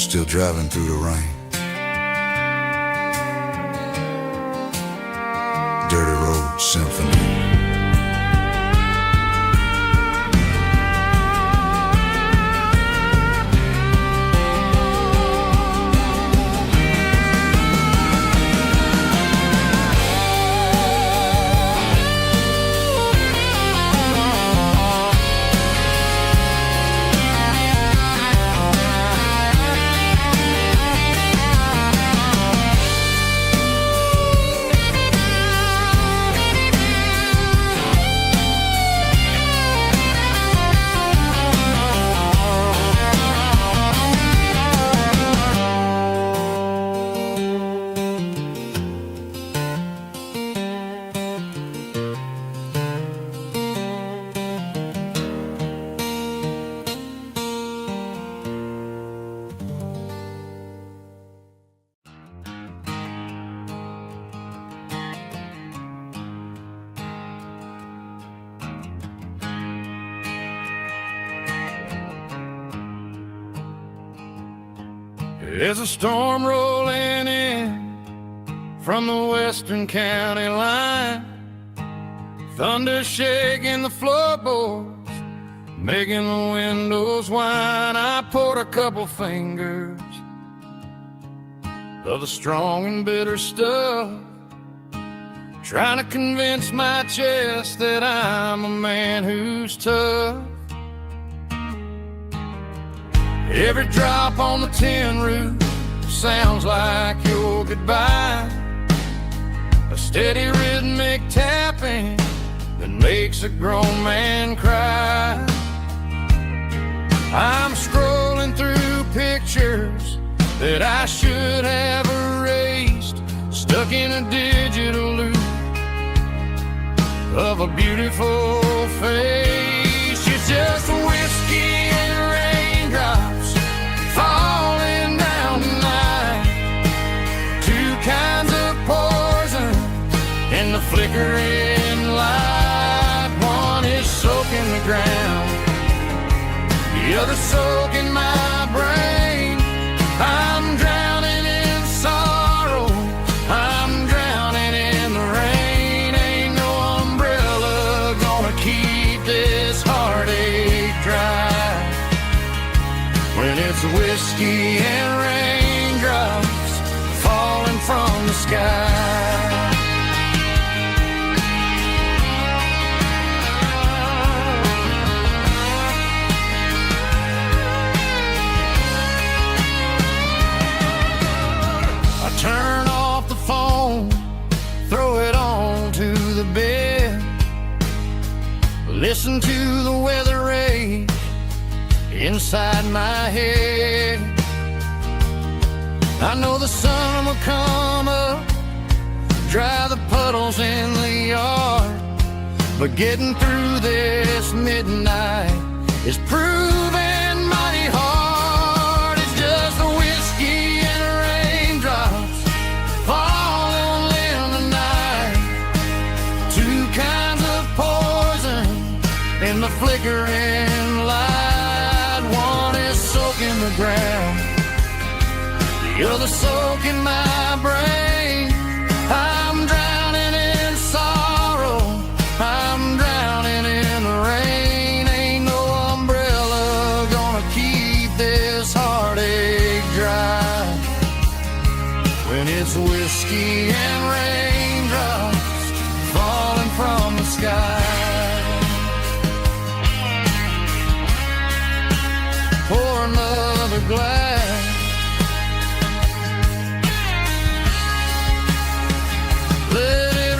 still driving through the rain. Dirty Road Symphony. There's a storm rolling in from the western county line, thunder shaking the floorboards, making the windows whine. I poured a couple fingers of the strong and bitter stuff, trying to convince my chest that I'm a man who's tough. Every drop on the tin roof sounds like your goodbye, a steady rhythmic tapping that makes a grown man cry. I'm scrolling through pictures that I should have erased, stuck in a digital loop of a beautiful face. It's just whiskey and raindrops falling down tonight, two kinds of poison in the flickering light. One is soaking the ground, the other soaking my brain. I'm drowning in sorrow, I'm drowning in the rain. Ain't no umbrella gonna keep this heartache dry when it's whiskey and raindrops falling from the sky. I turn off the phone, throw it on to the bed, listen to the weather rage inside my head. I know the sun will come up, dry the puddles in the yard, but getting through this midnight is proving mighty hard. It's just the whiskey and raindrops falling in the night, two kinds of poison in the flickering light. One is soaking the ground, the other soaking my brain. I'm drowning in sorrow, I'm drowning in the rain. Ain't no umbrella gonna keep this heartache dry when it's whiskey and raindrops falling from the sky. Pour another glass, let it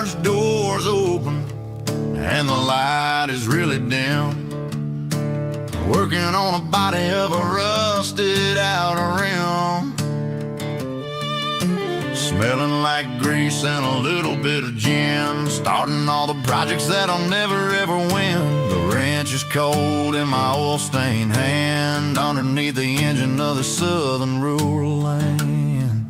garage door's open and the light is really dim. Working on a body of a rusted out rim. Smelling like grease and a little bit of gin. Starting all the projects that'll never ever win. The wrench is cold in my oil-stained hand underneath the engine of the southern rural land.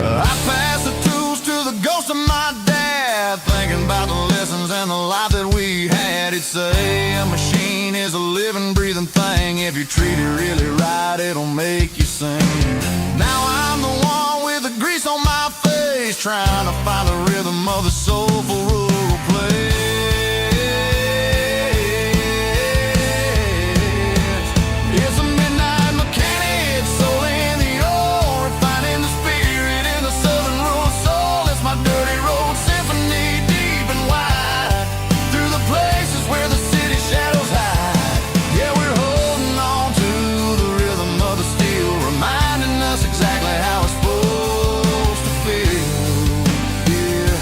I pass the tools to the ghost of my dad, thinking about the lessons and the life that we had. He'd say a machine is a living, breathing thing. If you treat it really right, it'll make you sing. Now I'm the one with the grease on my face, trying to find the rhythm of the soulful rural place. It's a midnight mechanic, soul in the ore, refining the spirit in the southern rural soul. It's my dirty road symphony, deep and wide, through the places where the city shadows hide. Yeah, we're holding on to the rhythm of the steel, reminding us exactly how it's supposed to feel. Yeah.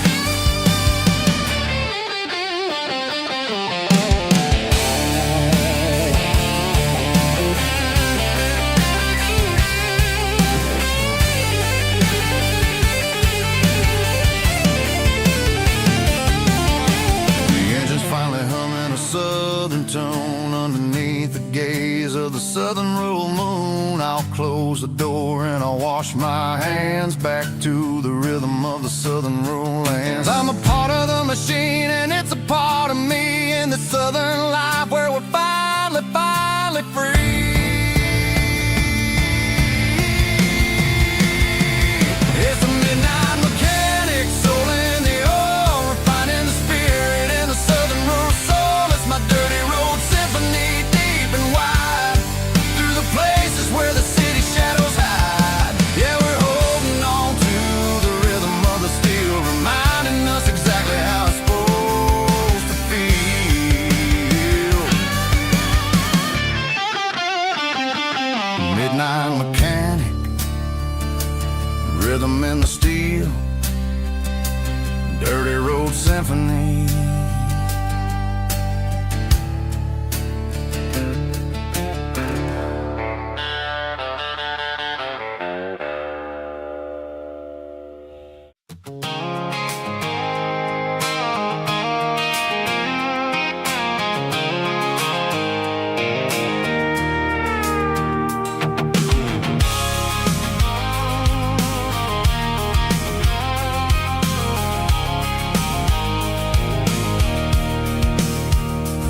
The engine's finally humming a southern tune underneath the gaze of the southern rural moon. I'll close the door and I'll wash my hands back to the rhythm of the southern rural lands. I'm a part of the machine and it's a part of me in the southern life where we're finally free. It's a midnight mechanic, soul in the ore, refining the spirit in the southern rural soul. It's my dirty road symphony, deep and wide, through the places where the city shadows hide. Yeah, we're holding on to the rhythm of the steel, reminding us exactly how it's supposed to feel. Midnight mechanic, rhythm in the steel, dirty road symphony.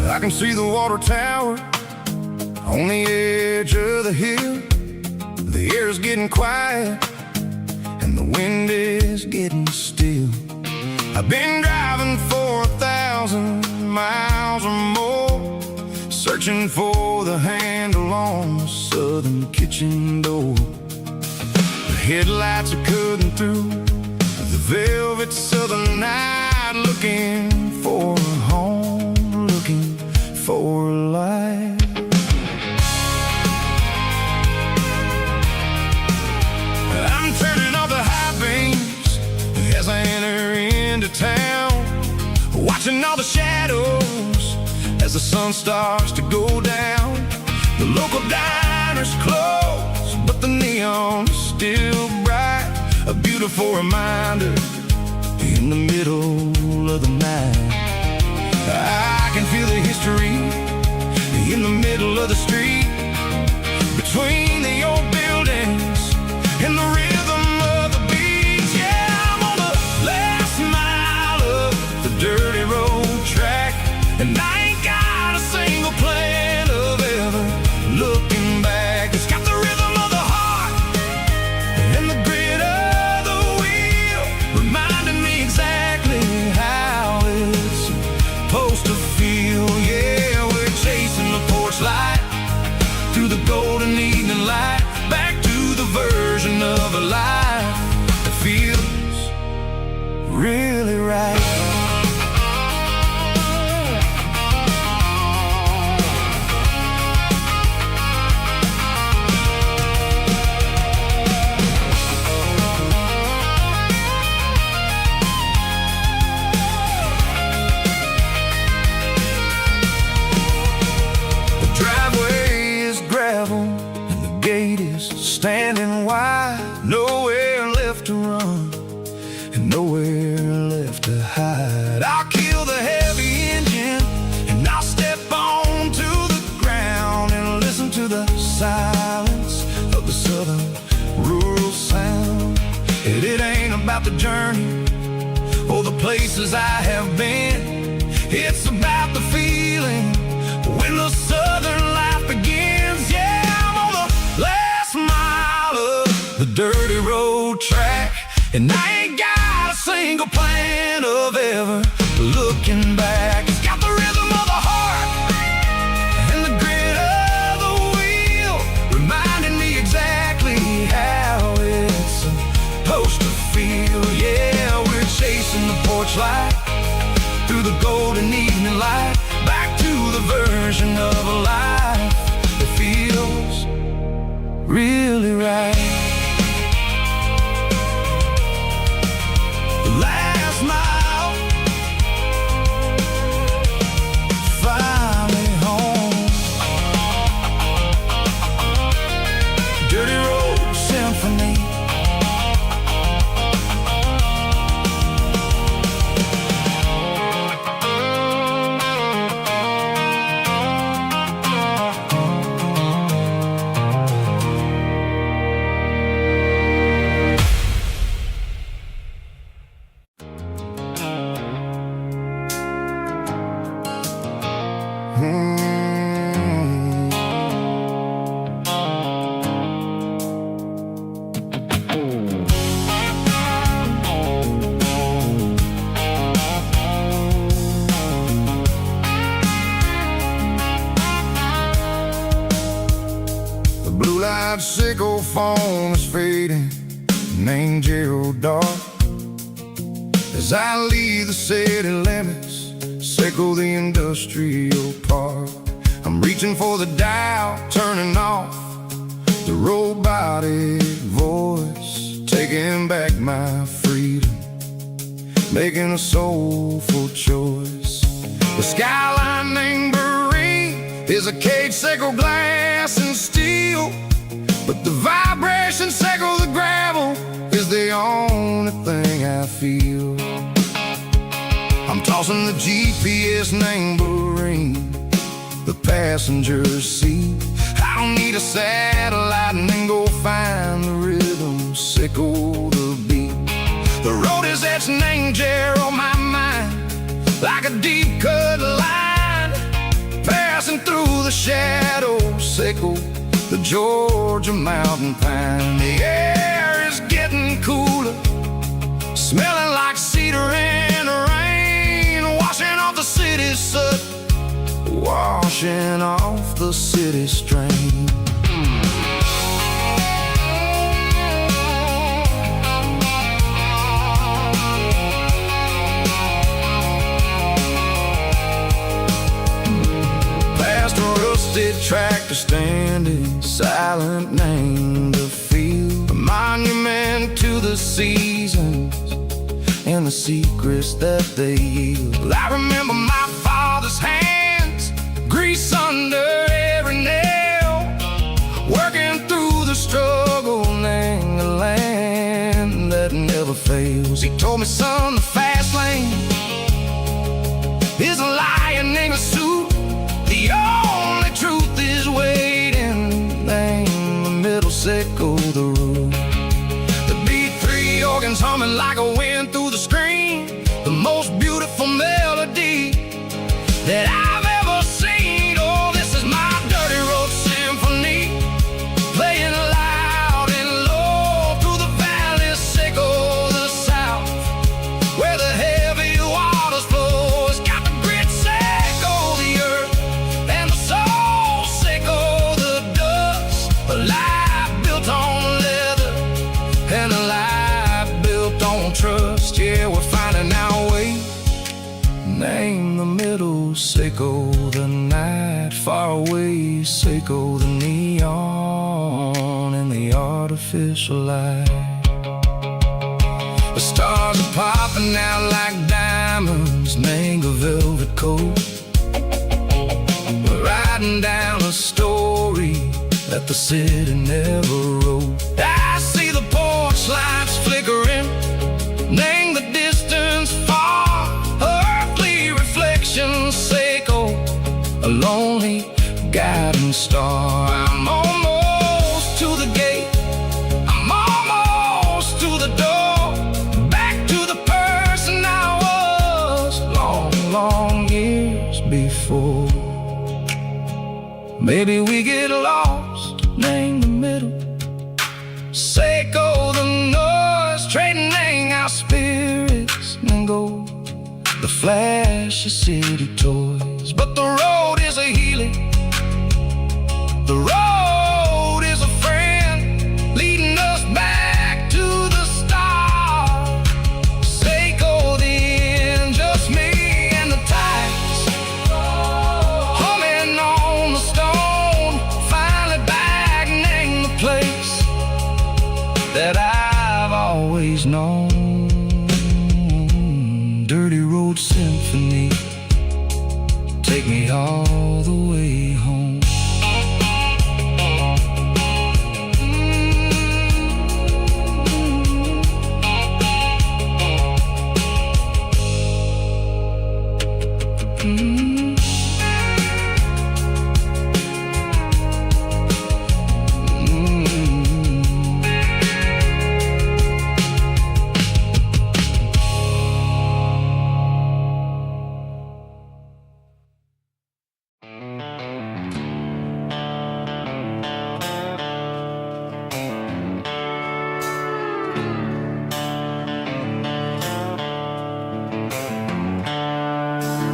I can see the water tower on the edge of the hill. The air is getting quiet and the wind is getting still. I've been driving for 1,000 miles or more, searching for the handle on the southern kitchen door. The headlights are cutting through the velvet southern night, looking for a home, looking for life. I'm turning off the high beams as I enter into town, watching all the shadows as the sun starts to go down. The local diner's closed, but the neon is still bright, a beautiful reminder in the middle of the night. I can feel the history in the middle of the street, between the old buildings and the rhythm of the beats. Yeah, I'm on the last mile of the dirty road track, and I ain't got a single plan of ever looking back. It's got the rhythm of the heart and the grit of the wheel, reminding me exactly how nowhere left to run, and nowhere left to hide. I'll kill the heavy engine, and I'll step onto the ground and listen to the silence of the southern rural sound. And it ain't about the journey or the places I have been, it's about the feeling when the southern life begins. Yeah, I'm on the last mile of the dirty road track, and I ain't got a single plan of ever looking back. It's got the rhythm of the heart and the grit of the wheel, reminding me exactly how it's supposed to feel. Yeah, we're chasing the porch light through the golden evening light, back to the version of a life that feels really right. The last mile, finally home. Dirty road symphony. Sickle foam is fading, name Gerald dark. As I leave the city limits, sickle the industrial park. I'm reaching for the dial, turning off the robotic voice, taking back my freedom, making a soulful choice. The skyline named Prairie is a caged sickle, glass and steel, but the vibration sickle, the gravel, is the only thing I feel. I'm tossing the GPS named Prairie, the passenger seat. I don't need a satellite and then go find the rhythm, sickle the beat. The road is etched named Jer on my mind, like a deep cut line, passing through the shadow, sickle the Georgia mountain pine. The air is getting cooler, smelling like cedar in the rain, washing off the city's soot, washing off the city strain. Past a rusted tractor standing silent, named the field, a monument to the seasons and the secrets that they yield. I remember my father's hands, grease under every nail, working through the struggle, named the land that never fails. He told me, son, the fast lane is a lion in a suit, the only truth is waiting, name the middle, sickle the road. The beat, three organs humming like a wind through the screen, the most beautiful melody that I've ever seen. Oh, this is my dirty road symphony, playing loud and low through the valleys, sickle the south, where the heavy waters flow. It's got the grit, sickle the earth, and the soul, sickle the dust. A life built on leather and a life built on trust. Yeah, we're finding our way, name the middle, sickle the night, far away, sickle the neon and the artificial light. The stars are popping out like diamonds, mango velvet coat. We're riding down a story that the city never wrote. I see the pole Porch lights flickering, name the distance far. Earthly reflections echo, a lonely guiding star. I'm almost to the gate, I'm almost to the door, back to the person I was long, long years before. Maybe we get lost, name the middle, Seiko the noise, trading our spirits and gold, the flash of city toys. But the road is a healing, the road is a friend, leading us back to the start. Seiko the end, just me and the tides, humming on the stone. Finally back, name the place that I've always known. Dirty Road Symphony, take me all the way home.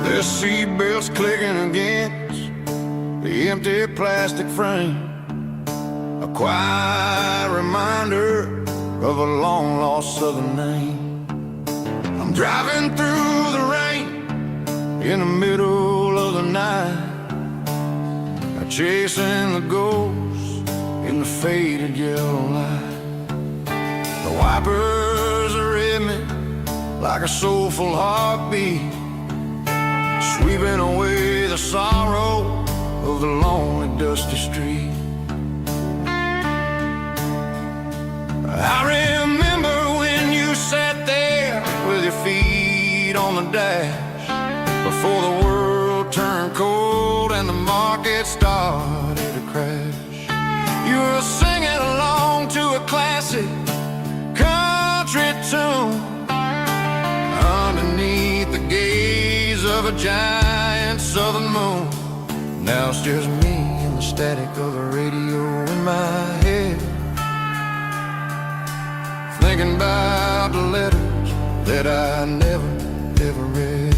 The seatbelts clicking against the empty plastic frame, a quiet reminder of a long-lost southern name. I'm driving through the rain in the middle of the night, chasing the ghosts in the faded yellow light. The wipers are in me like a soulful heartbeat, sweeping away the sorrow of the lonely, dusty street. I remember when you sat there with your feet on the dash, before the world turned cold and the market started to crash. You were singing along to a classic country tune underneath the gaze of a giant southern moon. Now it's just me and the static of the radio in my head, thinking about the letters that I never, ever read.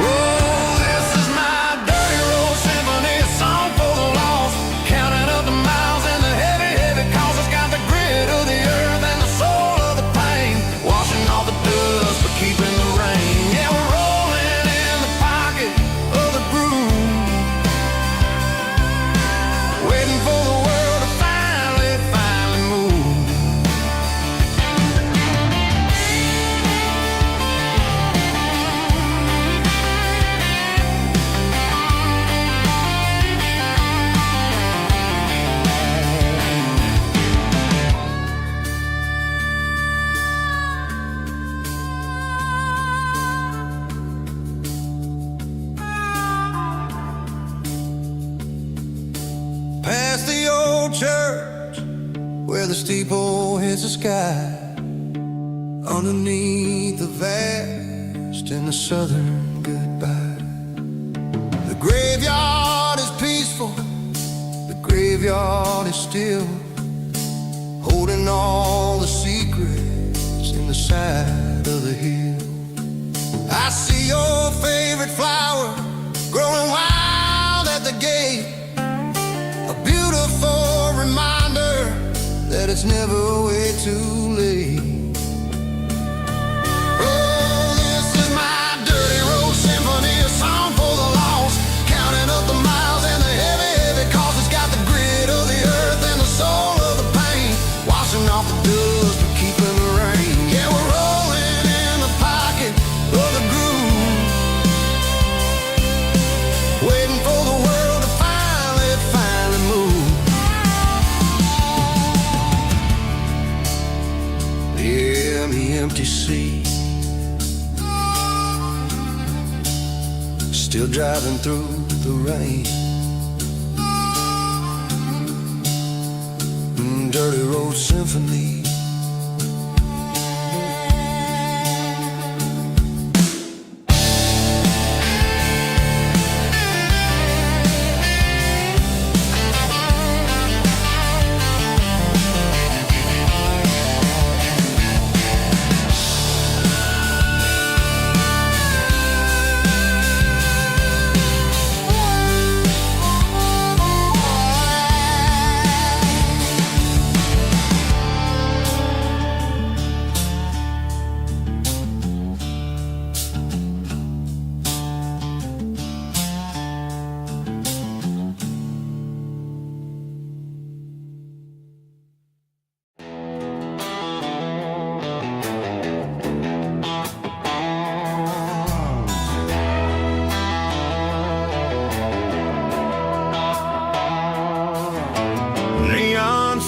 Oh, this is my dirty road symphony, a song for the lost, counting up the miles and the heavy, heavy calls. It's got the grit of the earth and the soul of the pain, washing off the dust but keeping the rain. Yeah, we're rolling in the pocket of the groove, waiting for the world to finally move. Past the old church where the steeple hits the sky, underneath the vast and the southern goodbye. The graveyard is peaceful, the graveyard is still, holding all the secrets in the side of the hill. I see your favorite flower growing wild at the gate, a beautiful reminder that it's never way too late. Oh, this is my dirty road symphony, a song for the lost, counting up the miles and the heavy, heavy calls. It's got the grit of the earth and the soul of the pain, washing off the dust but keeping the rain. Yeah, we're rolling in the pocket of the groove, waiting for the world to finally move. still driving through the rain. Dirty Road Symphony.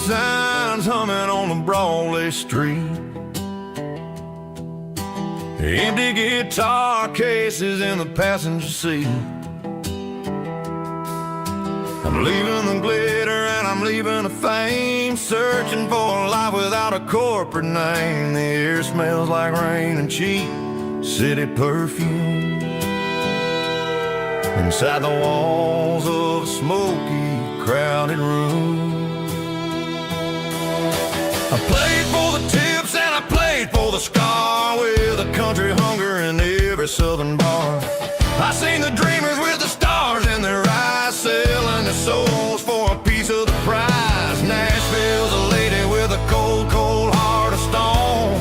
Signs humming on the Broadway street, empty guitar cases in the passenger seat. I'm leaving the glitter and I'm leaving the fame, searching for a life without a corporate name. The air smells like rain and cheap city perfume inside the walls of a smoky, crowded room. I played for the tips and I played for the scar, with a country hunger in every southern bar. I seen the dreamers with the stars in their eyes, selling their souls for a piece of the prize. Nashville's a lady with a cold, cold heart of stone.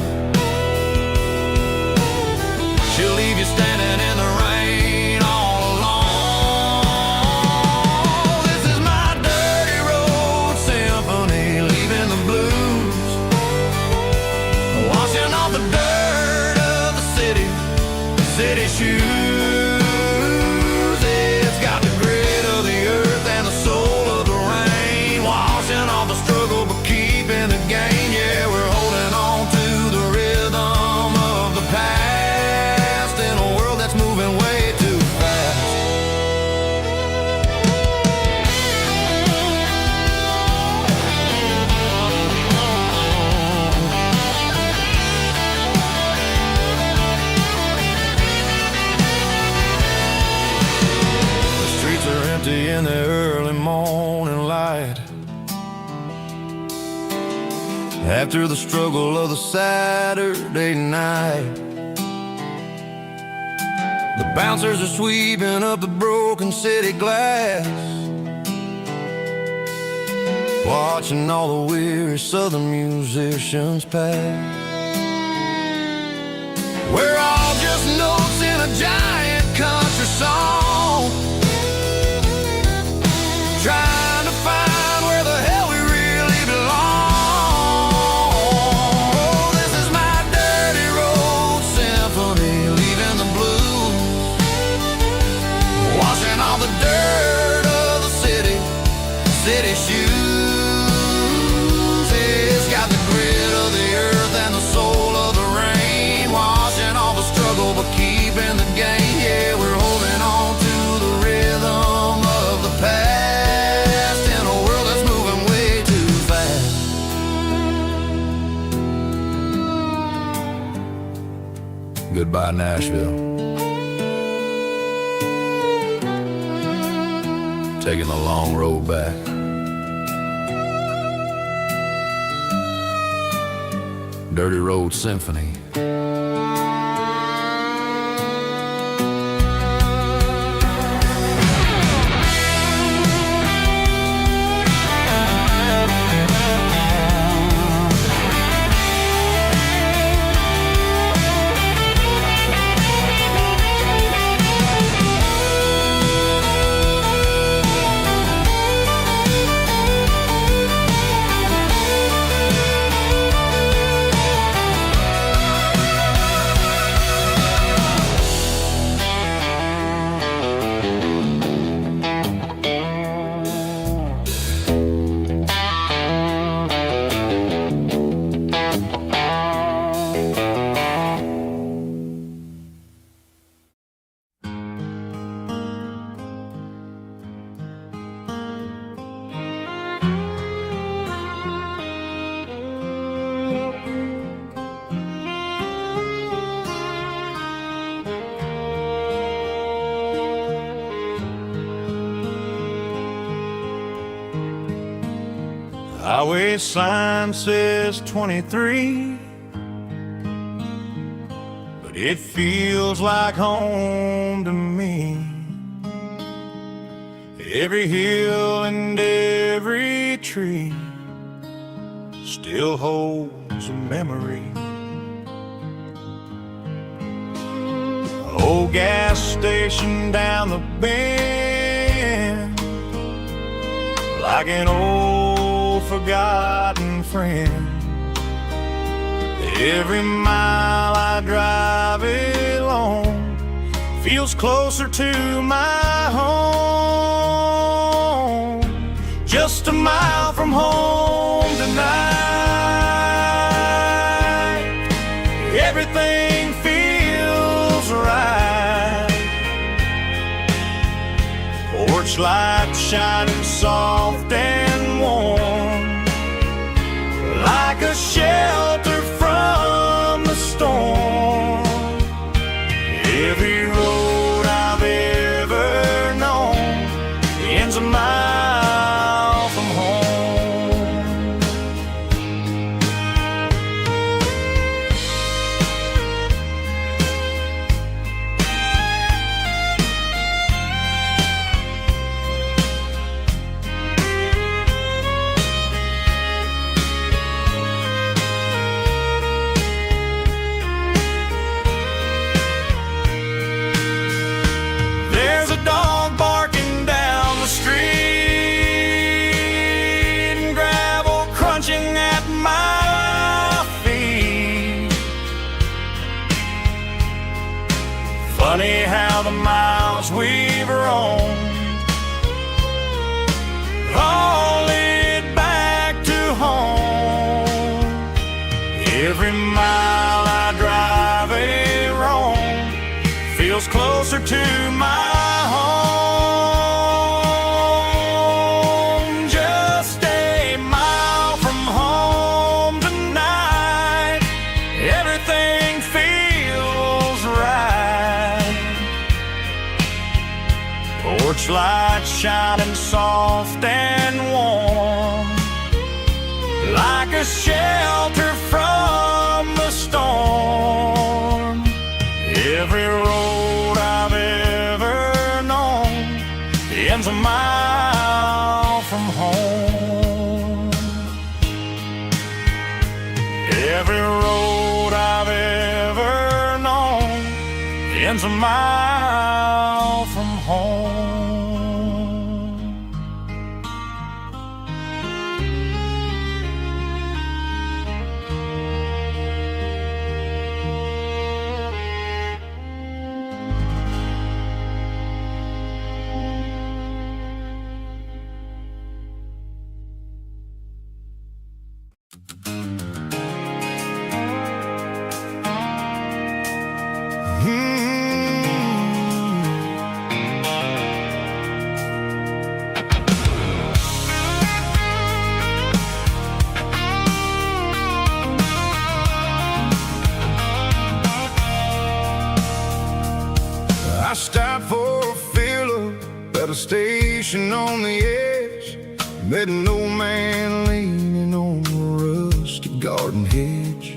She'll leave you standing in the rain all alone. This is my dirty road symphony, leaving the blues, washing off the dirt of the city shoes. It's got the grit of the earth and the soul of the rain, washing off the struggle but keeping the gain. Yeah, we're holding on to the rhythm of the past in a world that's moving way too fast. In the early morning light, after the struggle of the Saturday night, the bouncers are sweeping up the broken city glass, watching all the weary southern musicians pass. We're all just notes in a giant country song, trying to find where the hell we really belong. Oh, this is my dirty road symphony, leaving the blues, washing all the dirt of the city shoes. It's got the grit of the earth and the soul of the rain, washing all the struggle but keeping the gain. Yeah, we're holding on to the rhythm of the past. Goodbye, Nashville. Taking the long road back. Dirty Road Symphony. highway sign says 23, but it feels like home to me. Every hill and every tree still holds a memory. Old gas station down the bend, like an old forgotten friend. Every mile I drive along feels closer to my home. Just a mile from home tonight, everything feels right. Porch light shining soft and warm, like a shelter from the storm. Every road I've ever known ends a mile from home. There's a dog barking down the street, and gravel crunching at my feet. Funny how the miles we've roamed all lead back to home. Every mile I drive roam feels closer to my home. Just a mile from home tonight, everything feels right. Porch light shining soft and warm, like a shelter from the storm. Every road I've ever known ends a mile from home. Every road I've ever known ends a mile from home. I stopped for a fill-up at a station on the edge. Met an old man leaning on a rusty garden hedge.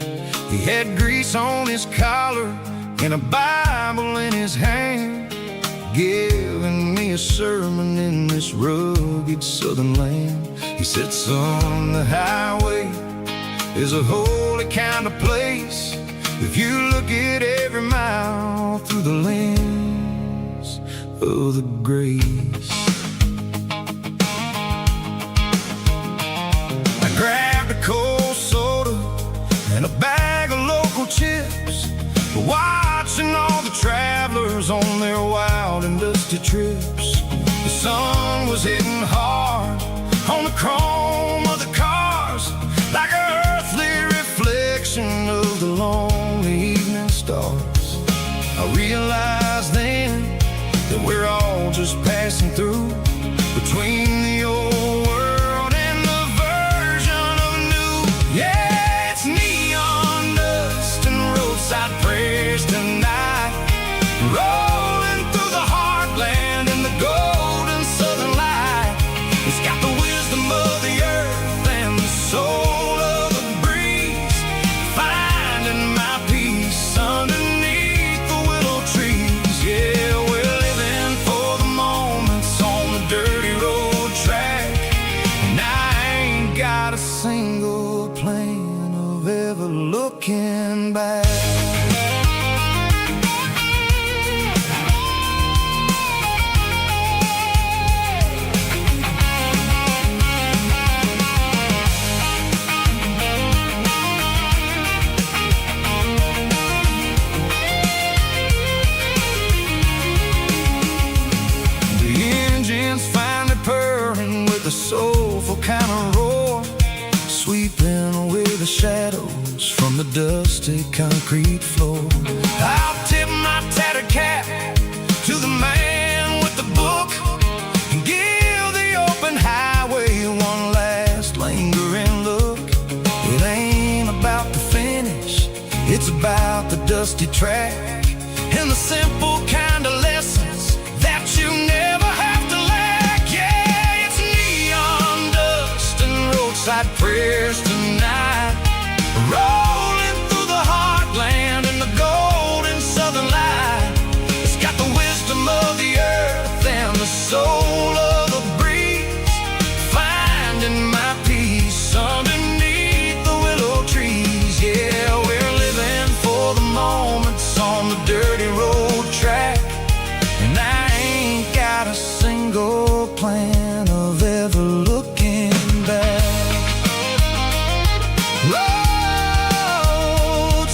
He had grease on his collar and a Bible in his hand, giving me a sermon in this rugged southern land. He said, son, the highway is a holy kind of place if you look at every mile through the lens of the grace. I grabbed a cold soda and a bag of local chips, watching all the travelers on their wild and dusty trips. The sun was hitting hard on the chrome of the cars, like an earthly reflection of the lonely evening stars. I realized then that we're all just passing through, between the old world and the version of new. Yeah, it's neon dust and roadside prayers tonight, rolling through the heartland in the golden southern light. It's got the wisdom of the earth and the dusty concrete floor. I'll tip my tattered cap to the man with the book and give the open highway one last lingering look. It ain't about the finish, it's about the dusty track and the simple kind of lessons that you never have to lack. Yeah, it's neon dust and roadside prayers tonight, rolling through the heartland in the golden southern light. It's got the wisdom of the earth and the soul of the breeze, finding my peace underneath the willow trees. Yeah, we're living for the moments on the dirty road track, and I ain't got a single plan of ever looking back. Roadside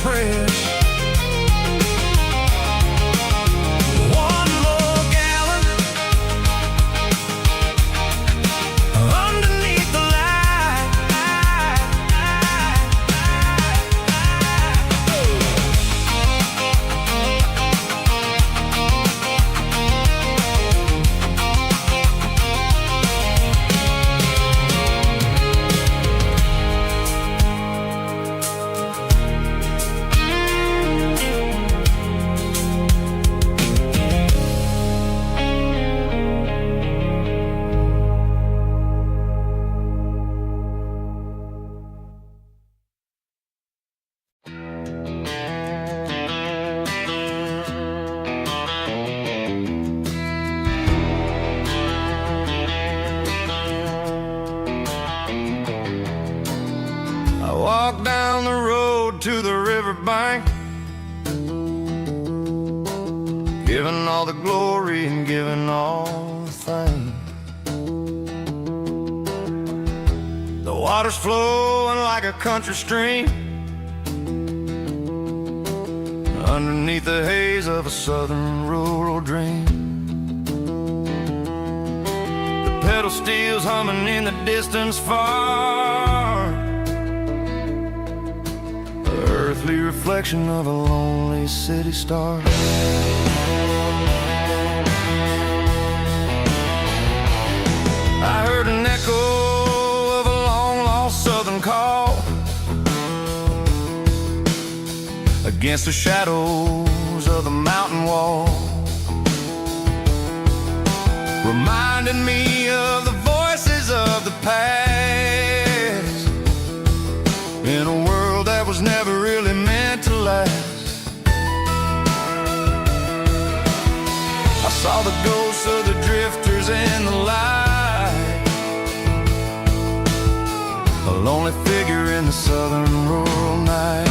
prayers, one more gallon underneath the light. I walk down the road to the riverbank, giving all the glory and giving all the thanks. The water's flowing like a country stream underneath the haze of a southern rural dream. The pedal steel's humming in the distance far, earthly reflection of a lonely city star. I heard an echo of a long-lost southern call against the shadows of the mountain wall, reminding me of the voices of the past in a world that was never really meant to last. I saw the ghosts of the drifters in the light, a lonely figure in the southern rural night.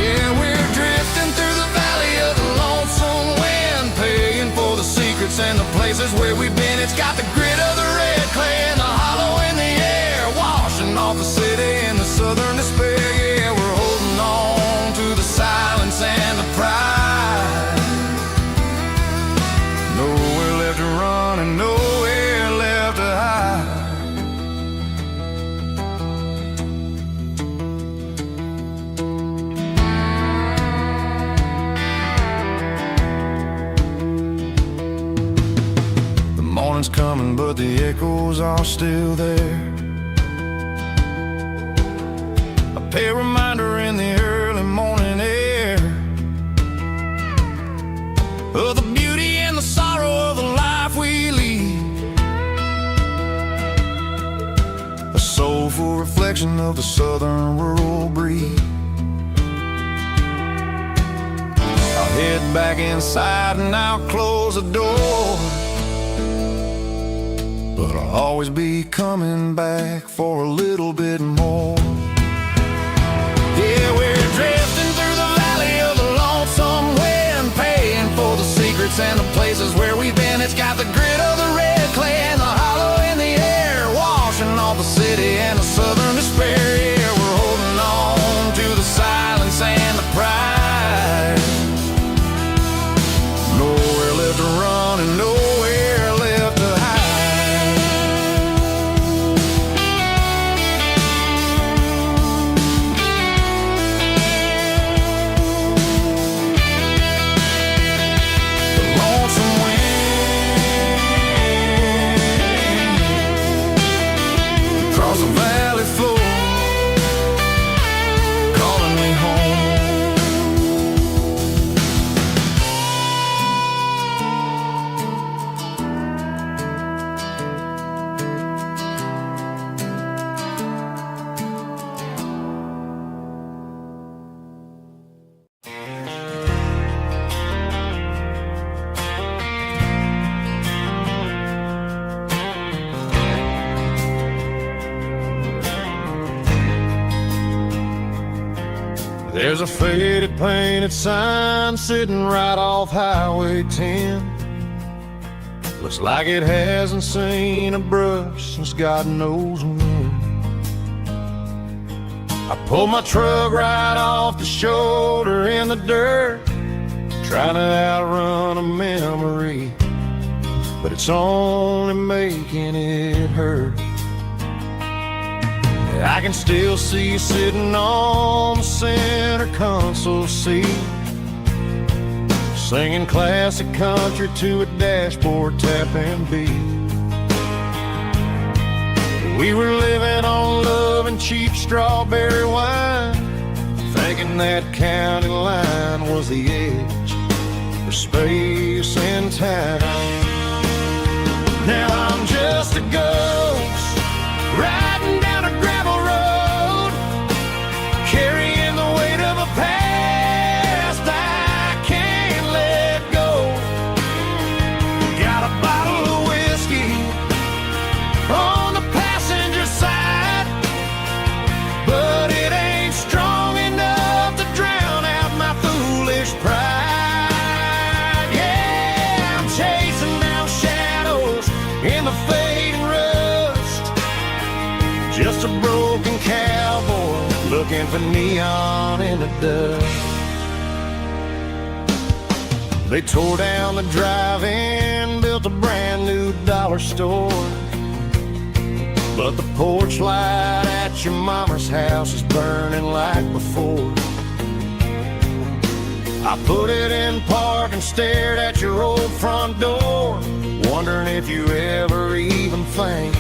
Yeah, we're drifting through the valley of the lonesome wind, paying for the secrets and the places where we've been. It's got the grit of the red clay and the hollow in the air, washing off the city and the southern despair. Yeah, we're holding on to the silence and the pride. Nowhere left to run and nowhere left to hide. The morning's coming, but the echoes are still there. A reminder in the early morning air of the beauty and the sorrow of the life we lead, a soulful reflection of the southern rural breed. I'll head back inside and I'll close the door, but I'll always be coming back for a little bit more. Yeah, we're drifting through the valley of the lonesome wind, paying for the secrets and the places where we've been. It's got the grit of the red clay and the hollow in the air, washing off the city and the southern despair. Yeah, we're holding on to the silence and the pride. Nowhere left to run and nowhere left to hide. There's a faded painted sign sitting right off Highway 10. Looks like it hasn't seen a brush since God knows when. I pulled my truck right off the shoulder in the dirt, trying to outrun a memory, but it's only making it hurt. I can still see you sitting on the center console seat, singing classic country to a dashboard tapping beat. We were living on love and cheap strawberry wine, thinking that county line was the edge for space and time. Now I'm just a ghost riding down a gravel road, carrying the weight of a past I can't let go. Got a bottle of whiskey on the passenger side, but it ain't strong enough to drown out my foolish pride. Yeah, I'm chasing down shadows in the fading rust, just a broken cowboy looking for neon in the dust. They tore down the drive-in, built a brand new dollar store, but the porch light at your mama's house is burning like before. I put it in park and stared at your old front door, wondering if you ever even think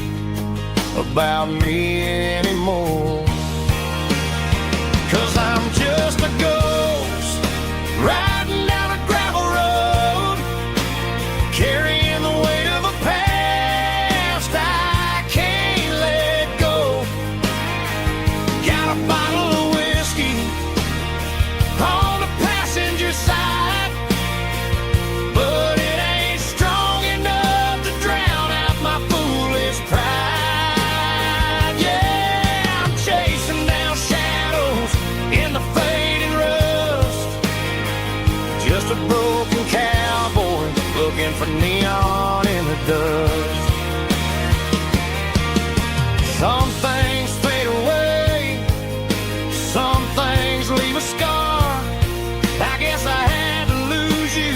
about me anymore. 'Cause I'm just a ghost riding down a gravel road, carrying the weight of a past I can't let go. Got a bottle of whiskey on the passenger side, but it ain't strong enough to drown out my foolish pride. Yeah, I'm chasing down shadows in the fading rust, just a broken cowboy looking for neon in the dust. Some things fade away, some things leave a scar. I guess I had to lose you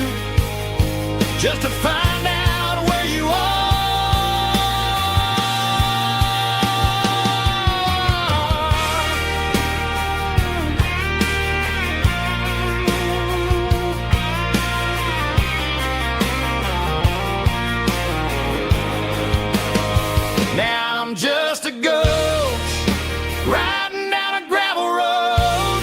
just to find out where you are. Now I'm just a ghost riding down a gravel road,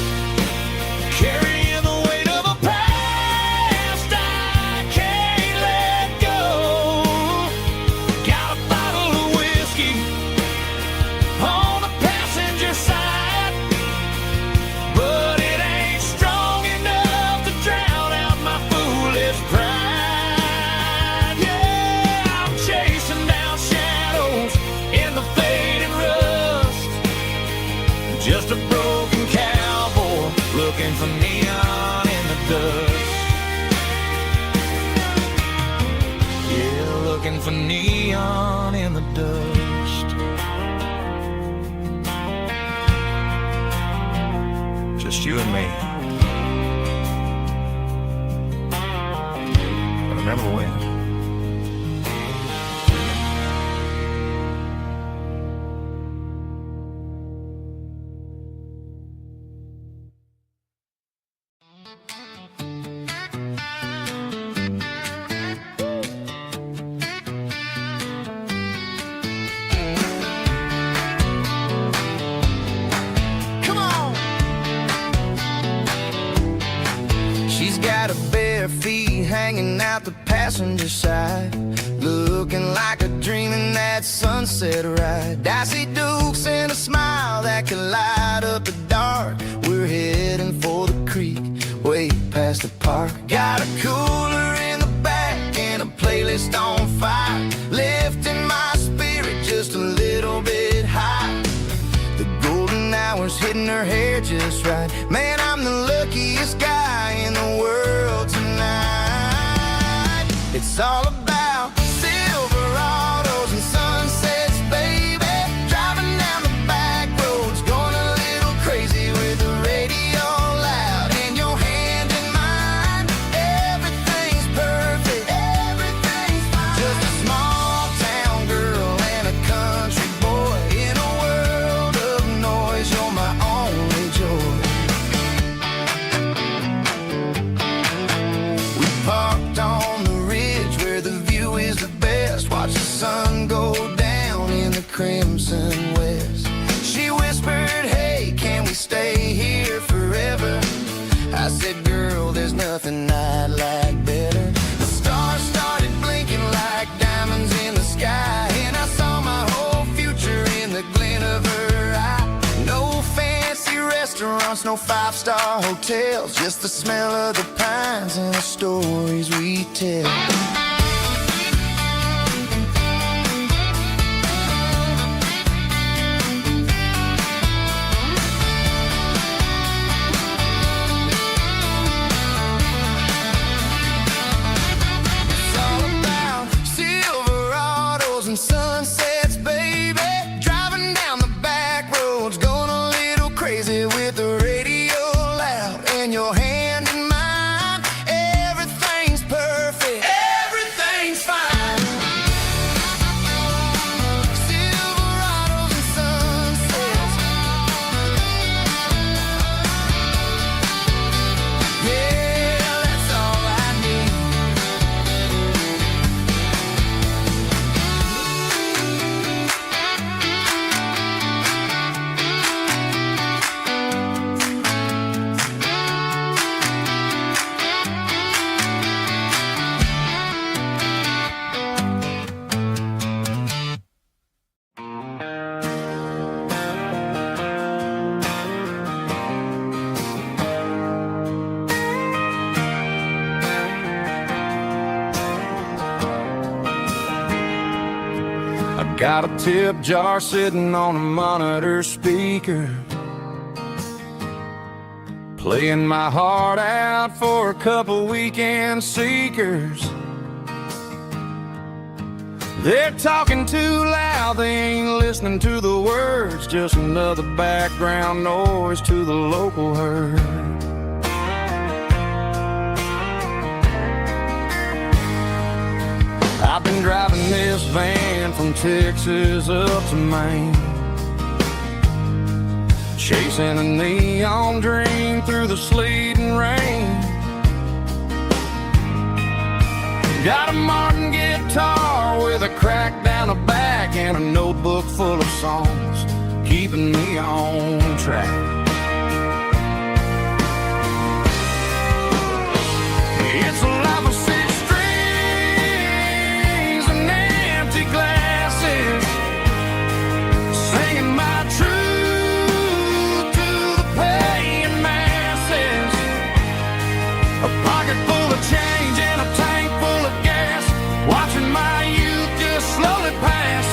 carrying the weight of a past I can't let go. Got a bottle of whiskey on the passenger side, but it ain't strong enough to drown out my foolish pride. Yeah, I'm chasing down shadows in the fading rust, just a broken cowboy looking for neon in the dust. Yeah, looking for neon in the dust. Just you and me. But remember when? Come on. She's got her bare feet hanging out the passenger side, looking like a dream in that sunset ride. Dicey dukes and a smile that can light up the dark. We're heading for the creek, way past the park. Got a cooler in the back and a playlist on fire, lifting my spirit just a little bit high. The golden hours hitting and her hair just right. Man, I'm the luckiest guy in the world tonight. It's all about Silverados and sunsets, baby. Driving down the back roads, going a little crazy with the radio loud. And your hand in mine, everything's perfect, everything's fine. Just a small town girl and a country boy in a world of noise. You're my only joy. We parked on the ridge where the view is the best. Watch the sun go down in the crimson west. She whispered, hey, can we stay here forever? I said, girl, there's nothing I'd like better. The stars started blinking like diamonds in the sky, and I saw my whole future in the glint of her eye. No fancy restaurants, no five-star hotels, just the smell of the pines and the stories we tell. It's all about Silverados and sunsets, baby. Driving down the back roads, going a little crazy with the radio loud. And your hand in mine, everything's perfect, everything's fine. Silverados and sunsets, yeah, that's all I need. I got a tip jar sitting on a monitor speaker, playing my heart out for a couple weekend seekers. They're talking too loud, they ain't listening to the words, just another background noise to the local herd. I've been driving this van from Texas up to Maine, chasing a neon dream through the sleet and rain. Got a Martin guitar with a crack down the back and a notebook full of songs, keeping me on track. It's a life of six strings and empty glasses, singing my truth to the paying masses. A pocket full of change and a tank full of gas, watching my youth just slowly pass.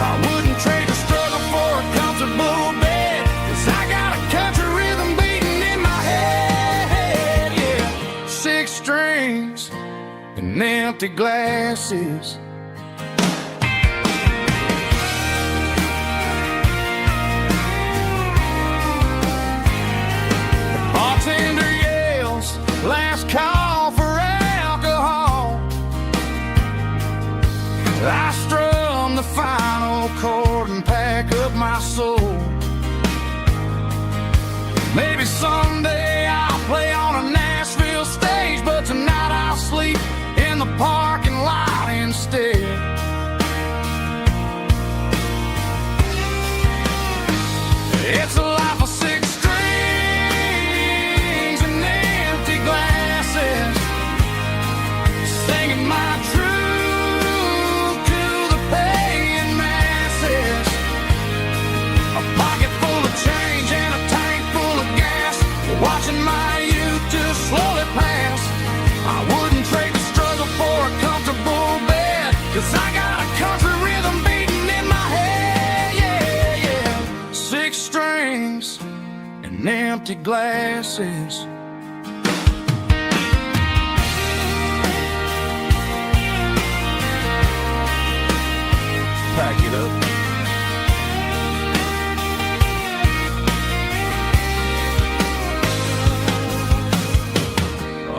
I wouldn't trade the struggle for a comfortable bed, 'cause I got a country rhythm beating in my head, yeah. Six strings and empty glasses. The bartender yells, last call for alcohol. I strum the final chord and pack up my soul. Maybe someday I'll play on a Nashville stage, but tonight I'll sleep in the parking lot instead. It's a life of six strings and empty glasses, singing my truth to the paying masses. A empty glasses. Pack it up.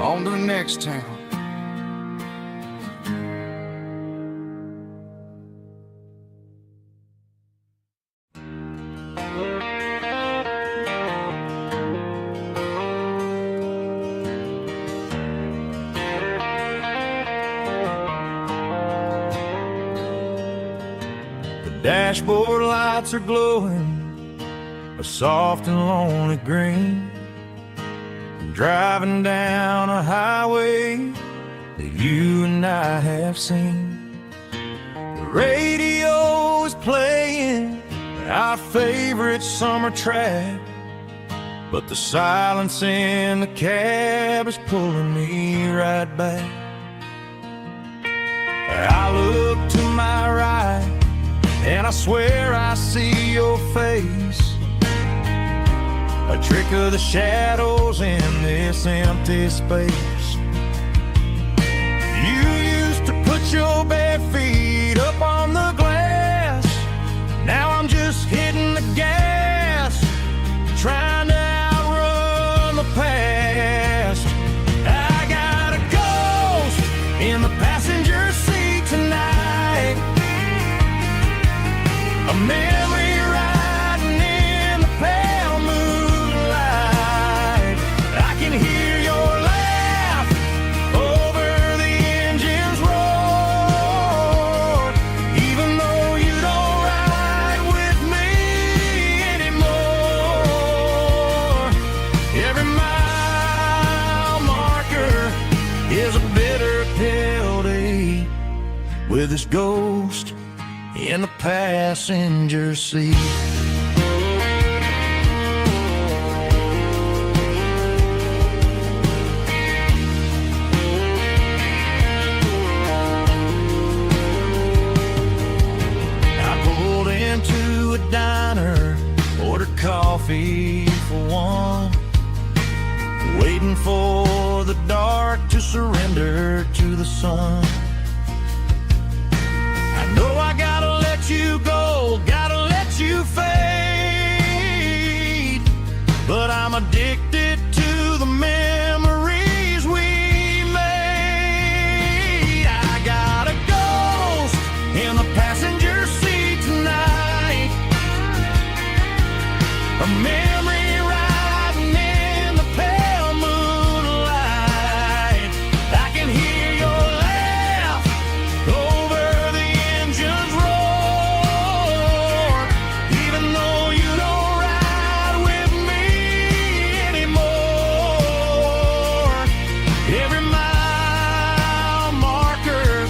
On to the next town. Dashboard lights are glowing a soft and lonely green. Driving down a highway that you and I have seen. The radio is playing our favorite summer track, but the silence in the cab is pulling me right back. I look to my right and I swear I see your face, a trick of the shadows in this empty space. You used to put your bare feet up on the glass. Now I'm just hitting the gas, trying to outrun the past. I got a ghost in the passenger seat tonight, a memory riding in the pale moonlight. I can hear your laugh over the engine's roar, even though you don't ride with me anymore. Every mile marker is a bitter pill to eat, with this ghost in the passenger seat. I pulled into a diner, ordered coffee for one, waiting for the dark to surrender to the sun. I know I gotta let you go, gotta let you fade, but I'm addicted to the memories we made. I got a ghost in the passenger seat tonight, a memory riding in the pale moonlight. I can hear your laugh over the engine's roar, even though you don't ride with me anymore. Every mile marker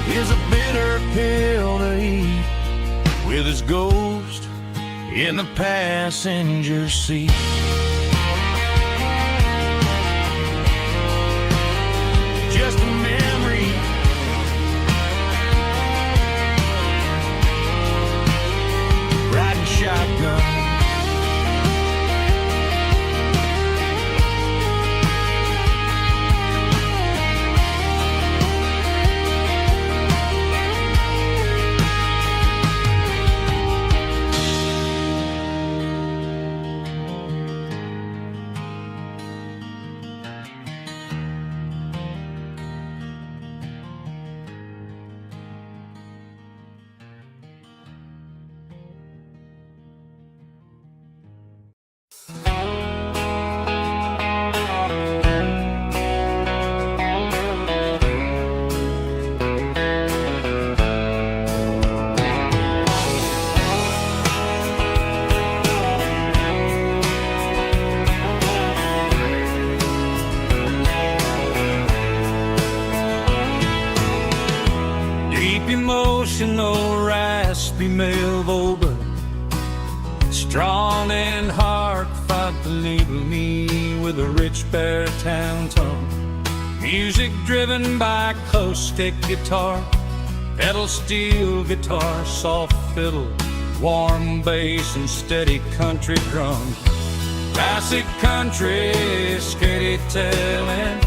is a bitter pill to eat, with his ghost in the passenger seat. Just a memory, riding shotgun. Emotional, raspy male vulva, strong and hard, fought to label me with a rich baritone tone. Music driven by acoustic guitar, pedal steel guitar, soft fiddle, warm bass and steady country drum. classic country storytelling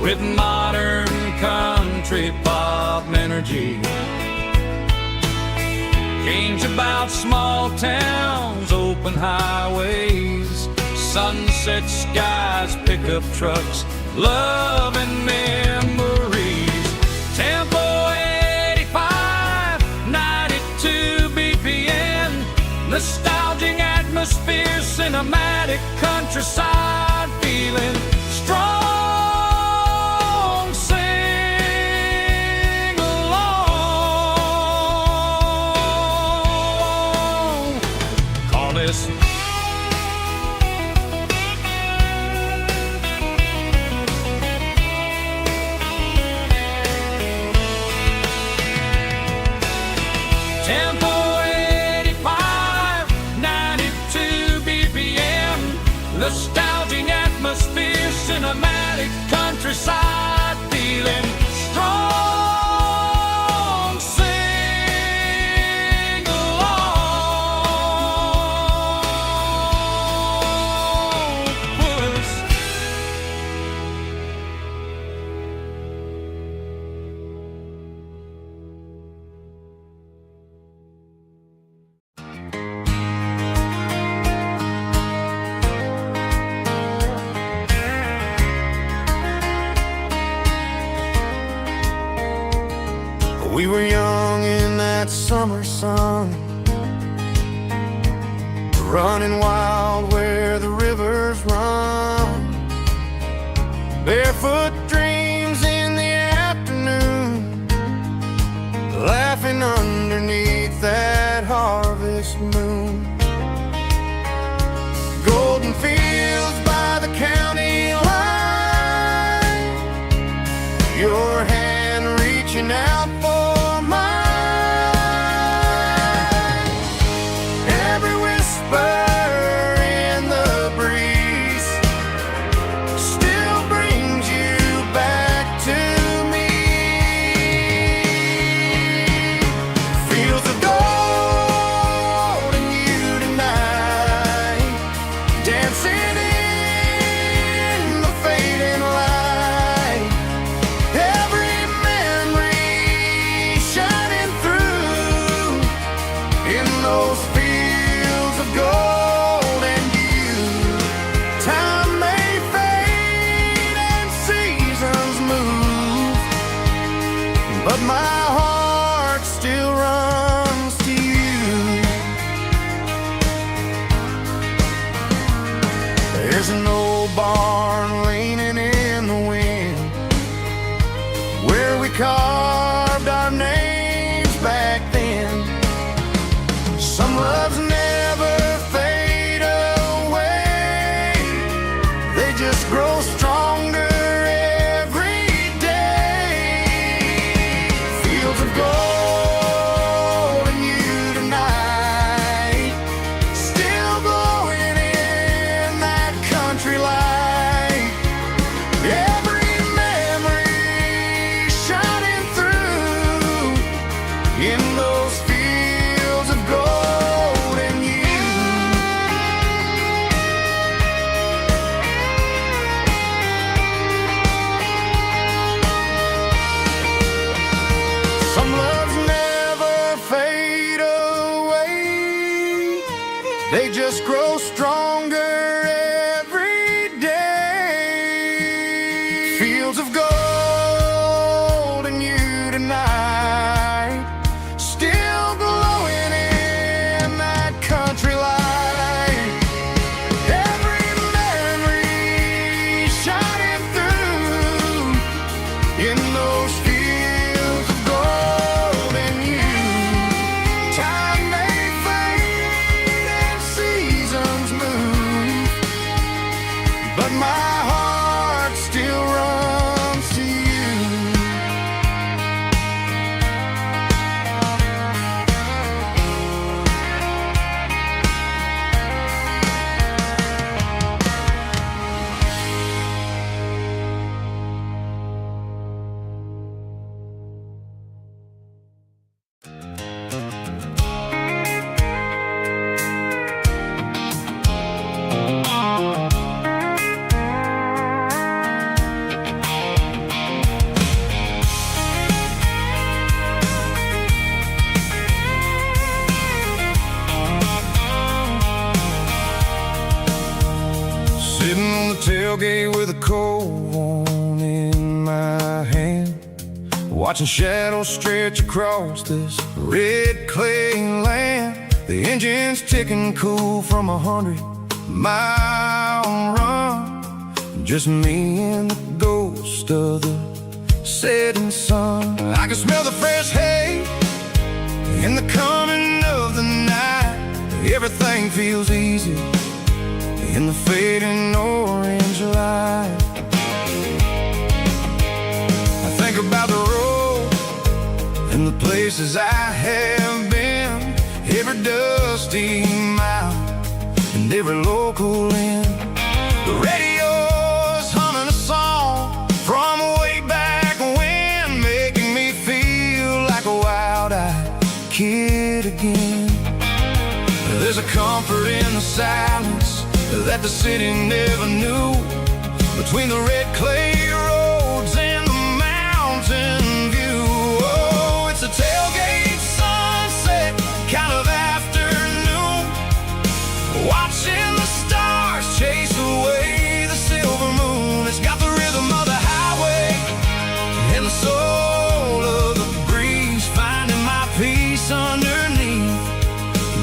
with modern country pop energy. Games about small towns, open highways, sunset skies, pickup trucks, love and memories. Tempo 85, 92 BPM, nostalgic atmosphere, cinematic countryside feeling strong. Sing along. Call this Tempo 85, 92 BPM, nostalgic atmosphere, cinematic countryside feeling strong. Sing along. Puss. We were young in that summer sun, running wild where the rivers run, barefoot dreams in the afternoon, laughing underneath that harvest moon. Golden fields by the county line, your hand reaching out for mine. Every whisper in the breeze still brings you back to me. Fields of gold and you tonight, dancing in the fading light. Every memory shining through in those fields of gold and you. Time may fade and seasons move, but my heart still runs to you. There's an old barn leaning in the wind where we carved our names back then. Some loves never fade away, they just grow stronger every day. Fields of gold and you tonight, still glowing in that country light. Every memory shining through in those fields of gold and you. Some loves never fade away, they just grow stronger every day. Fields of gold and you tonight, still glowing in that country light. Every memory shining through in those fields of gold and you. Time may fade and seasons move, but my heart still runs to tailgate with a cold one in my hand, watching shadows stretch across this red clay land. The engine's ticking cool from 100-mile run. Just me and the ghost of the setting sun. I can smell the fresh hay in the coming of the night. Everything feels easy in the fading orange light. I think about the road and the places I have been, every dusty mile and every local inn. The radio's humming a song from way back when, making me feel like a wild-eyed kid again. There's a comfort in the silence that the city never knew, between the red clay roads and the mountain view. Oh, it's a tailgate sunset kind of afternoon, watching the stars chase away the silver moon. It's got the rhythm of the highway and the soul of the breeze, finding my peace underneath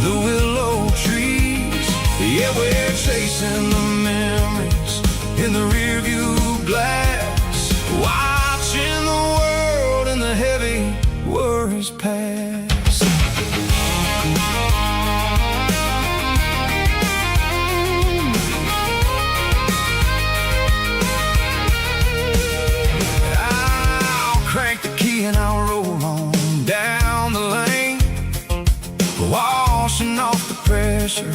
the willow trees. Yeah, we're chasing the memories in the rearview glass, watching the world and the heavy worries pass. I'll crank the key and I'll roll on down the lane, washing off the pressure,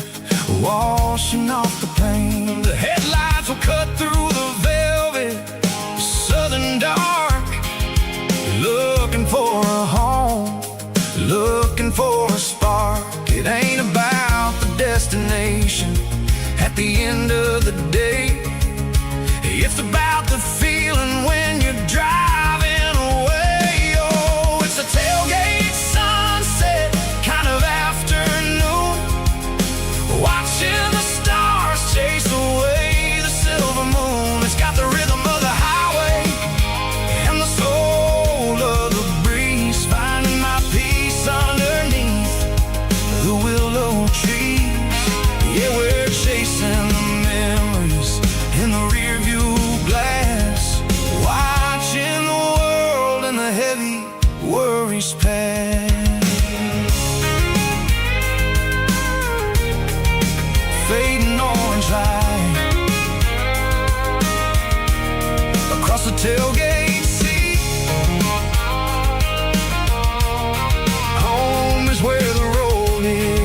washing off the pain. The headlights will cut through the velvet southern dark, looking for a home, looking for a spark. It ain't about the destination at the end of the day, it's about the feeling when you're driving away. Oh, it's a tailgate sunset kind of afternoon, watching the stars chase away the silver moon. It's got the rhythm of the highway and the soul of the breeze, finding my peace underneath the willow trees. Yeah, we're chasing the memories in the rearview glass, watching the world and the heavy worries pass. Fading orange light across the tailgate seat. Home is where the road is.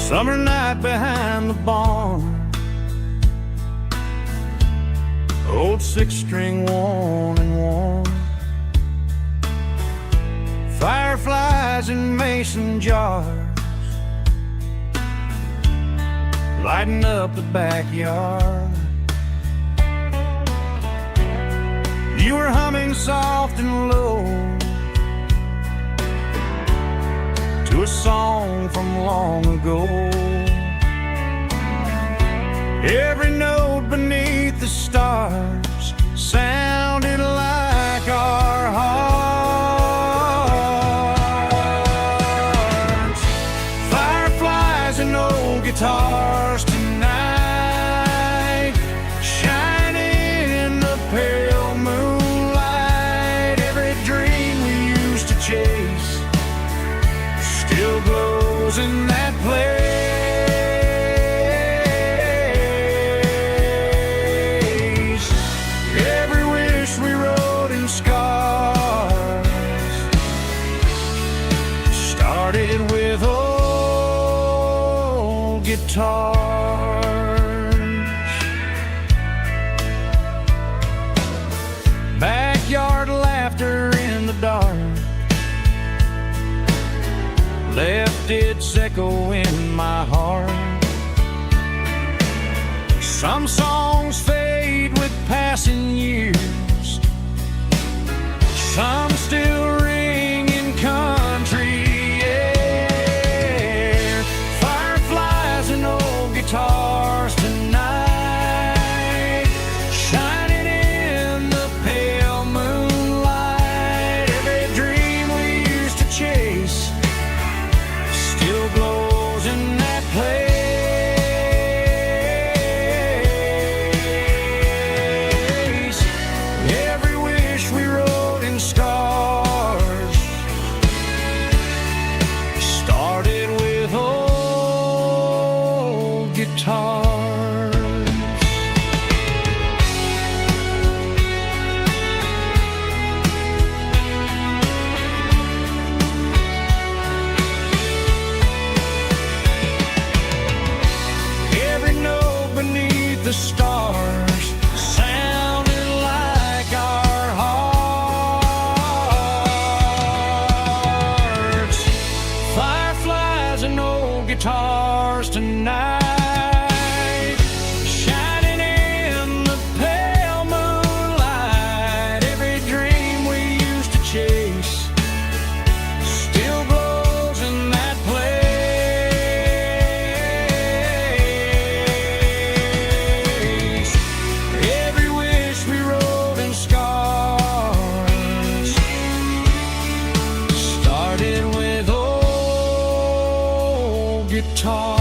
Summer night behind the barn, old six-string worn and worn, fireflies in mason jars, lighting up the backyard. You were humming soft and low to a song from long ago. Every note beneath the stars sounded like our hearts. Fireflies and old guitars tonight, shining in the pale moonlight. Every dream we used to chase still glows in that place. Every wish we wrote in scars started with old guitar. did's echo in my heart. Some songs fade with passing years, some still ring in country air. Fireflies and old guitars tonight, shining in the pale moonlight. Every dream we used to chase still glows in that place. Every wish we wrote in stars started with old guitars. Every note beneath the stars sounded like our hearts. Fireflies and old guitars tonight, shining in the pale moonlight. Every dream we used to chase still glows in that place. Every wish we wrote in scars started with old guitars.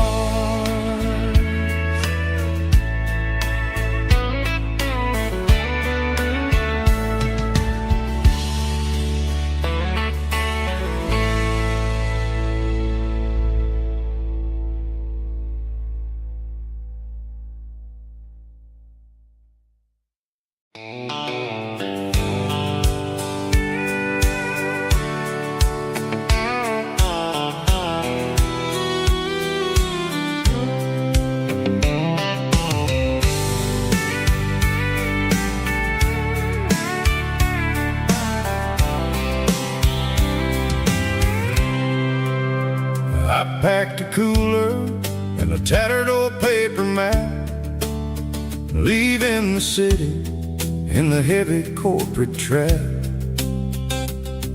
I packed a cooler and a tattered old paper map, leaving the city in the heavy corporate trap.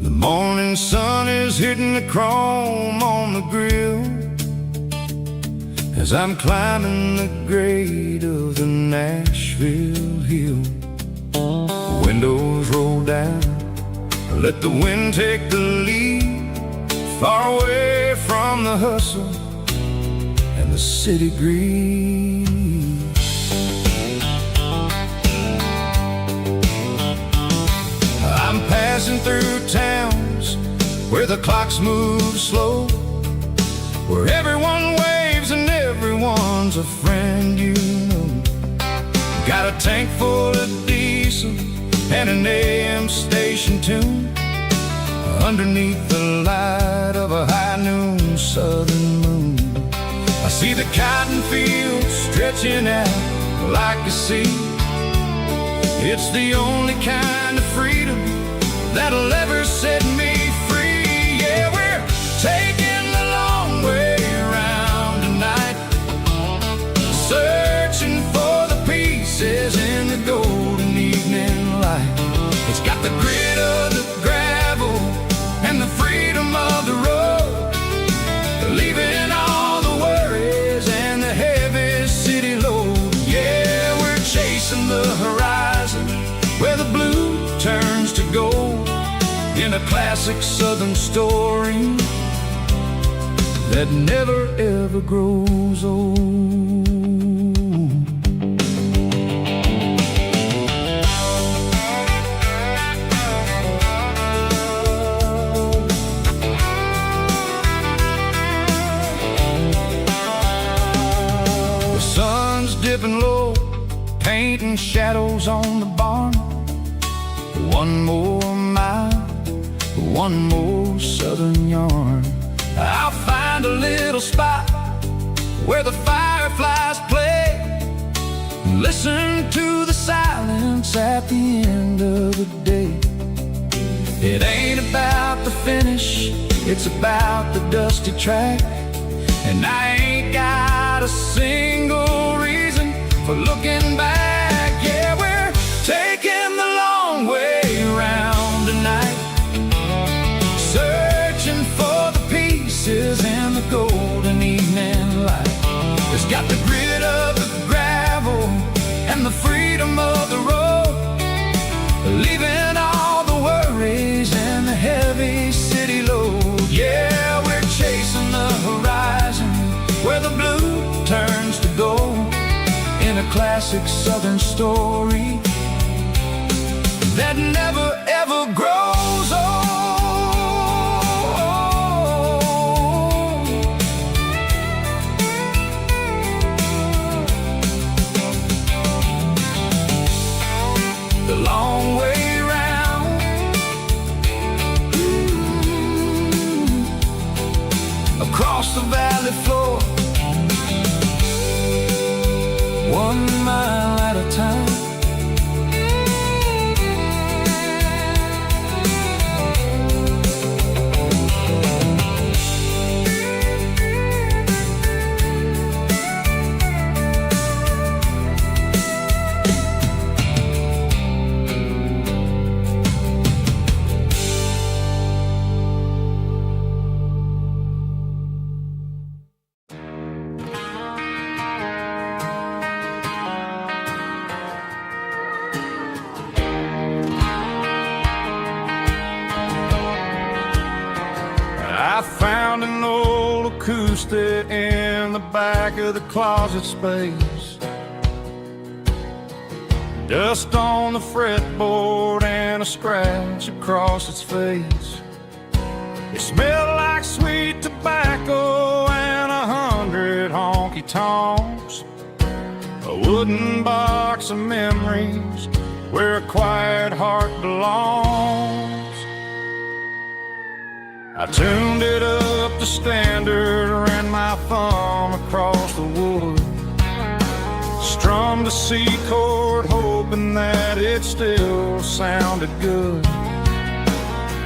The morning sun is hitting the chrome on the grill as I'm climbing the grade of the Nashville hill. Windows roll down, let the wind take the lead, far away from the hustle and the city breeze. I'm passing through towns where the clocks move slow, where everyone waves and everyone's a friend you know. Got a tank full of diesel and an AM station tune underneath the light of a high noon southern moon. I see the cotton fields stretching out like a sea. It's the only kind of freedom that'll ever set me free. Yeah, we're taking the long way around tonight, searching for the pieces in the golden evening light. It's got the grit of the gravel and the freedom of the road, leaving all the worries and the heavy city load. Yeah, we're chasing the horizon where the blue turns to gold, in a classic southern story that never ever grows old. The sun's dipping low, painting shadows on the barn. One more mile, one more southern yarn. I'll find a little spot where the fireflies play, listen to the silence at the end of the day. It ain't about the finish, It's about the dusty track, and I ain't got a single reason for looking back. Yeah, we're taking the long way around tonight, searching for the pieces in the golden evening light. It's got the grit of the gravel and the freedom of the road, leaving all the worries and the heavy city load. Yeah, we're chasing the horizon where the blue turns to gold, in a classic southern story that never ever grows old. The long way round, across the valley floor, 1 mile at a time. I found an old acoustic in the back of the closet space, dust on the fretboard and a scratch across its face. It smelled like sweet tobacco and 100 honky-tonks, a wooden box of memories where a quiet heart belongs. I tuned it up to standard, ran my thumb across the wood, strummed a C chord hoping that it still sounded good.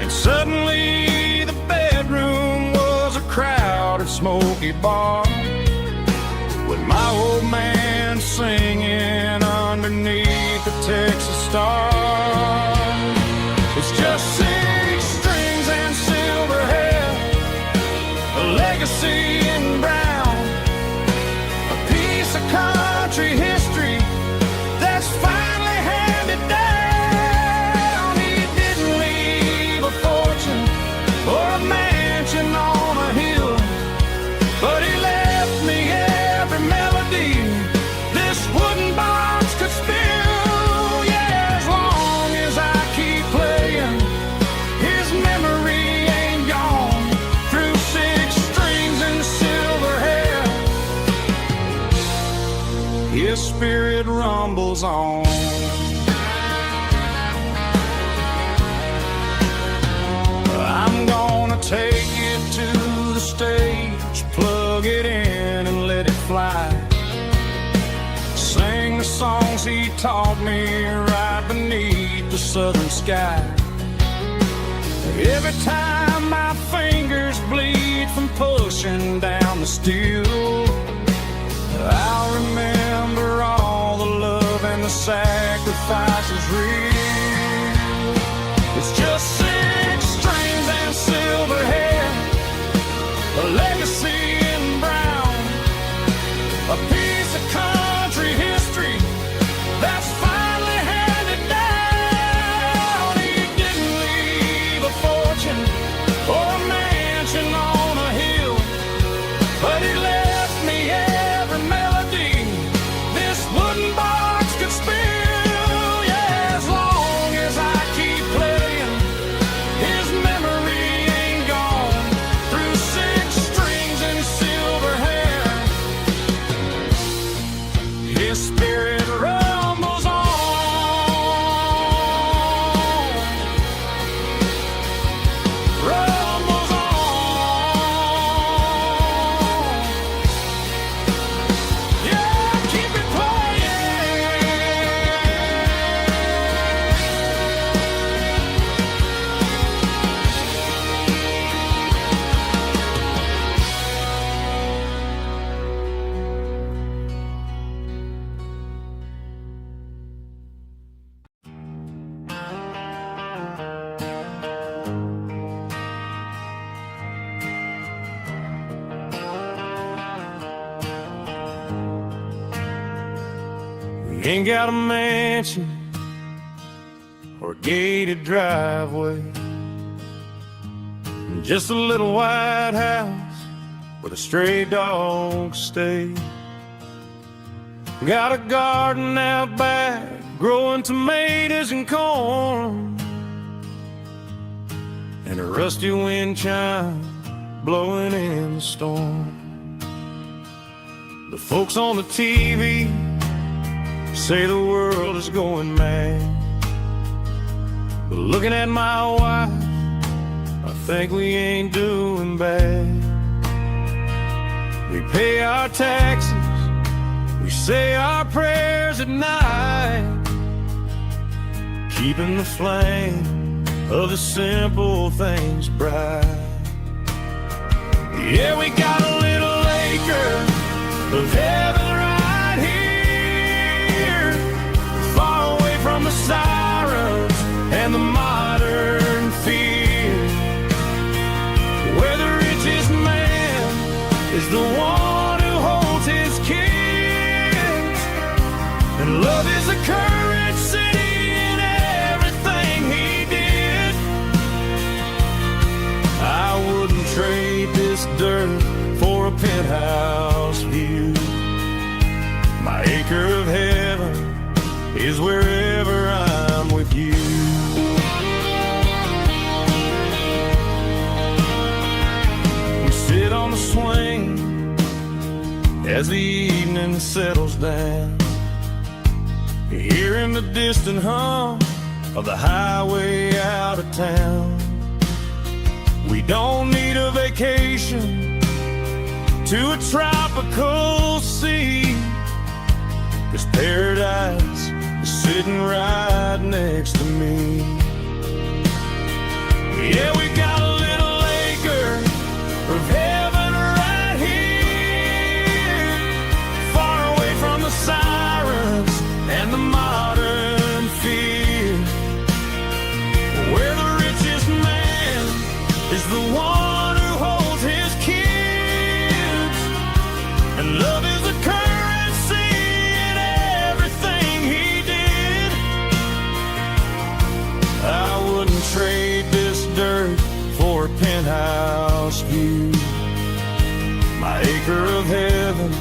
And suddenly the bedroom was a crowded smoky bar, with my old man singing underneath the Texas star. It's just 6 strings and silver hair, a legacy in brown, a piece of country history that's finally handed down. He didn't leave a fortune or a mansion on a hill, but he left me every melody this wooden box could spill. Yeah, as long as I keep playing, his memory ain't gone. Through 6 strings and silver hair, his spirit rumbles on. I'm gonna take it to the stage, plug it in and let it fly, sing the songs he taught me right beneath the southern sky. Every time my fingers bleed from pushing down the steel, I'll remember all the love and the sacrifices real. It's just 6 strings and silver hair, a legacy in brown, a piece of country history that's finally handed down. He didn't leave a fortune or a mansion on a hill, but he left me every melody this wooden box could spill. Yeah, as long as I keep playing, his memory ain't gone. Through 6 strings and silver hair, his spirit rumbles on. Rumbles on. Yeah, keep it playing. ain't got a mansion or a gated driveway, just a little white house where the stray dogs stay. Got a garden out back, growing tomatoes and corn, and a rusty wind chime blowing in the storm. The folks on the TV say the world is going mad, but looking at my wife, I think we ain't doing bad. We pay our taxes, we say our prayers at night, keeping the flame of the simple things bright. Yeah, we got a little acre of heaven right here, far away from the sirens and the modern fear, where the richest man is the one who holds his kids, and love is a currency in everything he did. I wouldn't trade this dirt for a penthouse view. My acre of heaven is wherever I'm with you. We sit on the swing as the evening settles down, hearing the distant hum of the highway out of town. We don't need a vacation to a tropical sea, 'cause paradise is sitting right next to me. Yeah, we got a little acre of heaven right here, far away from the sirens and the modern fear, where the richest man is the one who holds his kids, and love is a currency in everything he did. I wouldn't trade this dirt for a penthouse view. My acre of heaven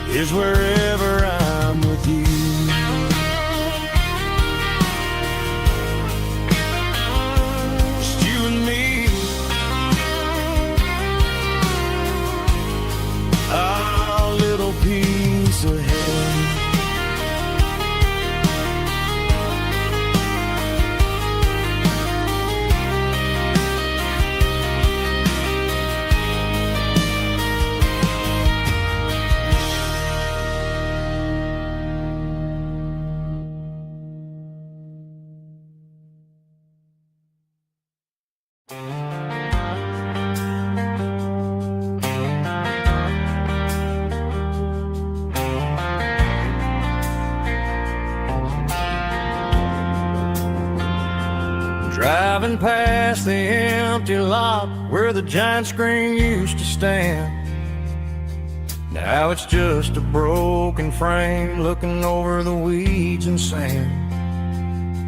is wherever I'm with you. Just you and me, our little piece of heaven. Driving past the empty lot where the giant screen used to stand, now it's just a broken frame looking over the weeds and sand.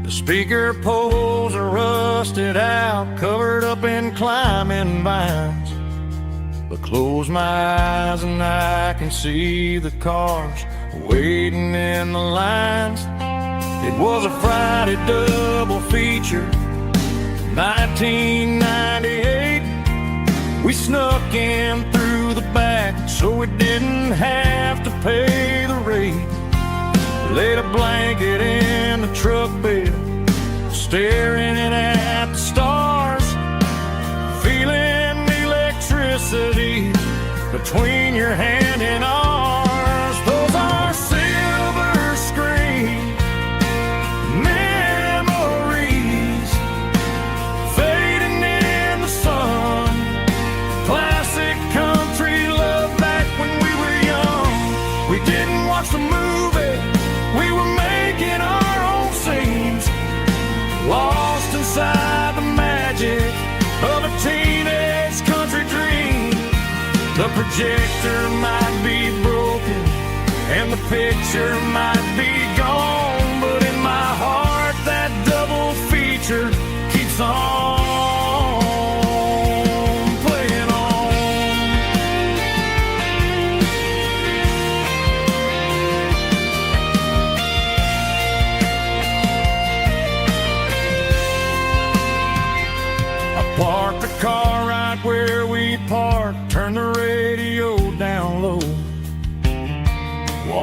The speaker poles are rusted out, covered up in climbing vines, but close my eyes and I can see the cars waiting in the lines. It was a Friday double feature, 1998. We snuck in through the back so we didn't have to pay the rate. Laid a blanket in the truck bed, staring at the stars, feeling the electricity between your hand and ours. Those are silver screen memories fading in the sun. Classic country love back when we were young. We didn't watch the movie, we were making our own scenes, lost inside the magic of a teenage country dream. The projector might be broken and the picture might be gone,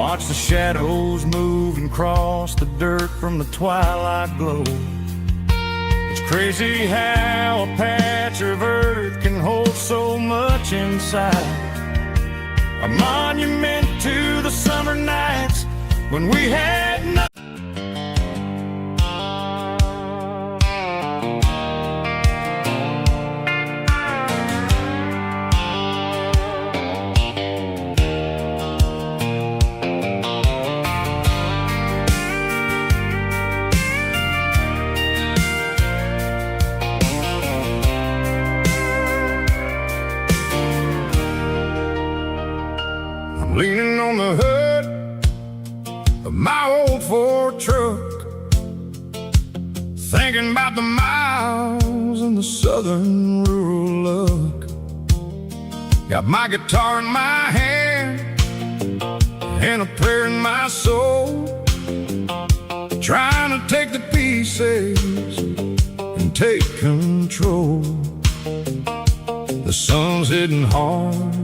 watch the shadows move and cross the dirt from the twilight glow. It's crazy how a patch of earth can hold so much inside. A monument to the summer nights when we had nothing. Leaning on the hood of my old Ford truck, thinking about the miles and the southern rural look. Got my guitar in my hand and a prayer in my soul, trying to take the pieces and take control. The sun's hitting hard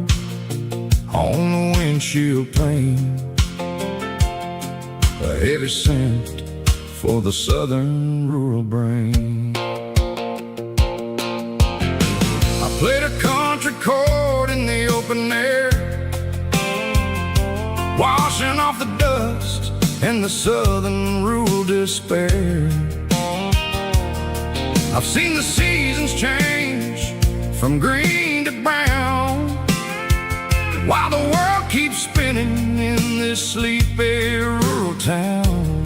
on the windshield pane, a heavy scent for the southern rural brain. I played a country chord in the open air, washing off the dust and the southern rural despair. I've seen the seasons change from green to brown, while the world keeps spinning in this sleepy rural town.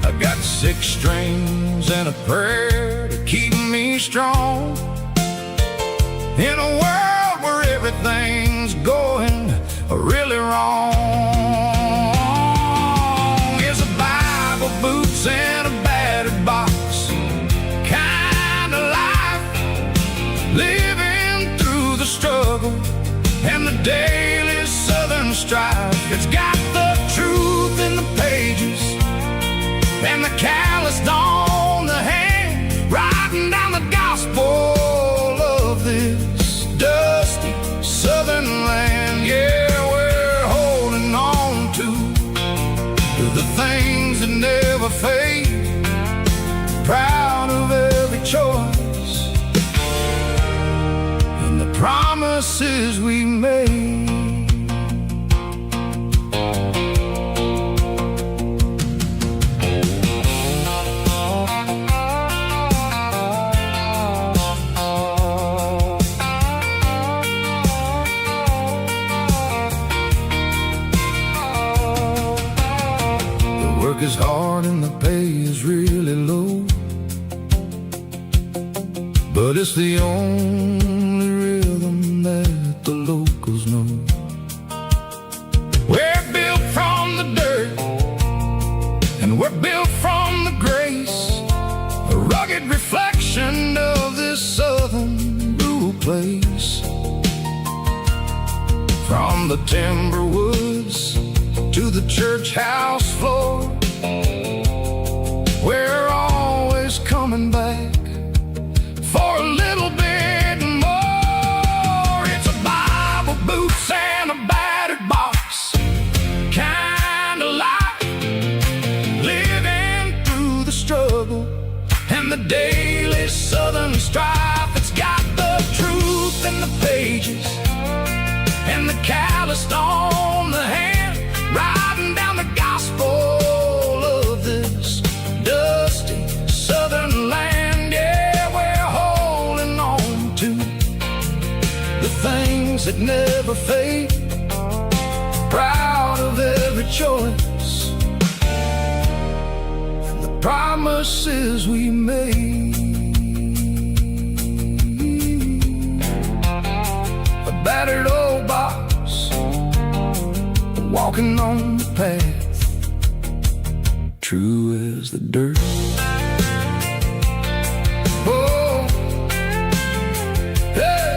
I got 6 strings and a prayer to keep me strong, in a world where everything's going really wrong. Is a Bible, boots, and a battered box kind of life, living through the struggle and the daily southern strife. It's got the truth in the pages and the calloused on the hand, writing down the gospel of this dusty southern land. Yeah, we're holding on to the things that never fade, proud of every choice and the promises we made. The work is hard and the pay is really low, but it's the only rhythm that the locals know. We're built from the dirt and we're built from the grace, a rugged reflection of this southern rural place. From the timber woods to the church house floor, we're always coming back for a little bit more. It's a Bible, boots, and a battered box kind of life, living through the struggle and the daily southern strife. It's got the truth in the pages and the calloused on the hand, writing down the gospel of this dusty southern land. Yeah, we're holding on to the things that never fade, proud of every choice and the promises we made. A battered old box, walking on the path, true as the dirt. Oh, hey.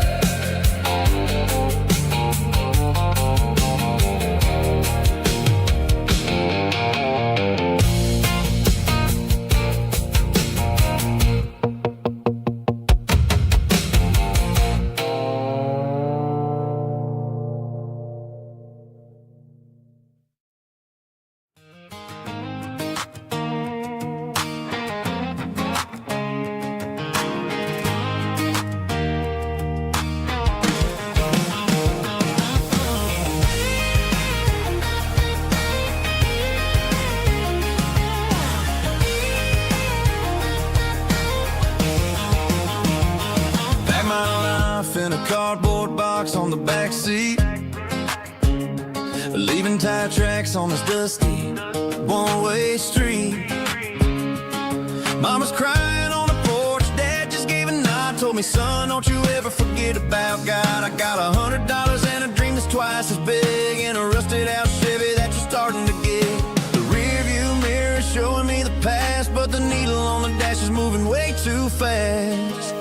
the back seat, leaving tire tracks on this dusty one-way street. Mama's crying on the porch, Dad just gave a nod, told me, son, don't you ever forget about God. I got $100 and a dream that's twice as big, and a rusted out Chevy that you're starting to get. The rear view mirror is showing me the past, but the needle on the dash is moving way too fast.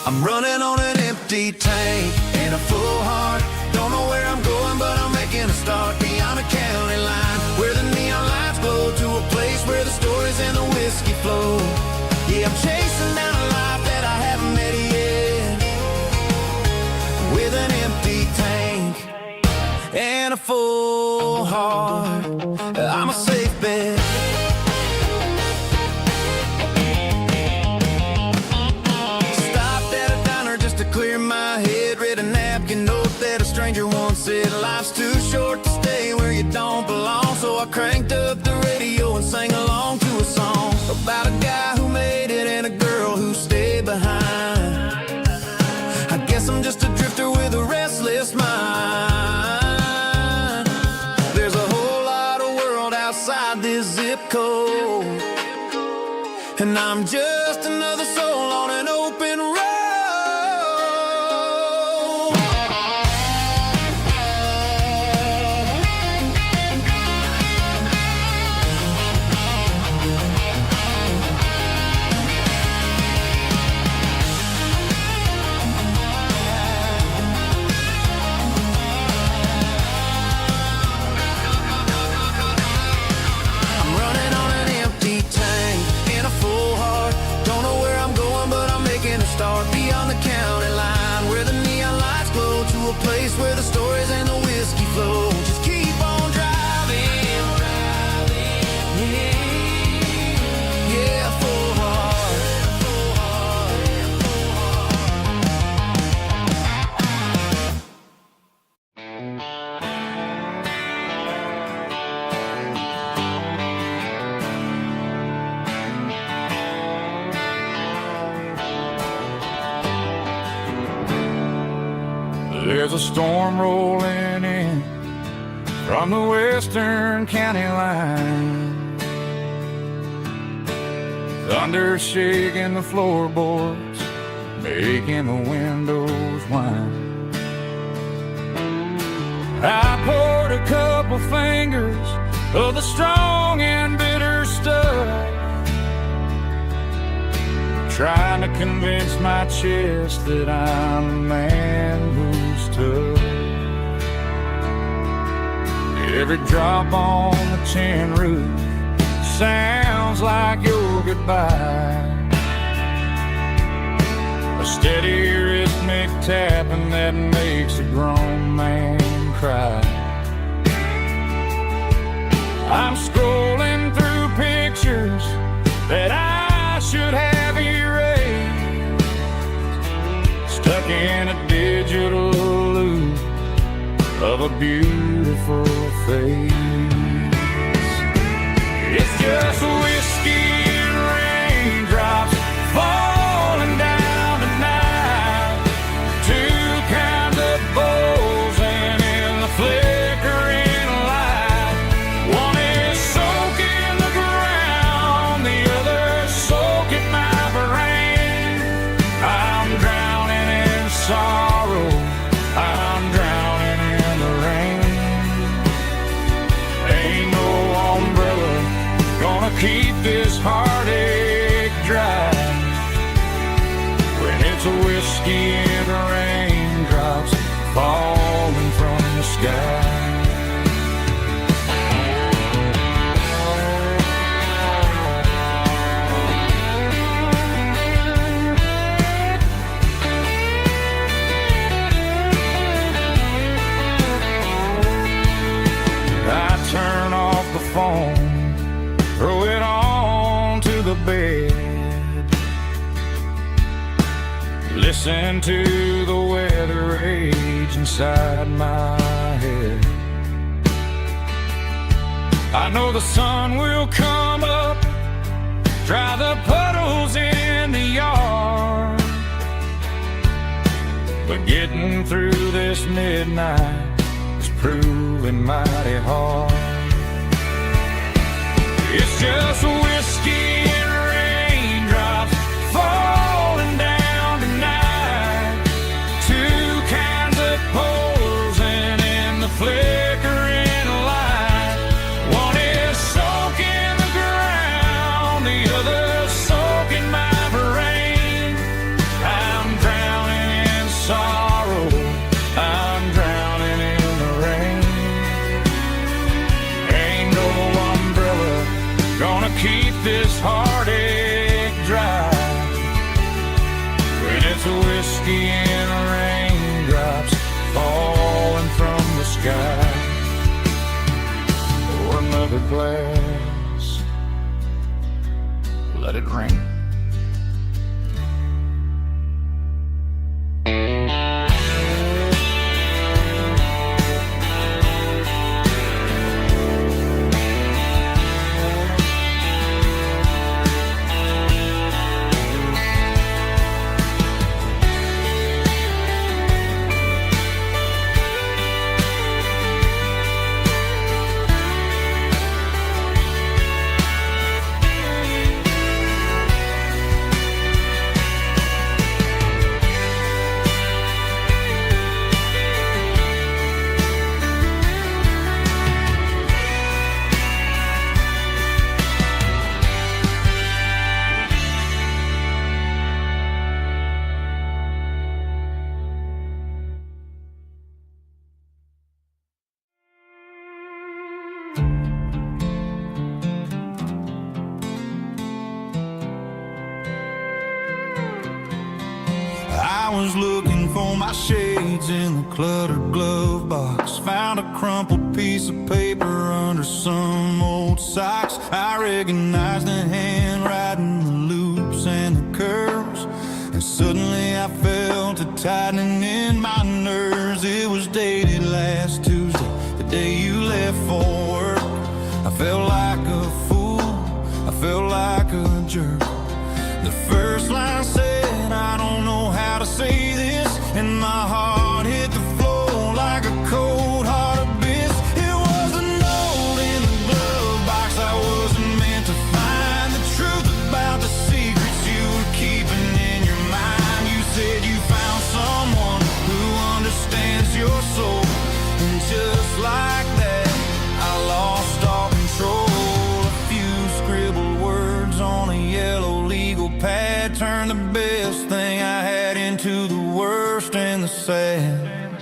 I'm running on an empty tank and a full heart. Don't know where I'm going, but I'm making a start beyond the county line, where the neon lights glow, to a place where the stories and the whiskey flow. Yeah, I'm chasing down a life that I haven't met yet, with an empty tank and a full heart. I'm a safe bet. Clear my head, read a napkin note that a stranger once said, life's too short to stay where you don't belong. So I cranked up the radio and sang along to a song about a guy who made it and a girl who stayed behind. I guess I'm just a drifter with a restless mind. There's a whole lot of world outside this zip code, and I'm just another soul on an open road. Start beyond the county line, where the neon lights glow, to a place where the stories and the whiskey flow. Just keep on driving, yeah, full heart, full There's a storm rolling in from the western county line, thunder shaking the floorboards, making the windows whine. I poured a couple fingers of the strong and bitter stuff, trying to convince my chest that I'm a man who's tough. Every drop on the tin roof sounds like your goodbye, a steady rhythmic tapping that makes a grown man cry. I'm scrolling through pictures that I should have erased, stuck in a digital loop of a beautiful face. It's just whiskey and raindrops falling down tonight, two kinds of bowls and in the flickering light. One is soaking the ground, the other soaking my brain. I'm drowning in sorrow, I'm drowning in the rain. Ain't no umbrella gonna keep this heartache dry when it's a whiskey and raindrops falling from the sky. Turn off the phone, throw it on to the bed, listen to the weather rage inside my head. I know the sun will come up, dry the puddles in the yard, but getting through this midnight is proving mighty hard. It's just whiskey and raindrops falling down tonight. Two kinds of posing in the flickering light. One is soaking the ground, the other soaking my brain. I'm drowning in sorrow, I'm drowning in the rain. Ain't no umbrella gonna keep this heartache dry when it's whiskey and raindrops falling from the sky. Pour another glass, let it rain. I was looking for my shades in the cluttered glove box. Found a crumpled piece of paper under some old socks. I recognized the handwriting, the loops and the curves, and suddenly I felt a tightening in my nerves. It was dated last Tuesday, the day you left for work. I felt like a fool, I felt like a jerk. The first line said, I don't know how to say this, and my heart hit the floor like a cold heart abyss. It was a note in the glove box I wasn't meant to find. The truth about the secrets you were keeping in your mind. You said you found someone who understands your soul, and just like that I lost all control. A few scribbled words on a yellow legal pad turned the best thing I had into the worst and the sad.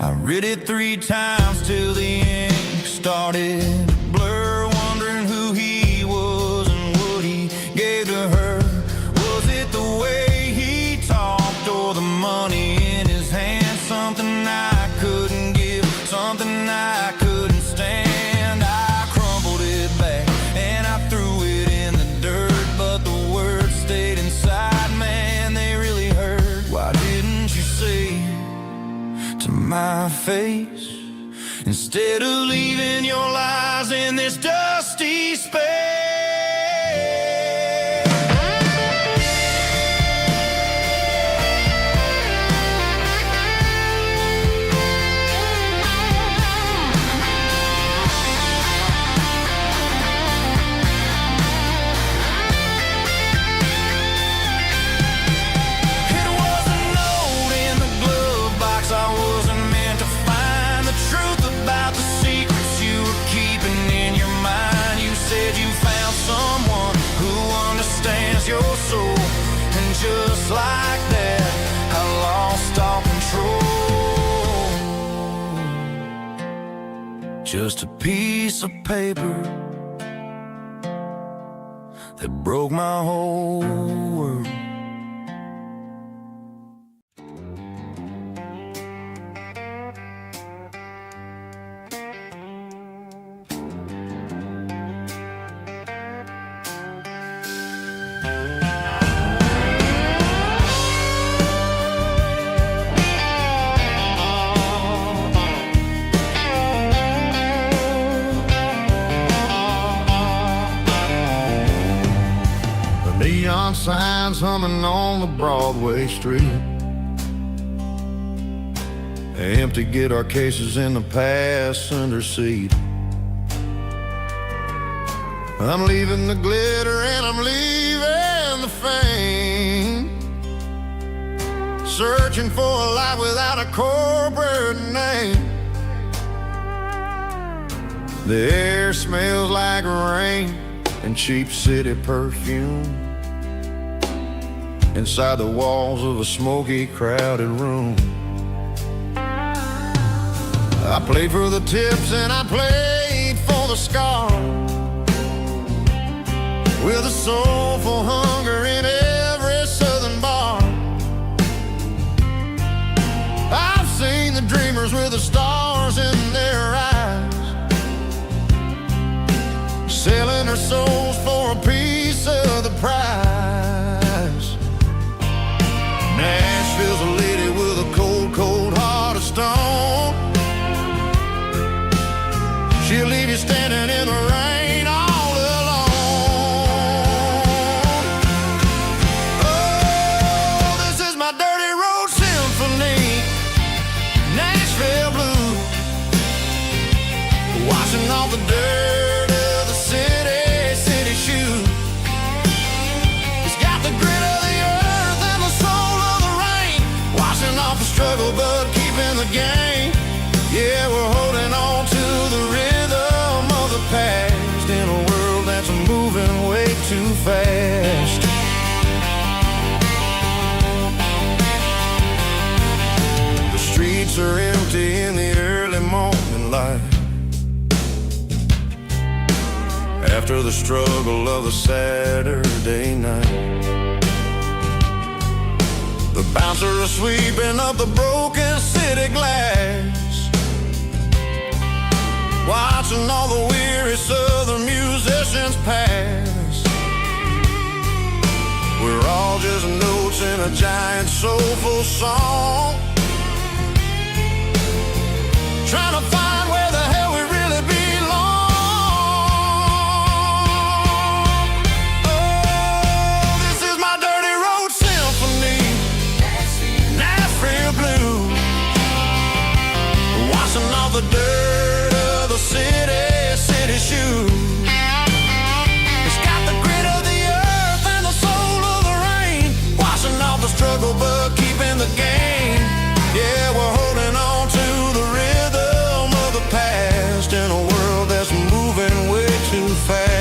I read it 3 times till the ink started to blur, wondering who he was and what he gave to her. Was it the way he talked or the money in his hand? Something I couldn't give, something I couldn't stand. I crumpled it back and I threw it in the dirt, but the words stayed inside, man, they really hurt. Why didn't you say to my face, instead of leaving your lies in this dusty space? It was a note in the glove box I wasn't meant to find. The truth about the secrets you were keeping in your mind. You said you found someone who understands your soul, and just like that I lost all control. Just a piece of paper that broke my whole world. Neon signs humming on the Broadway street, Empty guitar cases in the passenger seat. I'm leaving the glitter and I'm leaving the fame, searching for a life without a corporate name. The air smells like rain and cheap city perfume inside the walls of a smoky, crowded room. I played for the tips and I played for the scars, with a soulful hunger in every southern bar. I've seen the dreamers with the stars in their eyes, selling their souls for a piece of the prize. Nashville's a lady with a cold, cold heart of stone. She'll leave you standing in the rain all alone. Oh, this is my dirty road symphony, Nashville blues, washing off the dirt of the city shoes. It's got the grit of the earth and the soul of the rain, washing off the struggle but keeping the game. Yeah, we're holding on to the rhythm of the past in a world that's moving way too fast. The streets are empty in the early morning light, after the struggle of the Saturday night. The bouncer is sweeping up the broken city glass, watching all the weary southern musicians pass. We're all just notes in a giant soulful song, trying to find where the hell we really belong. Oh, this is my dirty road symphony, Nashville blues, washing off the dirt of the city shoes. It's got the grit of the earth and the soul of the rain, washing off the struggle but keeping the game. Yeah, we're holding on to the rhythm of the past in a world that's moving way too fast.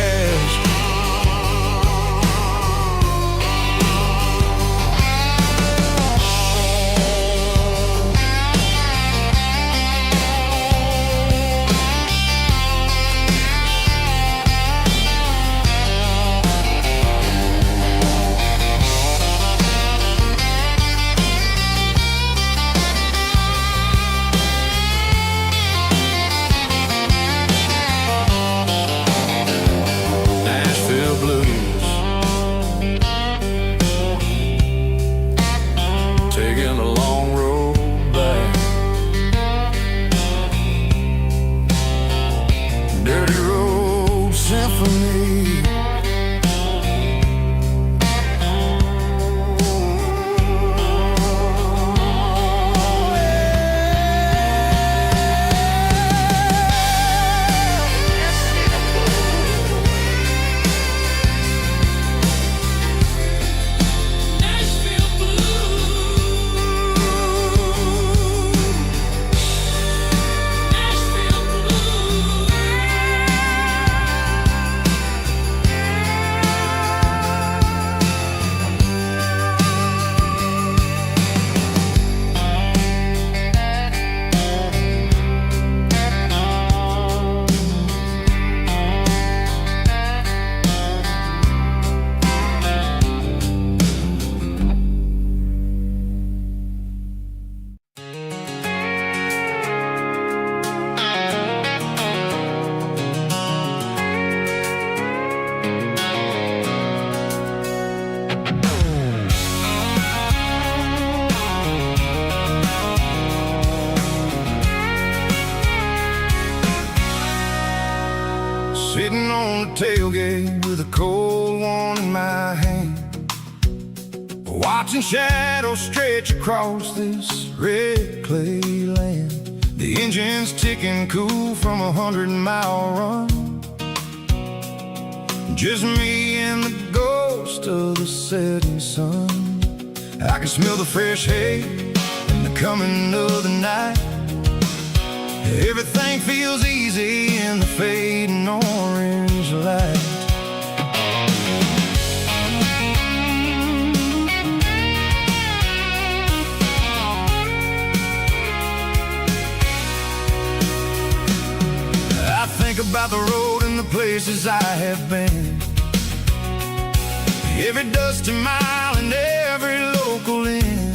Sitting on the tailgate with a cold one in my hand, watching shadows stretch across this red clay land. The engine's ticking cool from 100-mile run. Just me and the ghost of the setting sun. I can smell the fresh hay and the coming of the night. Everything feels easy in the fading orange light. I think about the road and the places I have been, every dusty mile and every local inn.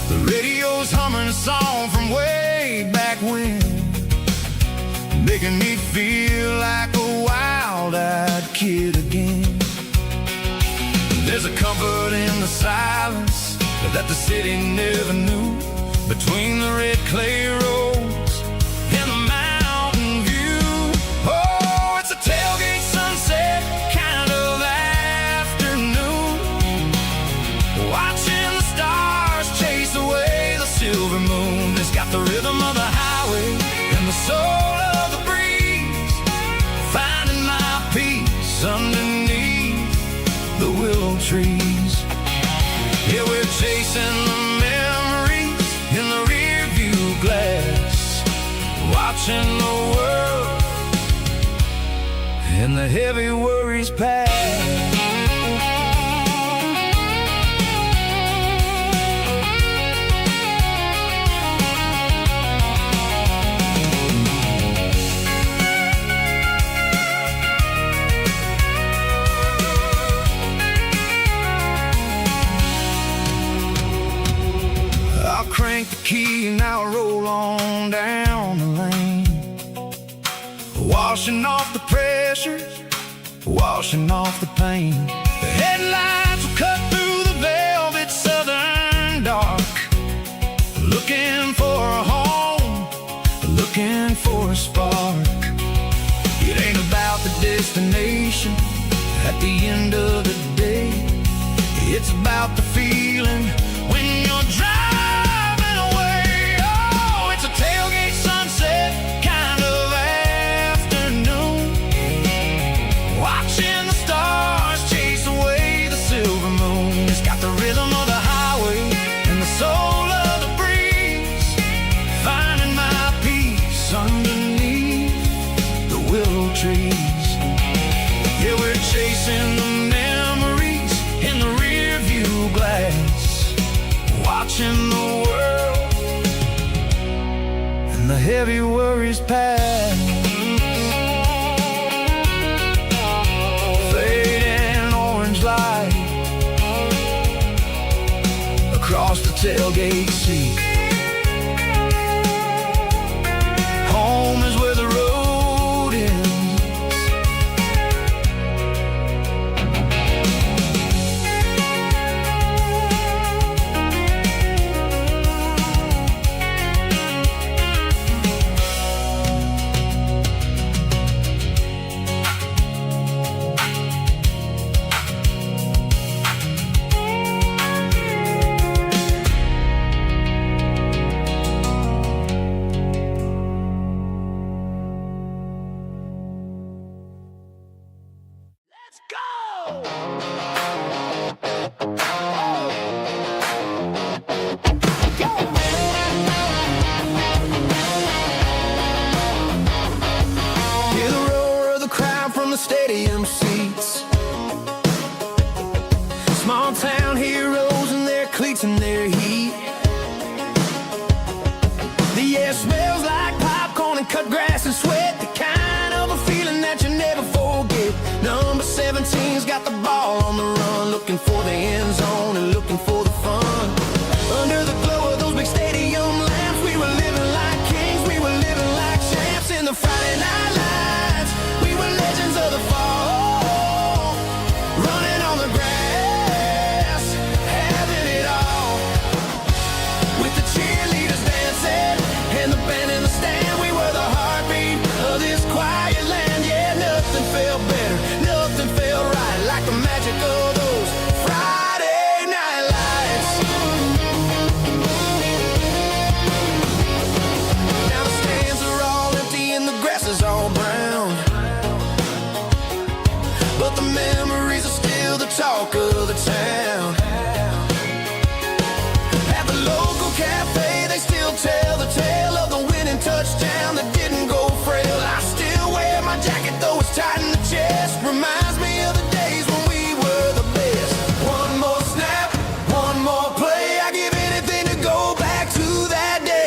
The radio's humming a song from way back when, making me feel like a wild-eyed kid again. There's a comfort in the silence that the city never knew, between the red clay roads and the mountain view. Oh, it's a tailgate sunset kind of afternoon, watching the stars chase away the silver moon. It's got the rhythm of the highway and the soul of the breeze, finding my peace underneath the willow trees. Yeah, we're chasing the memories in the rear view glass, watching the world and the heavy worries pass. Crank the key and I'll roll on down the lane, washing off the pressure, washing off the pain. The headlights will cut through the velvet southern dark, looking for a home, looking for a spark. It ain't about the destination at the end of the day, it's about the feeling when you're driving. Tailgate sunset kind of afternoon, watching the stars chase away the silver moon. It's got the rhythm of the highway and the soul of the breeze, finding my peace underneath the willow trees. Yeah, we're chasing the memories in the rear view glass, watching the world and the heavy worries pass. Fading orange light across the tailgate seat. Home is where the road ends. Stadium seats, small town heroes in their cleats and their heat. The air smells like popcorn and cut grass and sweat, the kind of a feeling that you never forget. Number 17's got the ball on the run, looking for the end zone and looking for the fun. Under the glow of those big stadium lamps, we were living like kings, we were living like champs in the Friday night lights. We were legends of the fall, running on the grass, having it all. With the cheerleaders dancing and the band in the stand, we were the heartbeat of this quiet land. Yeah, nothing felt better, nothing felt right like the magic of those Friday talk of the town. At the local cafe, they still tell the tale of the winning touchdown that didn't go frail. I still wear my jacket, though it's tight in the chest. Reminds me of the days when we were the best. One more snap, one more play. I give anything to go back to that day.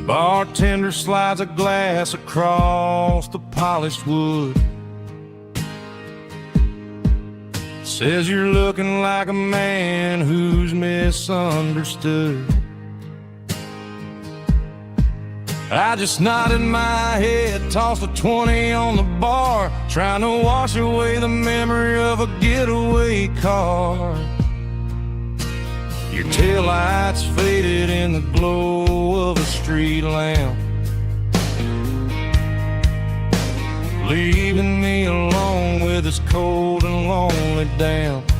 Bartender slides a glass across the polished wood. Says you're looking like a man who's misunderstood. I just nodded my head, tossed a 20 on the bar, trying to wash away the memory of a getaway car. Your taillights faded in the glow of a street lamp, leaving me alone with this cold and lonely damp.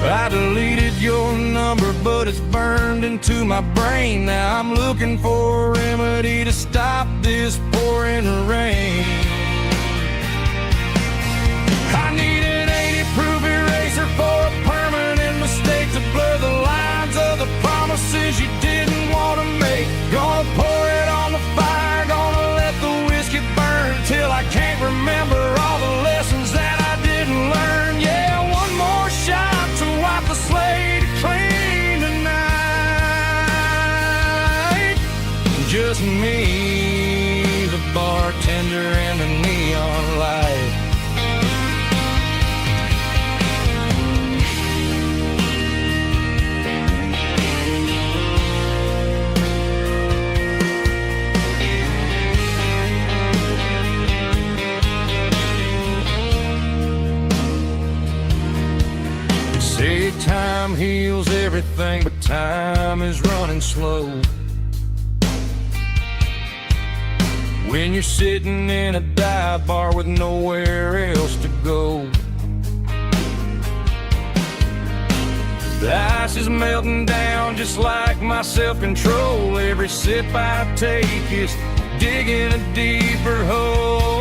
I deleted your number, but it's burned into my brain. Now I'm looking for a remedy to stop this pouring rain. I need an 80-proof eraser for a permanent mistake to blur the lines of the promises you didn't want to make. Gonna pour it on the fire, gonna let the whiskey burn till I can't remember all the lessons that I didn't learn. Yeah, one more shot to wipe the slate clean tonight. Just me, the bartender, and the neon light. Say time heals everything, but time is running slow. When you're sitting in a dive bar with nowhere else to go, the ice is melting down just like my self-control. Every sip I take is digging a deeper hole.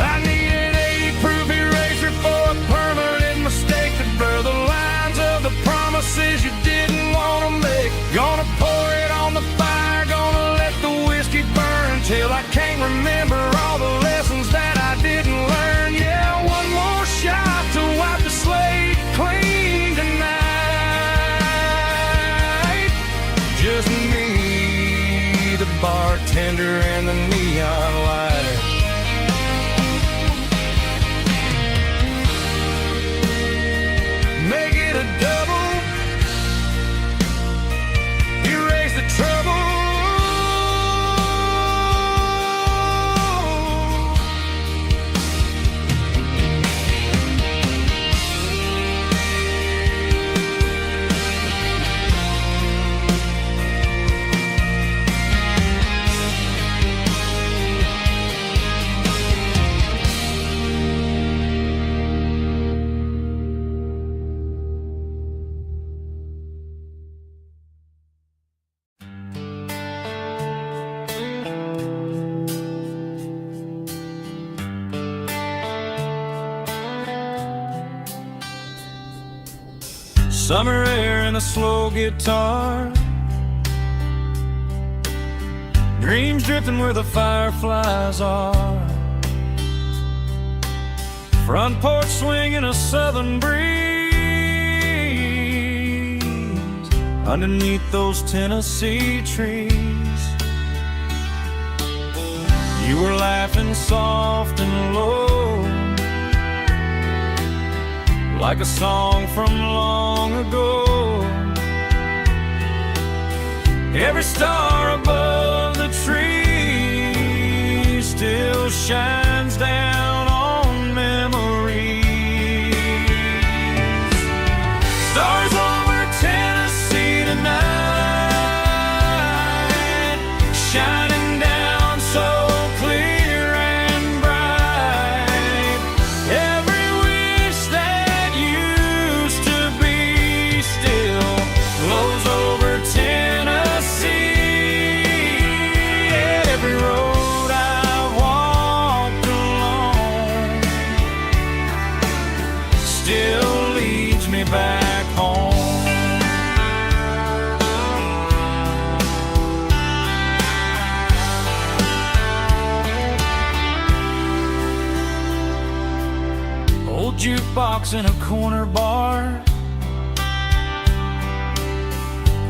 I need an 80-proof eraser for a permanent mistake to blur the lines of the promises you didn't want to make. Gonna pour it on the fire, gonna let the whiskey burn till I can't remember all the lessons that I didn't learn. Yeah, one more shot to wipe the slate clean tonight. Just me, the bartender, and the neon light. Make it a double, erase the trouble. Summer air and a slow guitar, dreams drifting where the fireflies are. Front porch swinging a southern breeze underneath those Tennessee trees. You were laughing soft and low, like a song from long ago. Every star above the tree still shines down on memories. Stars over Tennessee tonight, shining down so clear and bright. Every wish that used to be still glows over Tennessee. Every road I've walked along still leads me back home. Old jukebox in a corner bar,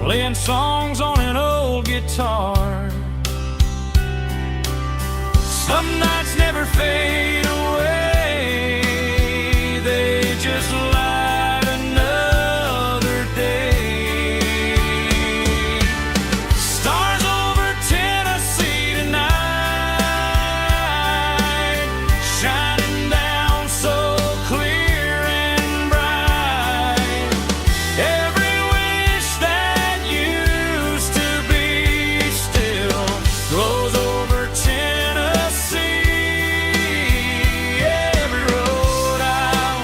playing songs on an old guitar. Some nights never fade away, they just light another day. Stars over Tennessee tonight, shining down so clear and bright. Every wish that used to be still glows over Tennessee. Every road I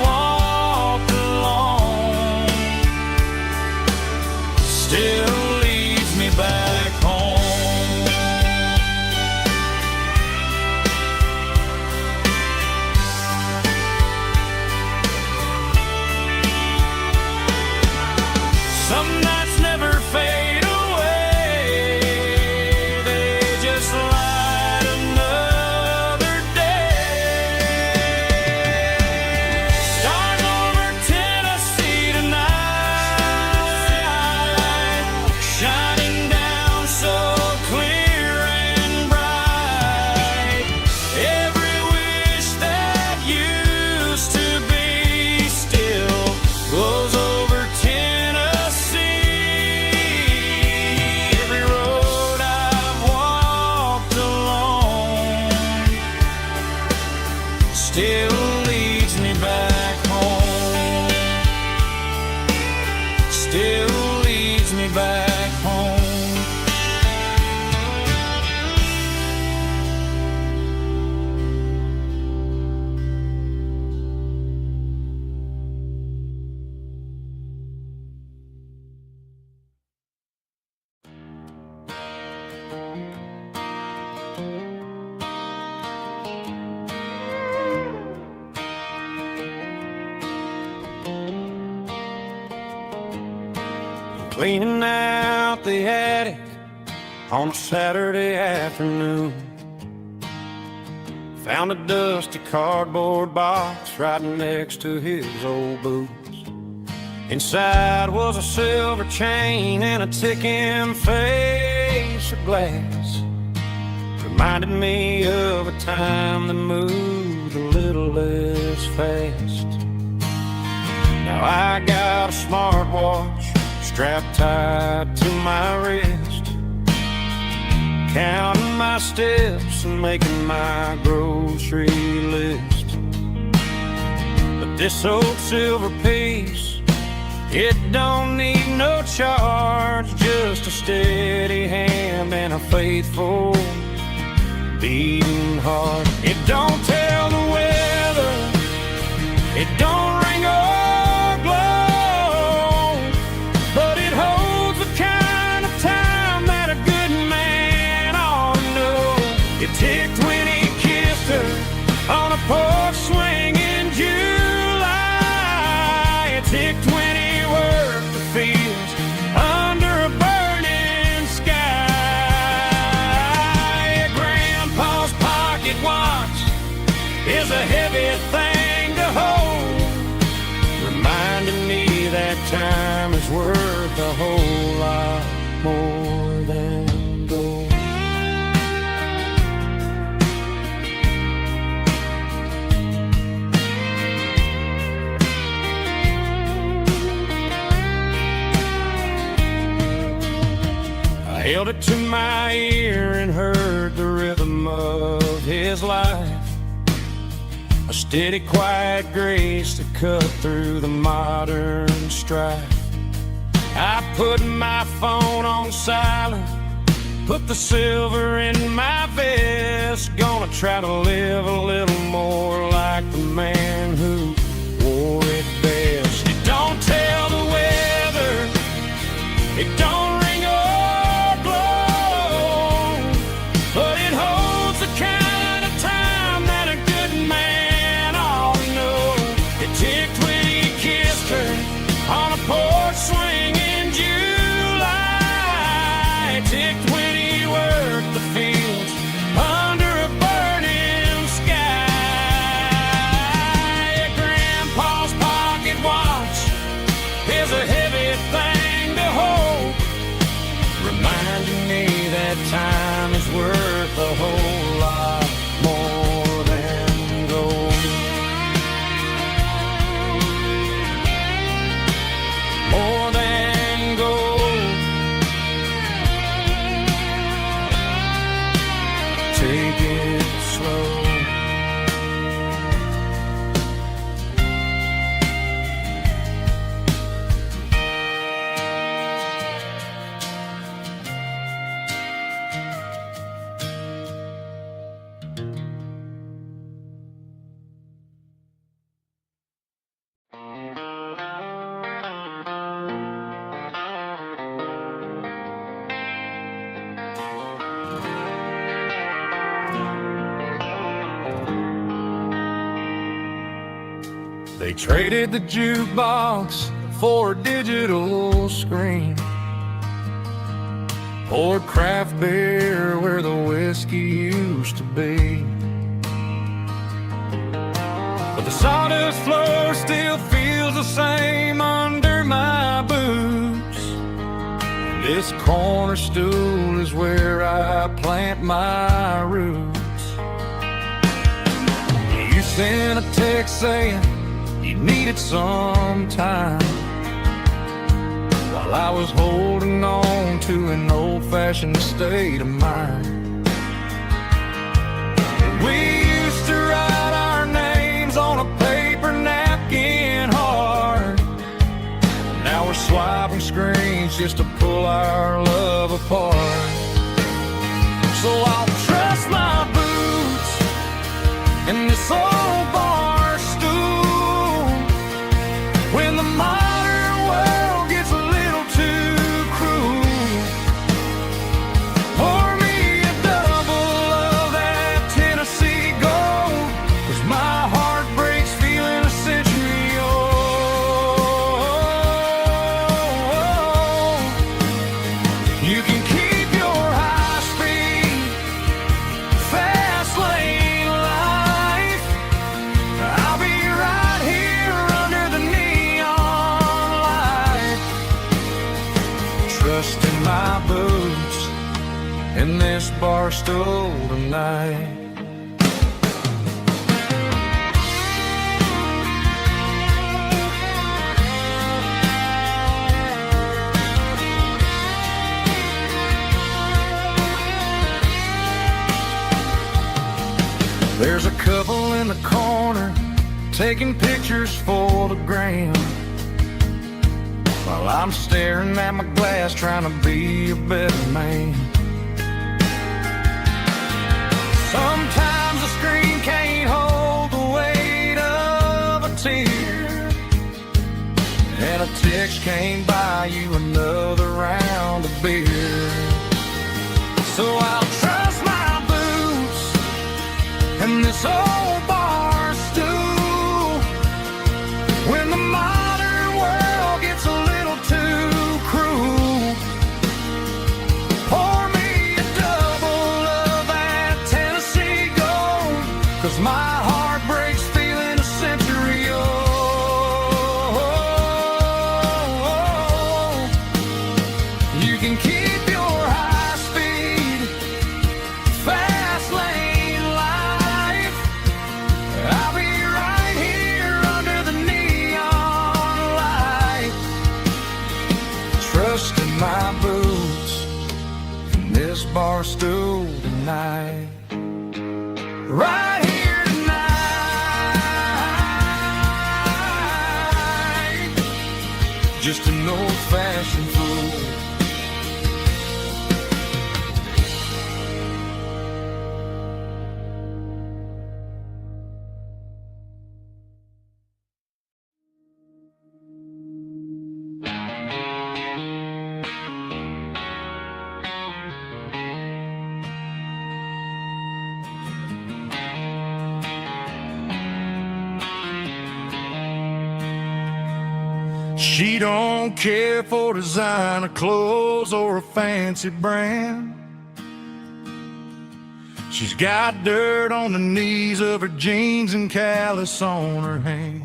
walked along still leads me back home. Some nights never fade away, they just light another day. Stars over Tennessee tonight, shining down so clear and bright. Every wish that used to be still glows over Tennessee. Every road I've walked along still leads me back home. Still leads me back home. Cleaning out the attic on a Saturday afternoon, found a dusty cardboard box right next to his old boots. Inside was a silver chain and a ticking face of glass. Reminded me of a time that moved a little less fast. Now I got a smartwatch strapped tight to my wrist, counting my steps and making my grocery list. But this old silver piece, it don't need no charge, just a steady hand and a faithful beating heart. It don't tell the weather, it don't ring or glow, but it holds the kind of time that a good man ought to know. It ticked when he kissed her on a porch swing in July. It ticked when he worked it to my ear and heard the rhythm of his life. A steady, quiet grace to cut through the modern strife. I put my phone on silent, put the silver in my vest. Gonna try to live a little more like the man who wore it best. It don't tell the weather, it don't ring or blow, but it holds the kind of time that a good man ought to know. It ticked when he kissed her on a porch swing in July. It ticked when he worked the fields under a burning sky. Yeah, Grandpa's pocket watch is a heavy thing to hold, reminding me that time is worth a whole lot more than gold. More than gold. Take it slow. They traded the jukebox for a digital screen, poured craft beer where the whiskey used to be. But the sawdust floor still feels the same under my boots. This corner stool is where I plant my roots. You sent a text saying you needed some time, while I was holding on to an old-fashioned state of mind. We used to write our names on a paper napkin hard. Now we're swiping screens just to pull our love apart. So I'll trust my boots in this old bar stool when the modern world gets a little too cruel. Pour me a double of that Tennessee gold, 'cause my heart breaks feeling a century old. You can keep your high speed, fast lane life. I'll be right here under the neon light, trusting my boots in this bar stool tonight. There's a couple in the corner taking pictures for the gram, while I'm staring at my glass trying to be a better man. Sometimes the screen can't hold the weight of a tear, and a text can't buy you another round of beer. So I'll trust my boots and this old bar stool when the modern world gets a little too cruel. Pour me a double of that Tennessee gold, 'cause my heart breaks feeling a century old. You can keep your high speed, fast lane life. I'll be right here under the neon light, trusting my boots in stool tonight. Right here tonight. Just an old-fashioned fool. She don't care for designer clothes or a fancy brand. She's got dirt on the knees of her jeans and callus on her hand.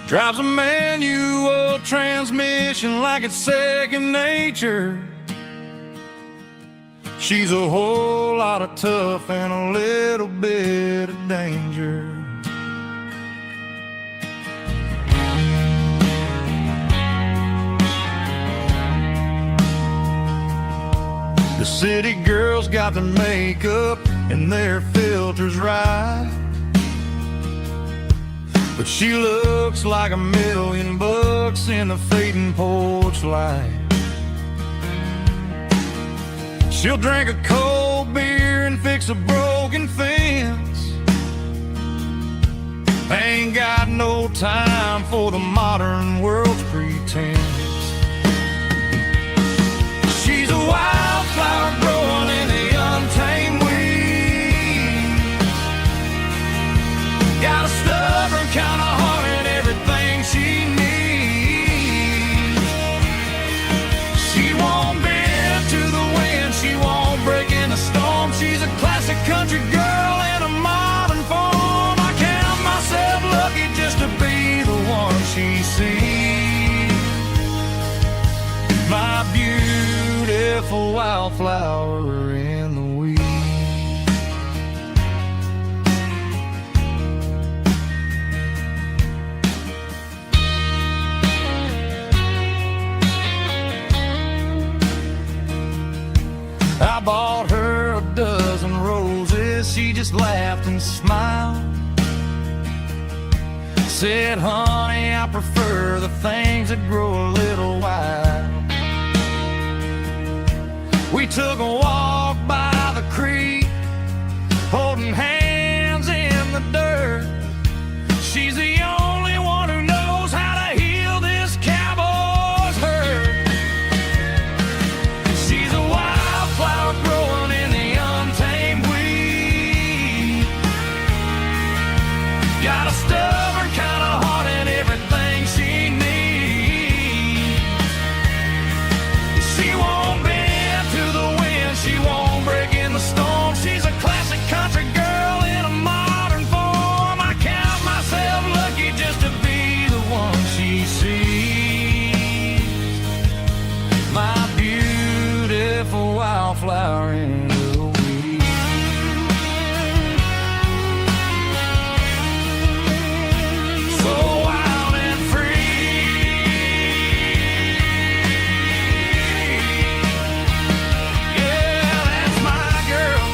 Drives a manual transmission like it's second nature. She's a whole lot of tough and a little bit of danger. The city girls got their makeup and their filters right, but she looks like $1,000,000 in the fading porch light. She'll drink a cold beer and fix a broken fence. Ain't got no time for the modern world's pretense. She's a wildflower growing in the untamed weeds. Got a stubborn kind of heart and everything she needs. She won't bend to the wind, she won't break in the storm. She's a classic country girl in a modern form. I count myself lucky just to be the one she sees. My beautiful wildflower in the weeds. I bought her a dozen roses, she just laughed and smiled. Said, honey, I prefer the things that grow a little wild. We took a walk by the creek, holding hands in the dirt. She's the only one who knows how to heal this cowboy's hurt. She's a wildflower growing in the untamed weed. Got a stubborn kind of heart and everything she needs. She won't bend to the wind, she won't break in the storm. She's a classic country girl in a modern form. I count myself lucky just to be the one she sees. My beautiful wildflower in the weeds. So wild and free. Yeah, that's my girl.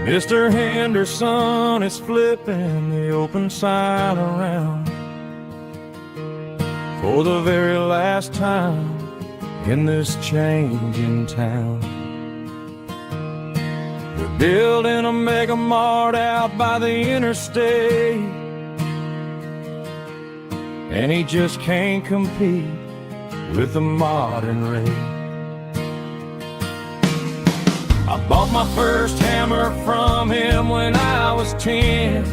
Mr. Henderson is flipping the open sign around for the very last time in this changing town. They're building a mega mart out by the interstate, and he just can't compete with the modern rate. I bought my first hammer from him when I was 10.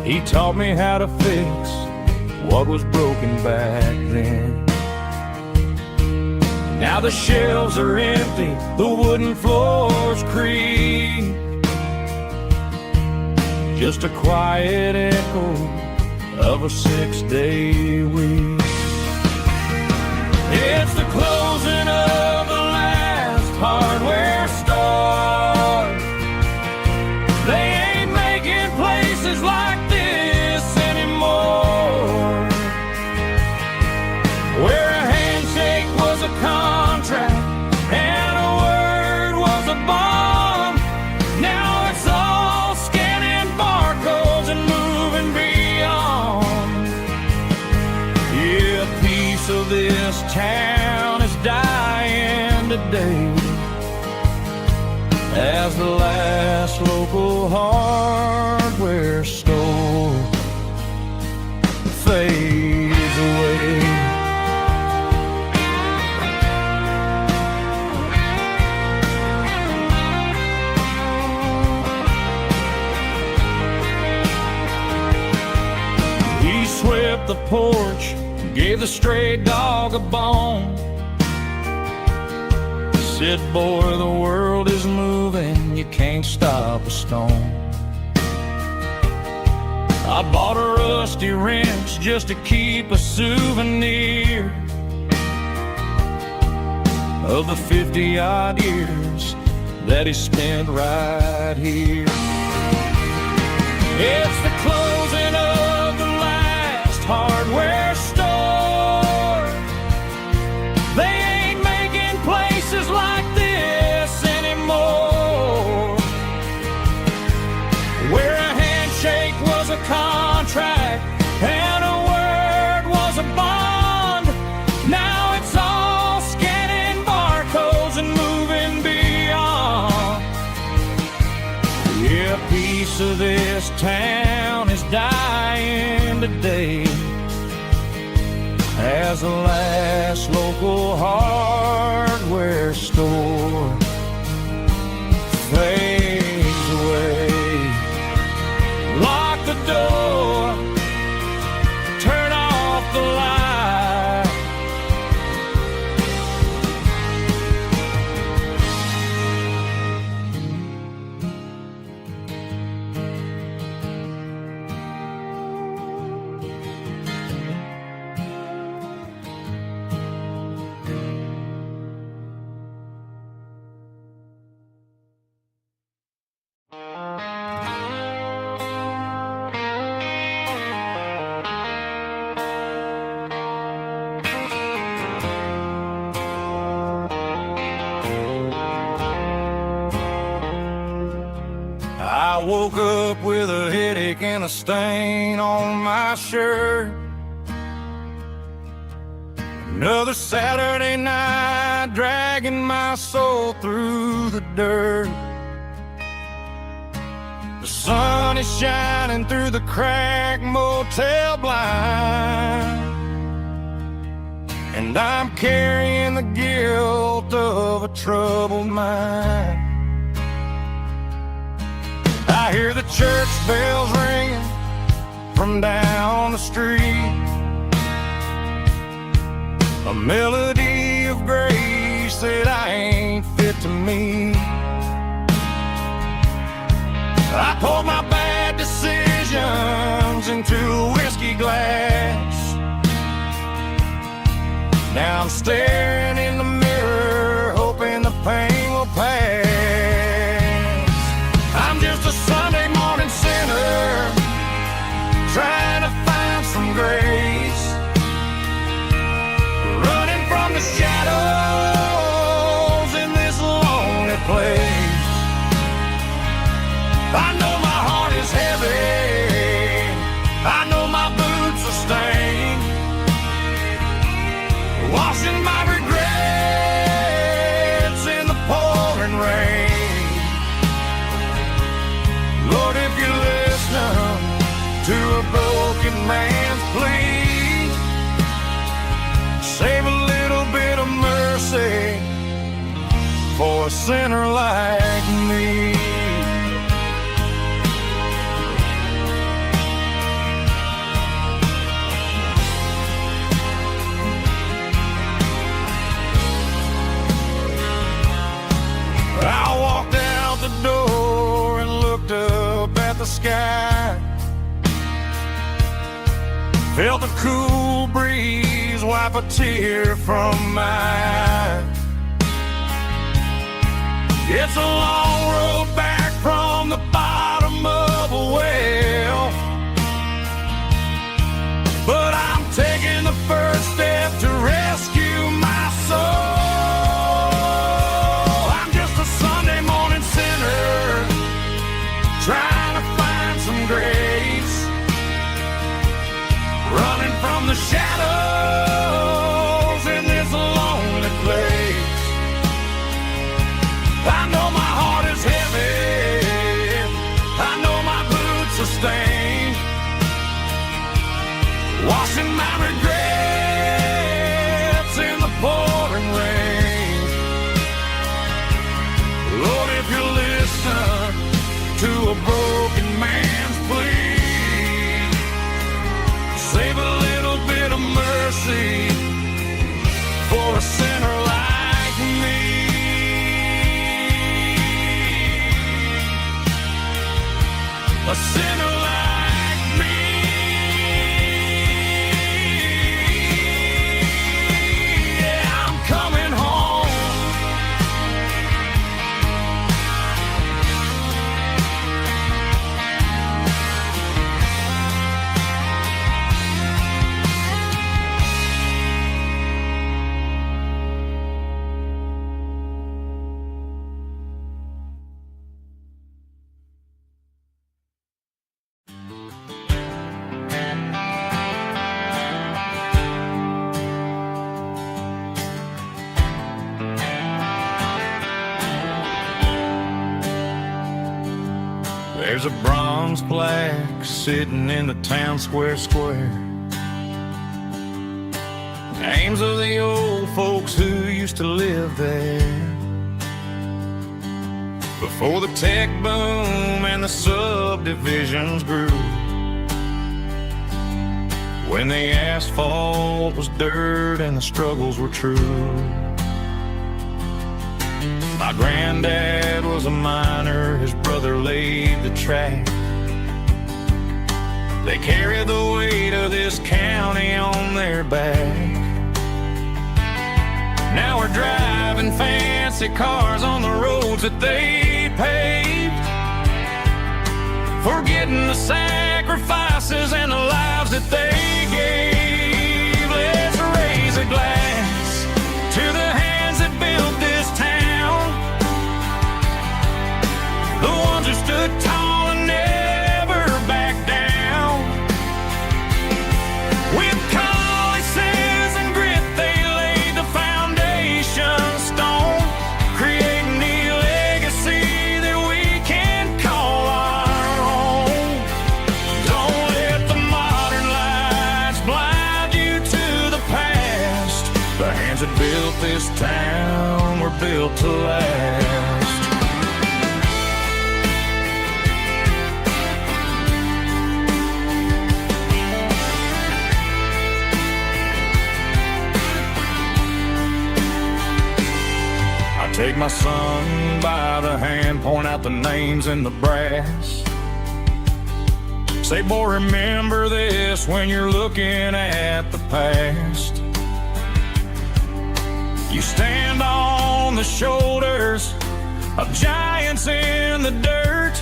He taught me how to fix what was broken back then. Now the shelves are empty, the wooden floors creak, just a quiet echo of a 6-day week. It's the closing of the last hardware store. They ain't making places like this anymore, where a handshake was a contract and a word was a bond. Now it's all scanning barcodes and moving beyond. Yeah, a piece of this town is dying today as the last local hardware store fades away. He swept the porch, gave the stray dog a bone. Said, boy, the world is moving, you can't stop a stone. I bought a rusty wrench just to keep a souvenir of the 50-odd years that he spent right here. It's the closing of the last hardware store. They ain't making places like this anymore, where a handshake was a contract and a word was a bond. Now it's all scanning barcodes and moving beyond. Yeah, a piece of this town is dying today as the last local hardware store fades away. Lock the door, turn off the light. I woke up with a headache and a stain on my shirt. Another Saturday night dragging my soul through the dirt. The sun is shining through the cracked motel blind, and I'm carrying the guilt of a troubled mind. I hear the church bells ringing from down the street, a melody of grace that I ain't fit to meet. I poured my bad decisions into a whiskey glass. Now I'm staring in the mirror, hoping the pain will pass. I'm just a Sunday morning sinner, trying to find some grace, running from the shadows in this lonely place. I know my heart is heavy, I know my boots are stained, washing my regrets sinner like me. I walked out the door and looked up at the sky. Felt the cool breeze wipe a tear from my eye. It's a long road back from the bottom of a well, but I'm taking the first step to rescue my soul. Trying to find some grace, running from the shadows in this lonely place. I know my heart is heavy, I know my boots are stained, washing my regrets in the pouring rain. Lord, if you listen to a broken man's plea, save a little bit of mercy for a sinner like me. A sinner like me. Yeah, I'm coming home. There's a bronze plaque sitting in the town square. Names of the old folks who used to live there before the tech boom and the subdivisions grew, when the asphalt was dirt and the struggles were true. My granddad was a miner, his brother laid the track. They carried the weight of this county on their back. Now we're driving fancy cars on the roads that they paved, forgetting the sacrifices and the lives that they gave. Let's raise a glass to the hands that built this town, the ones who stood tall and never backed down. With calluses and grit, they laid the foundation stone, creating the legacy that we can call our own. Don't let the modern lights blind you to the past. The hands that built this town were built to last. Take my son by the hand, point out the names in the brass. Say, boy, remember this when you're looking at the past. You stand on the shoulders of giants in the dirt,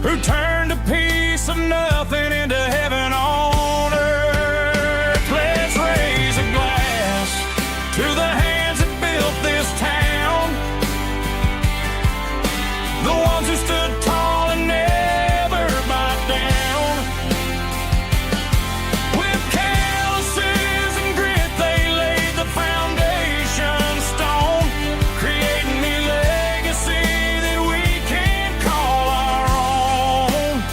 who turned a piece of nothing into heaven on earth. Let's raise a glass to the hands that built this town, the ones who stood tall and never backed down. With calluses and grit, they laid the foundation stone, creating the legacy that we can call our own.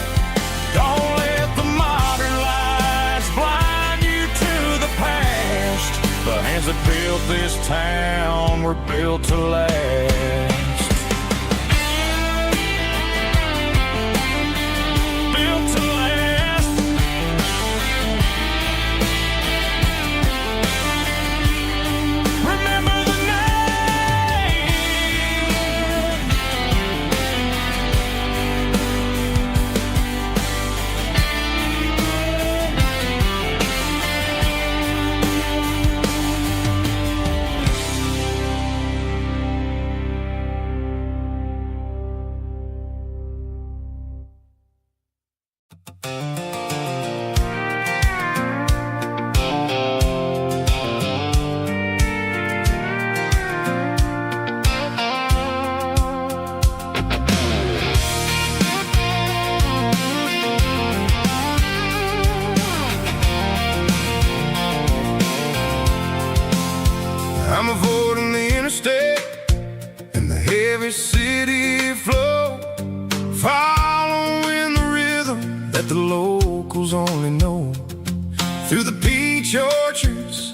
Don't let the modern lights blind you to the past. The hands that built this town were built to last. the locals only know. Through the peach orchards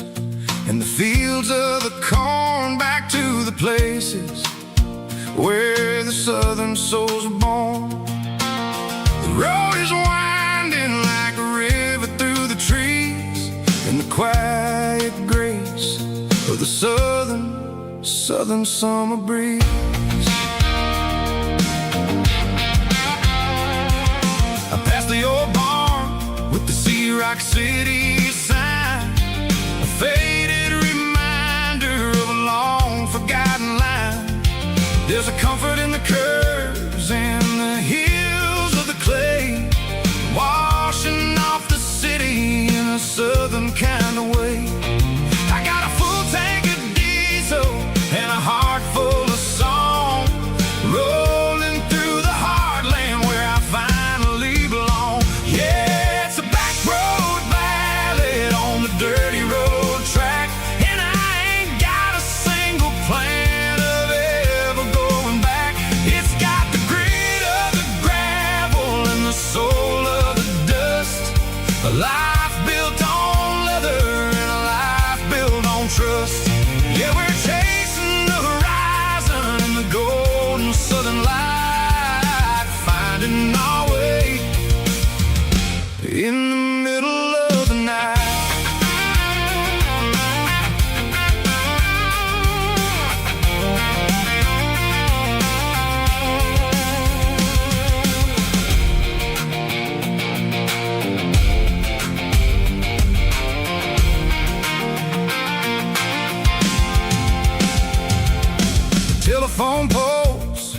and the fields of the corn, back to the places where the southern souls were born. The road is winding like a river through the trees, in the quiet grace of the southern summer breeze. I passed the old barn with the Sea Rock City sign, a faded reminder of a long forgotten line. There's a comfort in the curves and the hills of the clay, washing off the city in a southern kind of way. I got a full tank of diesel and a heart full of song, rolling through the heartland where I finally belong. Yeah, it's a back road ballad on the dirty road track, and I ain't got a single plan of ever going back. It's got the grit of the gravel and the soul of the dust, a life built on leather and a life built on trust. Yeah, we're chasing the horizon in the golden southern light, finding our way in the middle of the night. Telephone poles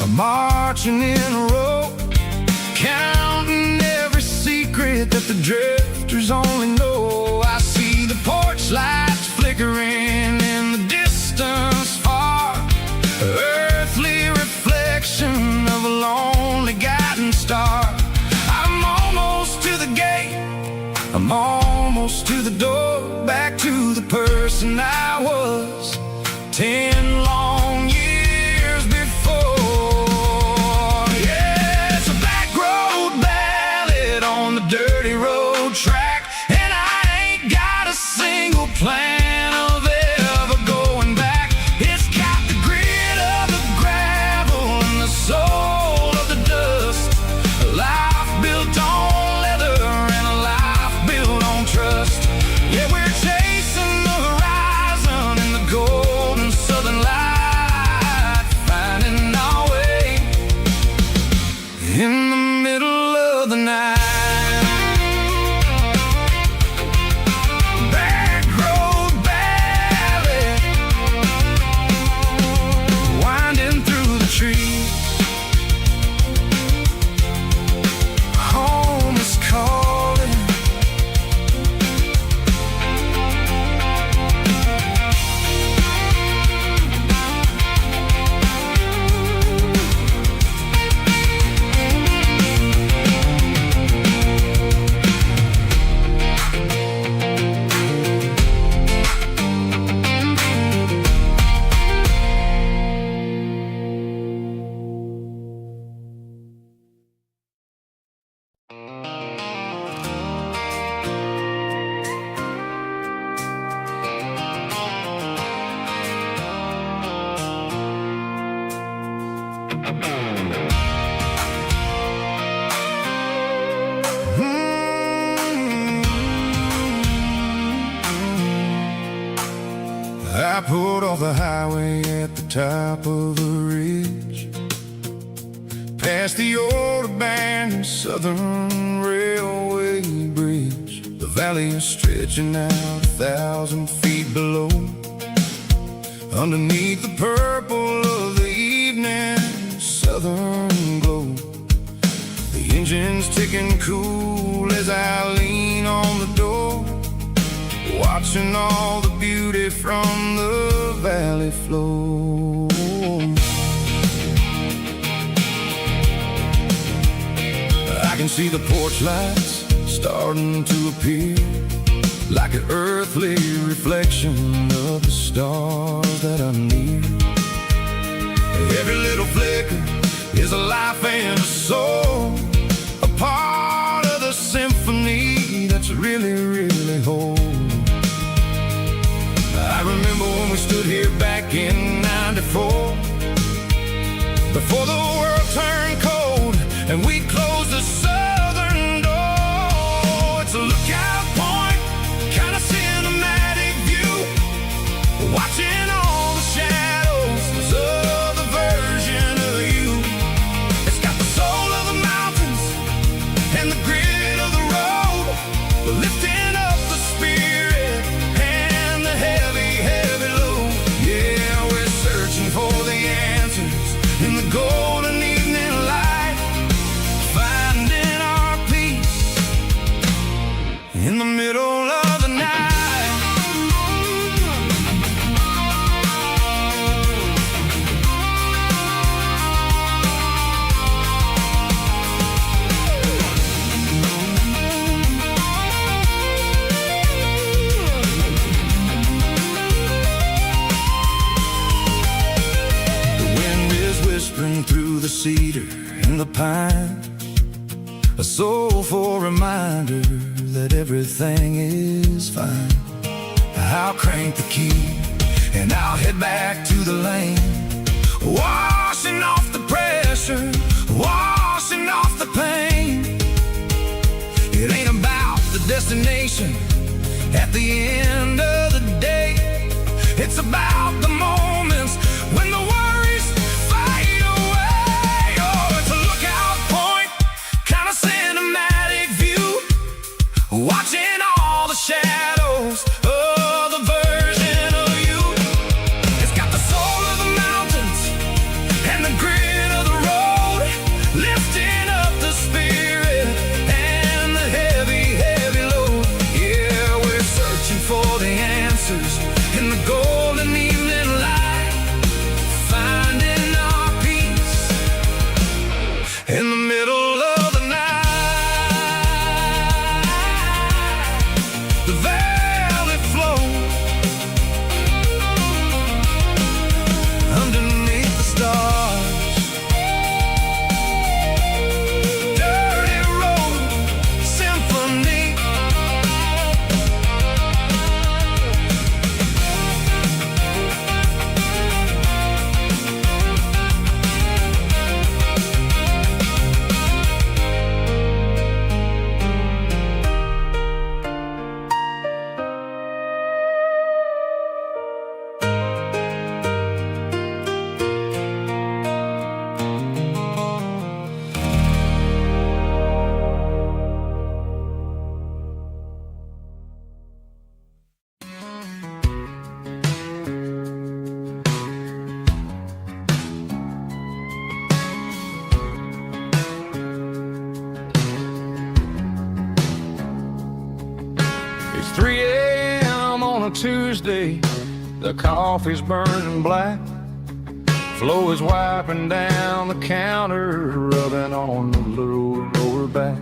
are marching in a row, counting every secret that the drifters only know. I see the porch lights flickering in the distance far, earthly reflection of a lonely guiding star. I'm almost to the gate, I'm almost to the door, back to the person I was 10 long years before. Yeah, it's a back road ballad on the dirty road track, and I ain't got a single plan of ever going back. It's got the grit of the gravel and the soul of the dust, a life built on leather and a life built on trust. Yeah, we're chasing the horizon in the golden southern light, finding our way in the middle of the night. Back road ballad, winding through the trees. Home is calling. I pulled off the highway at the top of the ridge, past the old abandoned Southern Railway bridge. The valley is stretching out 1,000 feet below, underneath the purple of the evening southern glow. The engine's ticking cool as I lean on the door, watching all the beauty from the valley flow. I can see the porch lights starting to appear, like an earthly reflection of the stars that are near. Every little flicker is a life and a soul, a part before the world turned cold and we closed the southern door. It's a lookout point, kind of cinematic view, watching all the shadows of the version of you. It's got the soul of the mountains and the grit of the road, lifting up the spirit and the heavy, heavy load. Yeah, we're searching for the answers in the golden evening light, finding our peace in the middle of the night. Through the cedar and the pine, a soulful reminder that everything is fine. I'll crank the key and I'll head back to the lane, washing off the pressure, washing off the pain. It ain't about the destination at the end of the day, it's about the moments when the worries fade away. Oh, it's a lookout point, kind of cinematic view, watching all the shadows of the version of you. It's got the soul of the mountains and the grit of the road, lifting up the spirit and the heavy, heavy load. Yeah, we're searching for the answers in the golden evening light, finding our peace in the middle of the night. The valley flows underneath the stars. Dirty road symphony. It's 3 a.m. on a Tuesday, the coffee's burning black. Flo is wiping down the counter, rubbing on the little lower back.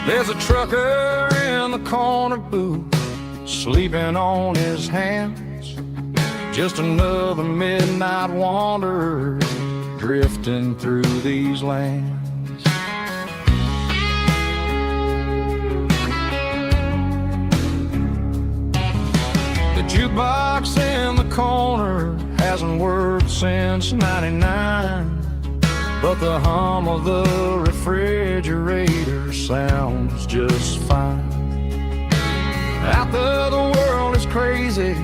There's a trucker in the corner booth, sleeping on his hands. Just another midnight wanderer, drifting through these lands. The jukebox in the corner hasn't worked since '99, but the hum of the refrigerator sounds just fine. Out there the world is crazy,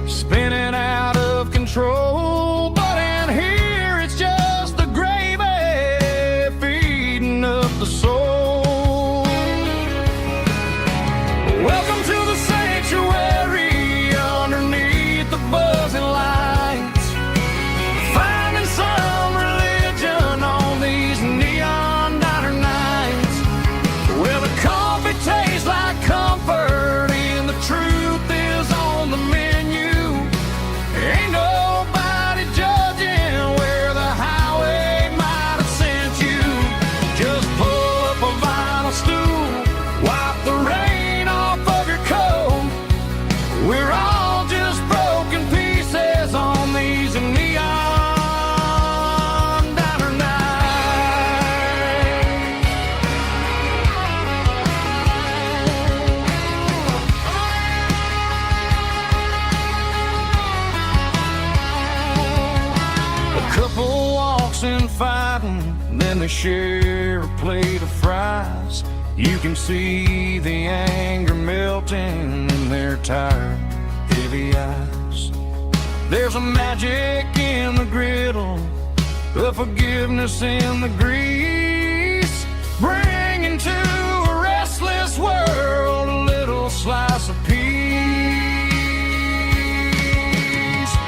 spinning out of control, but in here it's just the gravy feeding up the soul. Welcome to the sanctuary underneath the buzzing lights, finding some religion on these neon diner nights, where the coffee tastes like comfort and the truth is on the menu. Ain't nobody fussing, fighting, then they share a plate of fries. You can see the anger melting in their tired, heavy eyes. There's a magic in the griddle, a forgiveness in the grease, bringing to a restless world a little slice of peace.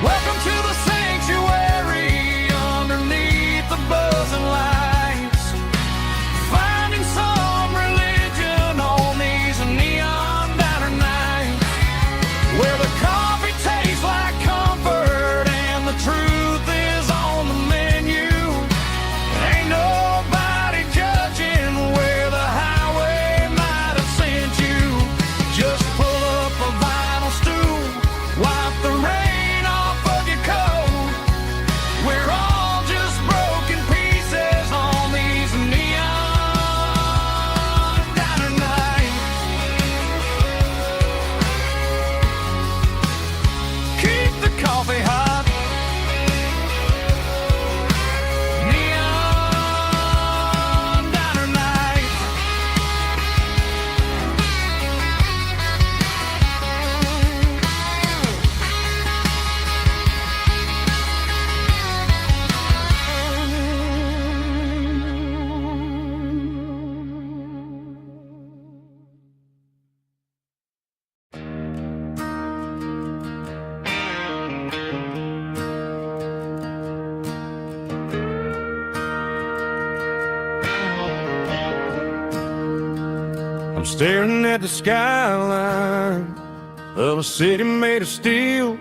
Welcome to the sanctuary underneath the buzzing lights, finding some religion on these neon diner nights, where the coffee tastes like comfort and the truth is on the menu. Ain't nobody judging where the highway might have sent you. Just pull up a vinyl stool, wipe the rain off of your coat. We're all just broken pieces on these neon diner nights. Keep the coffee hot. Neon diner nights. I'm staring at the skyline of a city made of steel,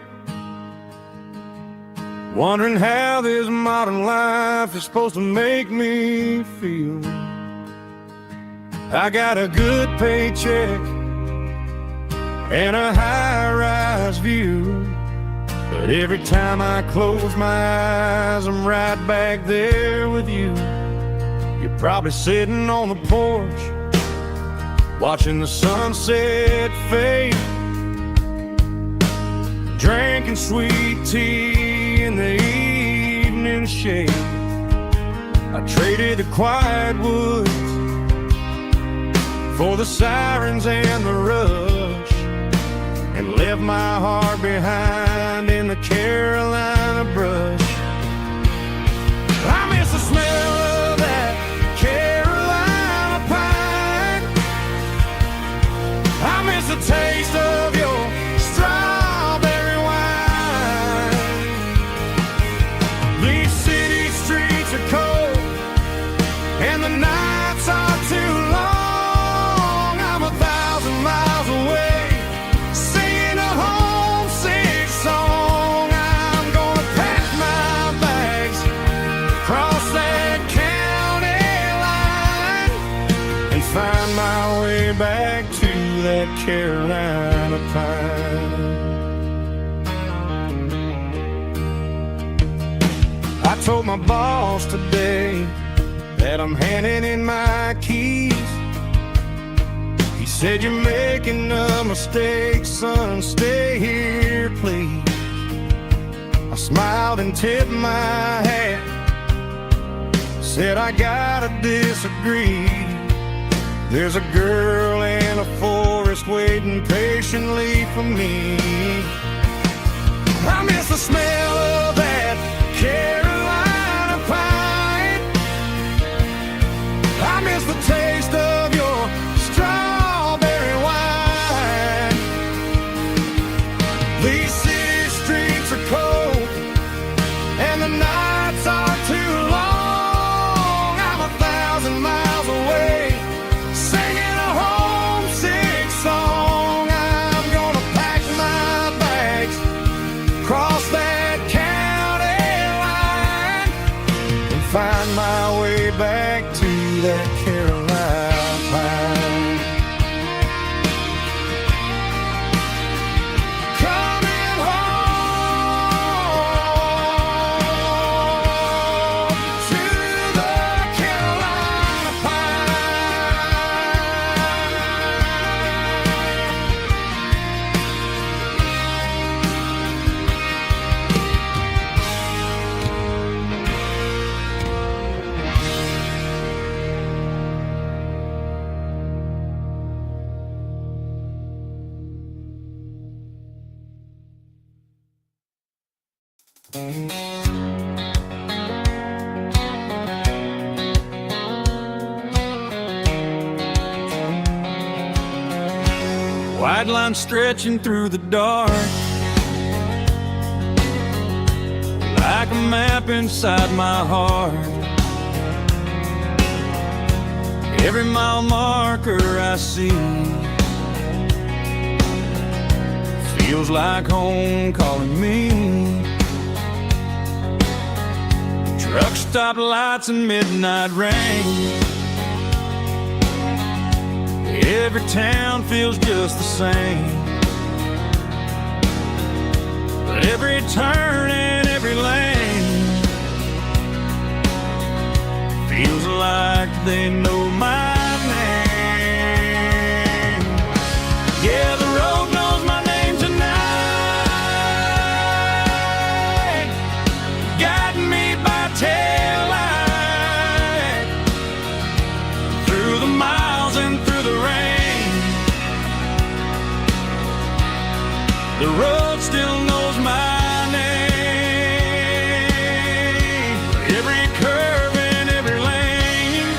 wondering how this modern life is supposed to make me feel. I got a good paycheck and a high-rise view, but every time I close my eyes, I'm right back there with you. You're probably sitting on the porch, watching the sunset fade, drinking sweet tea in the evening shade. I traded the quiet woods for the sirens and the rush, and left my heart behind in the Carolina brush. I miss the smell of that Carolina pine. I miss the taste of your strawberry wine. These city streets are cold and the nights are too long. I'm 1,000 miles away, singing a homesick song. I'm gonna pack my bags, cross that county line, and find my way back to that Carolina pine. I told my boss today that I'm handing in my keys. He said, "You're making a mistake, son, stay here, please." I smiled and tipped my hat, said, "I gotta disagree. There's a girl in a forest waiting patiently for me." I miss the smell of that Carolina pine. I miss the taste of your strawberry wine. These city streets are cold and the nights are too long. I'm 1,000 miles away, singing a homesick song. I'm gonna pack my bags, cross that county line, and find my way back to that Carolina pine. Coming home to the Carolina pine. White line stretching through the dark, like a map inside my heart. Every mile marker I see feels like home calling me. Truck stop lights and midnight rain. Every town feels just the same, but every turn and every lane feels like they know my name. Yeah, the road knows my name tonight, guiding me by taillight through the miles and through the rain. The road still knows my name. Every curve and every lane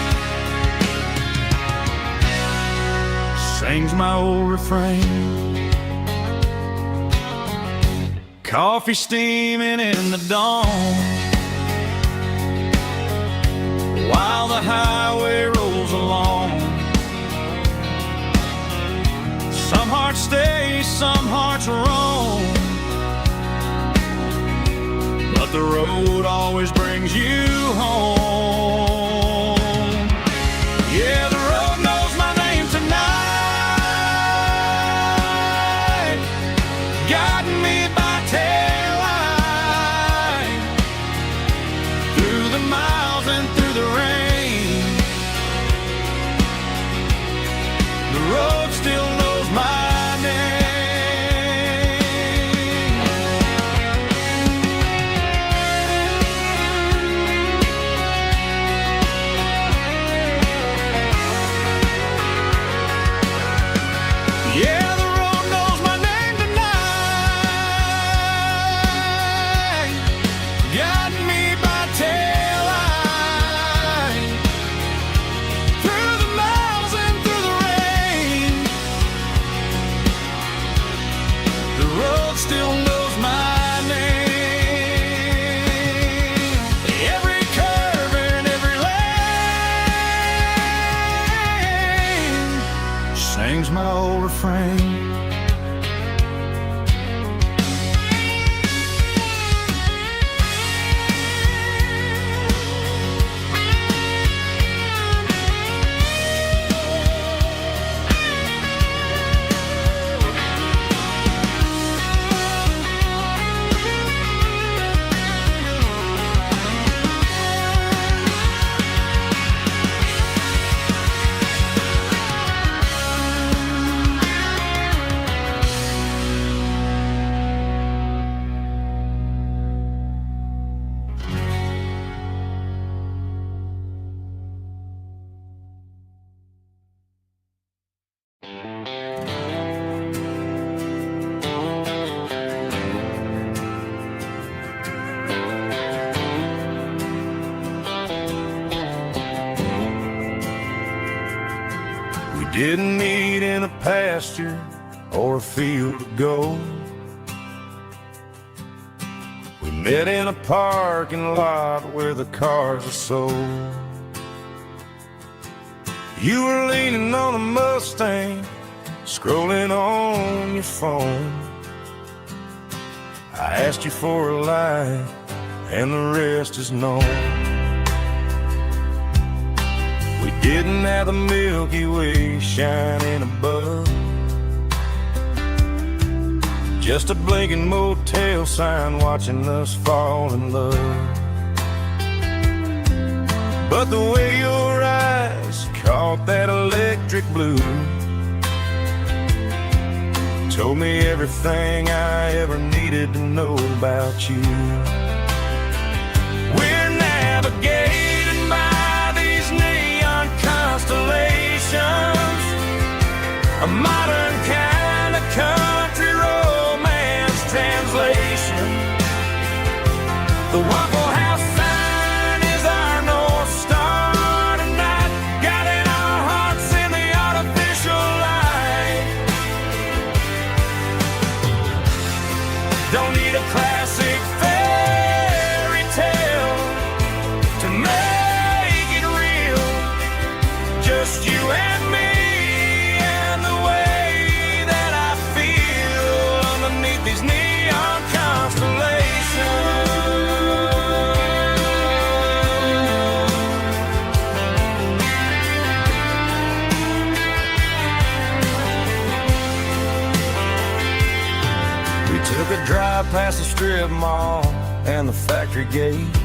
sings my old refrain. Coffee steaming in the dawn, while the highway rolls along. Some hearts stay, some hearts roam, but the road always brings you home. Yeah, the road knows my name tonight, guiding me by taillight through the miles and through the rain. The road still knows my name. Yeah, the road knows my name tonight, guiding me by taillight through the miles and through the rain. The road still knows my name. Every curve and every lane sings my old refrain. We didn't meet in a pasture or a field of gold. We met in a parking lot where the cars are sold. You were leaning on a Mustang, scrolling on your phone. I asked you for a light, and the rest is known. We didn't have the Milky Way shining above, just a blinking motel sign watching us fall in love. But the way your eyes caught that electric blue told me everything I ever needed to know about you. We're navigating by these neon constellations, a modern kind of country romance translation. to make it real. Just you and me, and the way that I feel underneath these neon constellations. We took a drive past the strip mall and the factory gates.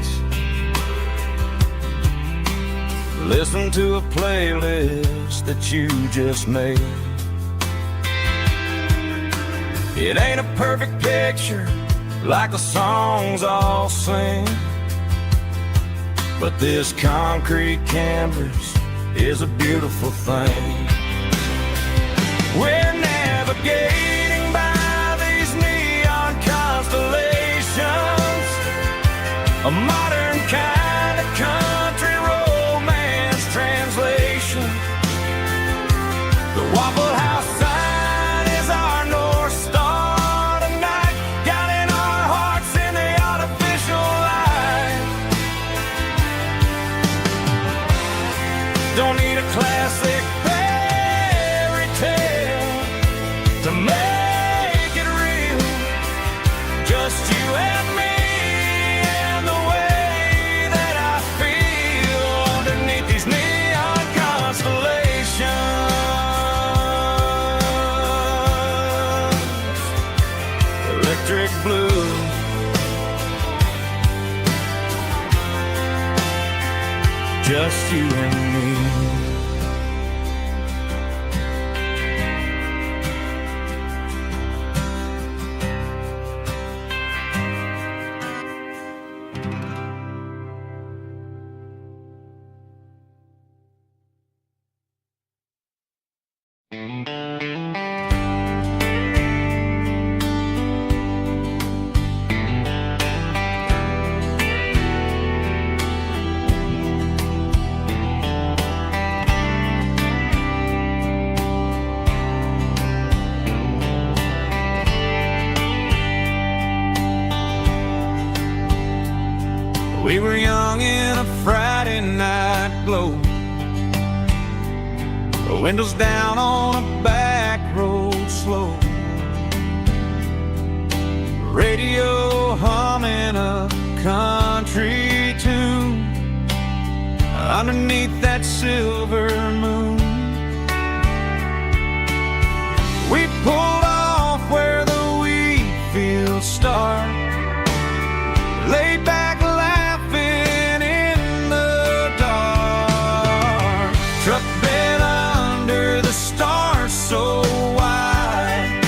Listen to a playlist that you just made. It ain't a perfect picture like the songs all sing, but this concrete canvas is a beautiful thing. We're navigating by these neon constellations, a modern kind of country romance translation. The Waffle House sign is our North Star tonight, guiding our hearts in the artificial light. Don't need a classic fairy tale to make it real. Just you and me. Electric blue, just you and me. We were young in a Friday night glow, the windows down on a back road slow, radio humming a country tune underneath that silver moon. We pulled off where the wheat fields start, laid back so wide,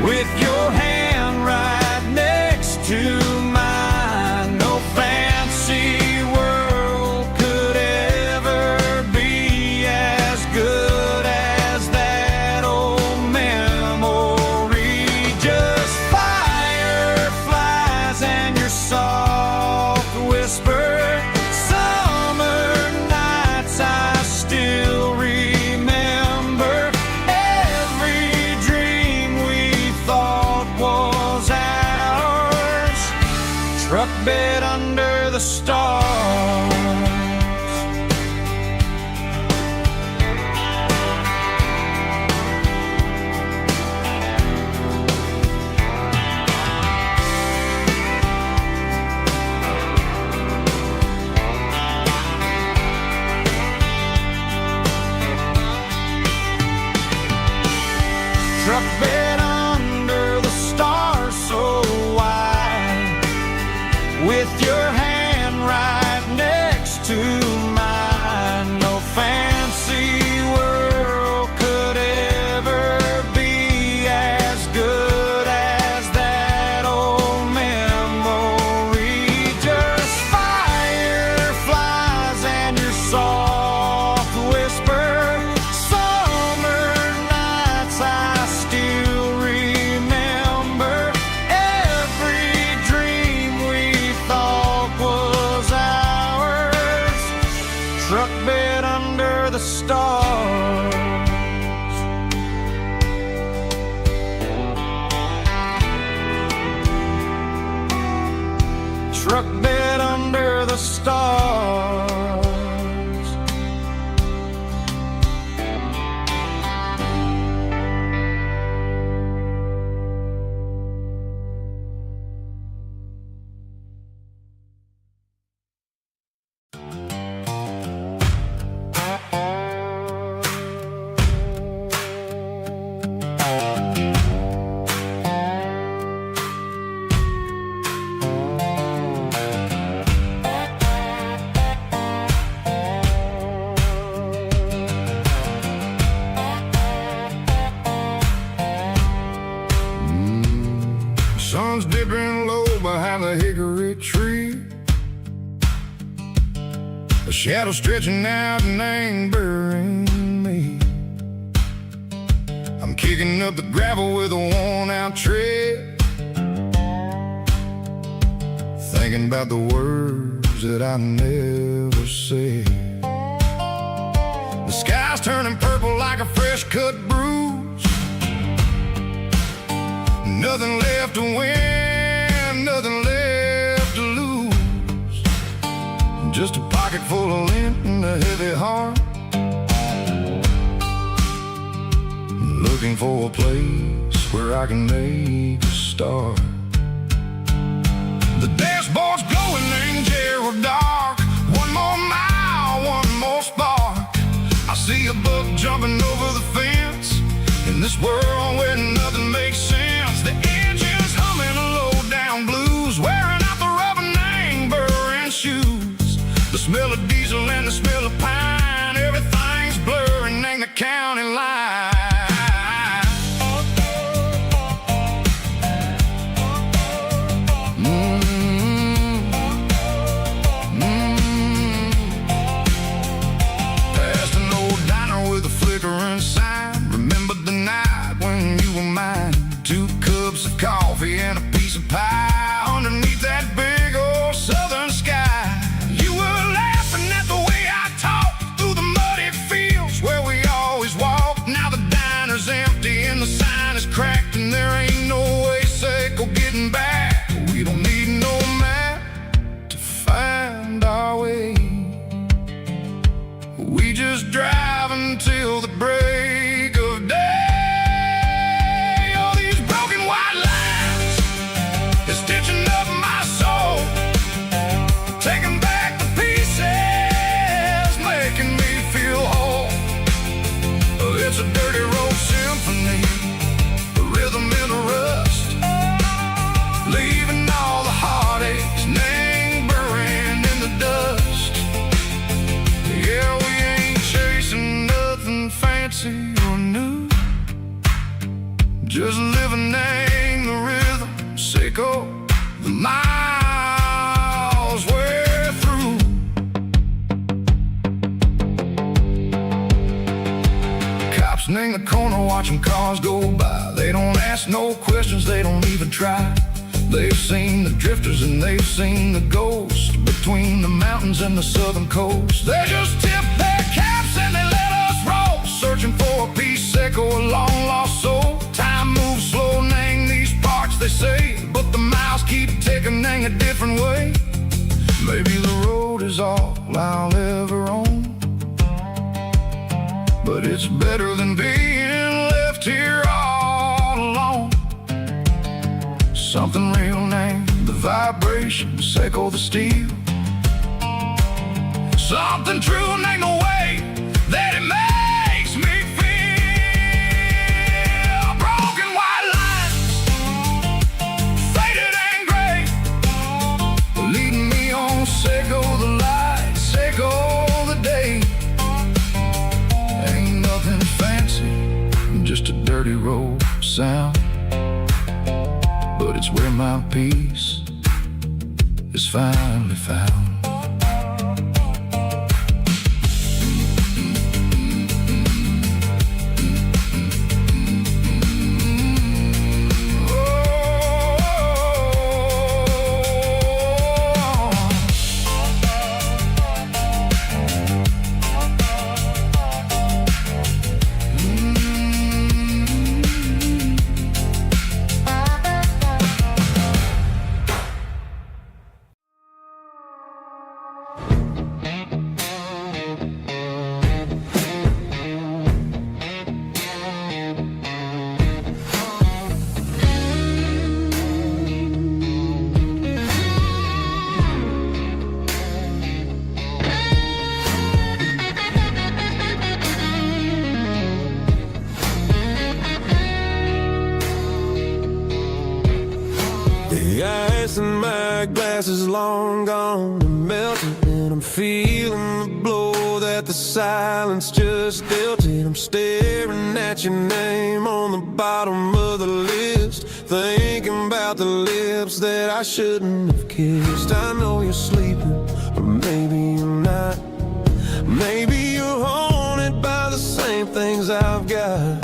with your hand right next to mine. No fancy world could ever be as good as that old memory. Just fireflies and your soft whisper. Summer nights I still remember. Truck bed under the stars. Truck bed under the stars so wide, with your hand right next to mine. No fancy world could ever be as good as that old memory. Just fireflies and your soft whisper. Summer nights I still remember. Every dream we thought was ours. Truck bed under the stars. Truck bed under the the stars. Sun's dipping low behind the hickory tree. A shadow stretching out and angering me. I'm kicking up the gravel with a worn-out tread, thinking about the words that I never said. The sky's turning purple like a fresh-cut bruise. Nothing left to win, nothing left to lose. Just a pocket full of lint and a heavy heart, looking for a place where I can make a start. The dashboard's glowing angel dark. One more mile, one more spark. I see a buck jumping over the fence in this world where nothing makes sense. The engine's humming a low-down blues, wearing out the rubber name, burring shoes. The smell of diesel and the smell of pine, everything's blurring, ain't the county line. Past an old diner with a flickering sign. Remember the night when you were mine. 2 cups of coffee and a piece of pie underneath that big old southern sky. You were laughing at the way I talked through the muddy fields where we always walked. Now the diner's empty and the sign is cracked, and there ain't no way safe or getting back. We don't need no map to find our way. We just drive until the break of day. Stitching up my soul, taking back the pieces, making me feel whole. It's a dirty road symphony, a rhythm in the rust, leaving all the heartaches lingering in the dust. Yeah, we ain't chasing nothing fancy or new, just living in the rhythm. Sicko, the miles we're through. Cops in the corner watching cars go by. They don't ask no questions, they don't even try. They've seen the drifters and they've seen the ghosts between the mountains and the southern coast. They just tip their caps and they let us roll, searching for a piece echo, a long lost soul. Time moves slow, name these parts they say, but the miles keep ticking in a different way. Maybe the road is all I'll ever own, but it's better than being left here all alone. Something real named the vibrations echo the steel. Something true named the way that it makes me feel. Broken white lines, faded and gray, leading me on. Seco the light, seco the day. Ain't nothing fancy, just a dirty road sound, but it's where my peace is finally found. grass is long gone and melted, and I'm feeling the blow that the silence just dealt it. I'm staring at your name on the bottom of the list, thinking about the lips that I shouldn't have kissed. I know you're sleeping, or maybe you're not. Maybe you're haunted by the same things I've got.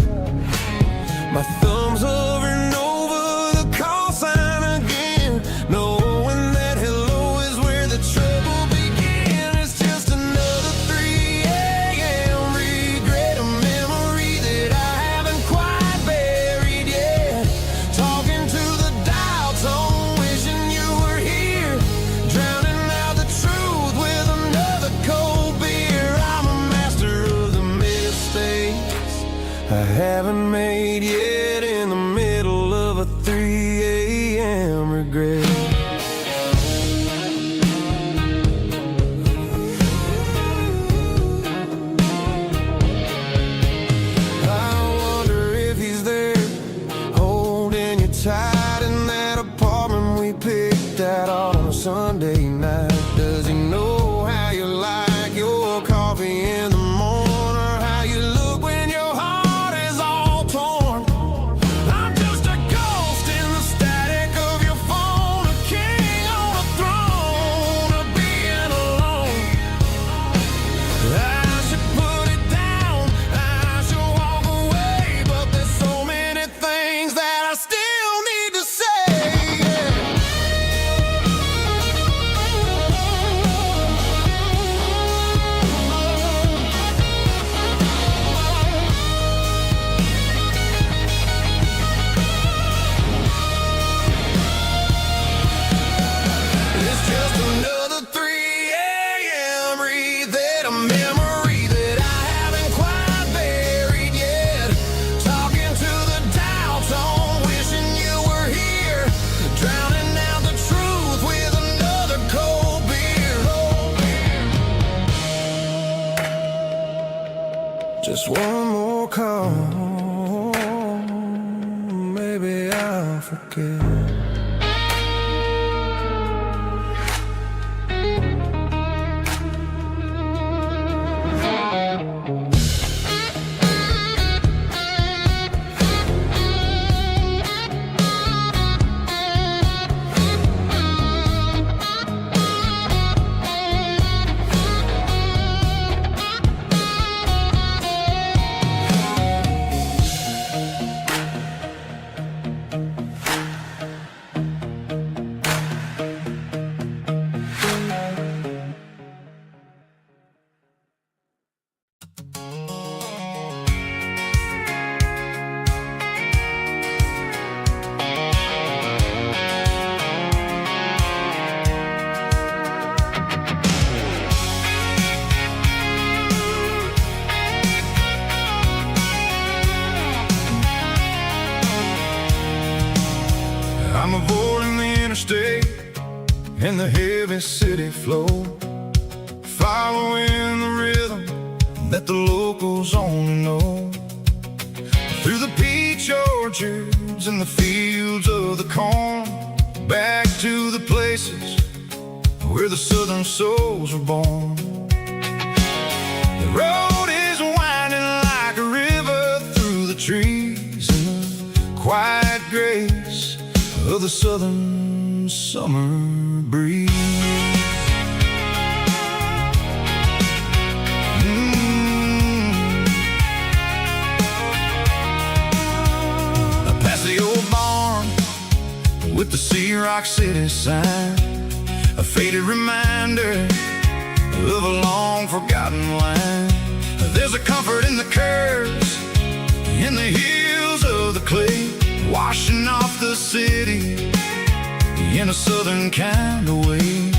My thumb's hovering over the call sign again, knowing that hello is where the trouble began. It's just another 3 a.m. regret, a memory that I haven't quite buried yet. Talking to the dial tone, wishing you were here, drowning out the truth with another cold beer. I'm a master of the mistakes I haven't made yet, in the middle of a 3 a.m. regret. I wonder if he's there, holding you tight in that apartment we picked out on a Sunday night. Does he know how you like your coffee in the morning, or how you look when your heart is all torn? I'm just a ghost in the static of your phone, a king on a throne of being alone. I should put it down, I should walk away, but there's so many things that I still need to say. It's just another 3 a.m. read, a memory that I haven't quite buried yet. Talking to the dial tone, wishing you were here, drowning out the truth with another cold beer. Just one more call, maybe I'll forget. I'm avoiding the interstate and the heavy city flow, following the rhythm that the locals only know. Through the peach orchards and the fields of the corn, back to the places where the southern souls were born. The road is winding like a river through the trees, and the quiet grace of the southern summer breeze. Past the old barn with the Sea Rock City sign, a faded reminder of a long forgotten line. There's a comfort in the curves, in the hills of the clay, washing off the city in a southern kind of way.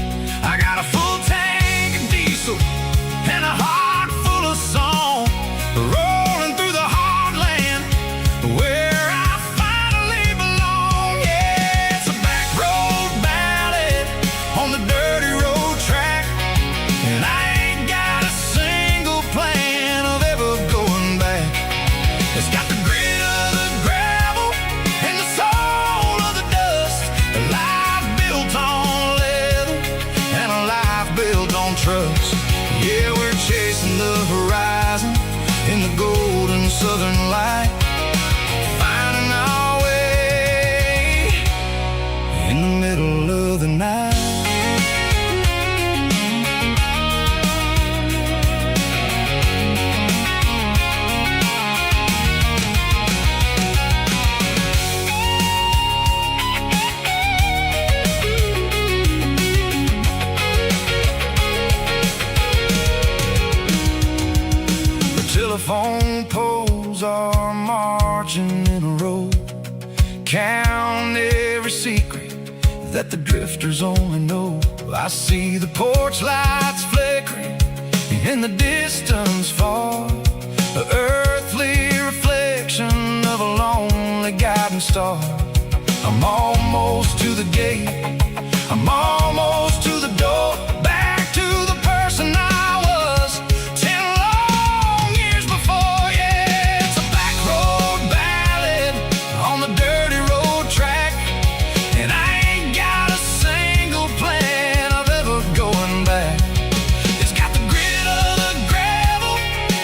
I got a full tank of diesel and a heart full of song, rolling through the heartland where I finally belong. Yeah, it's a back road ballad on the dirty road track, and I ain't got a single plan of ever going back. It's got the grit of the gravel and the soul of the dust, a life built on lead that the drifters only know. I see the porch lights flickering in the distance far, the earthly reflection of a lonely guiding star. I'm almost to the gate, I'm almost to the door, back to the person I was 10 long years before. Yeah, it's a back road ballad on the dirty road track, and I ain't got a single plan of ever going back. It's got the grit of the gravel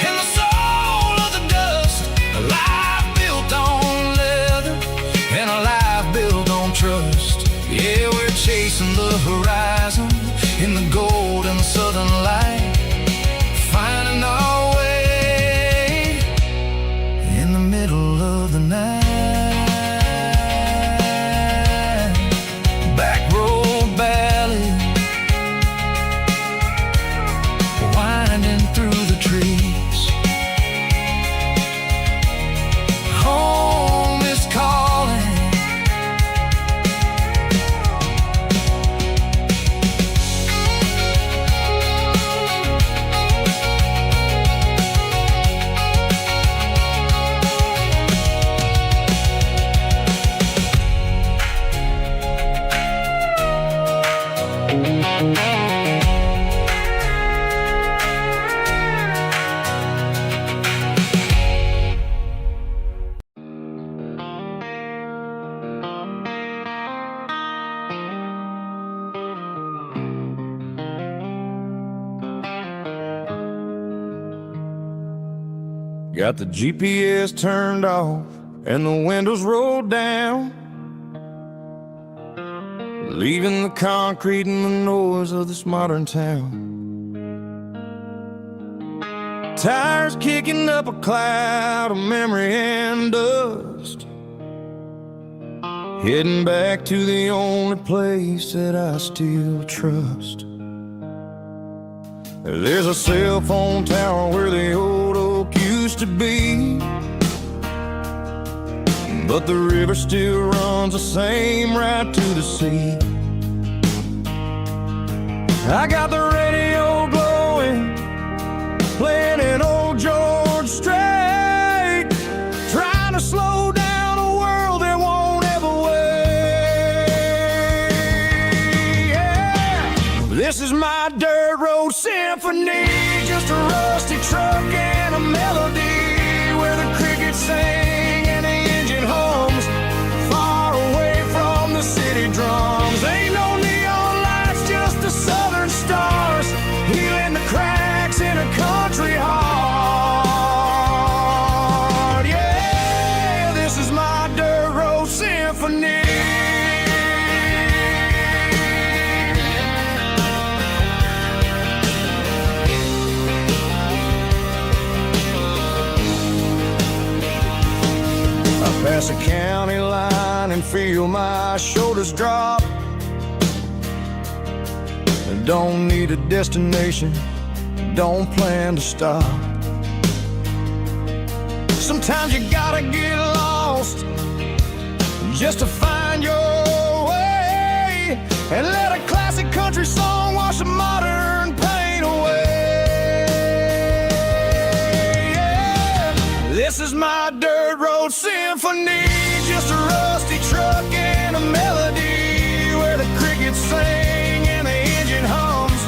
and the soul of the dust, a life built on leather and a life built on trust. Yeah, we're chasing the horizon in the gold and the southern light, finding our way in the middle of the night. Back road ballad, winding through the trees. Home is calling. Got the GPS turned off and the windows rolled down, leaving the concrete and the noise of this modern town. Tires kicking up a cloud of memory and dust, heading back to the only place that I still trust. There's a cell phone tower where the old oak used to be, but the river still runs the same right to the sea. I got the radio glowing, playing an old George Strait, trying to slow down a world that won't ever wait. Yeah. This is my dirt road symphony, just a rusty truck and a melody where the crickets sing and the engine hums, far away from the city drums. Ain't no neon lights, just the southern stars, healing the cracks in a country heart. Yeah, this is my dirt road symphony. Pass a county line and feel my shoulders drop. Don't need a destination, don't plan to stop. Sometimes you gotta get lost just to find your way, and let a classic country song wash a modern pain away. Yeah. This is my dirt road symphony, just a rusty truck and a melody where the crickets sing and the engine hums,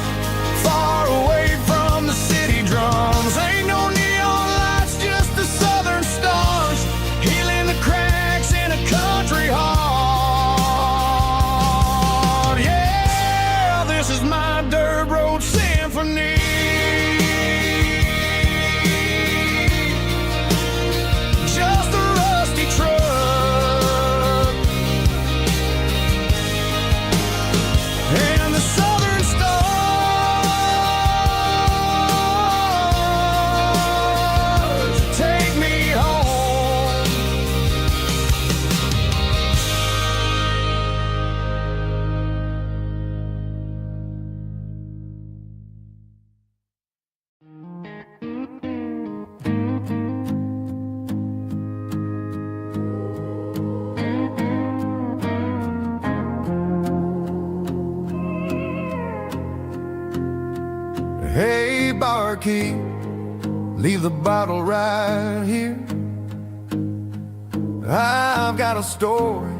far away from the city drums. Ain't no neon lights, just the southern stars, healing the cracks in a country heart. Yeah, this is barkeep, leave the bottle right here. I've got a story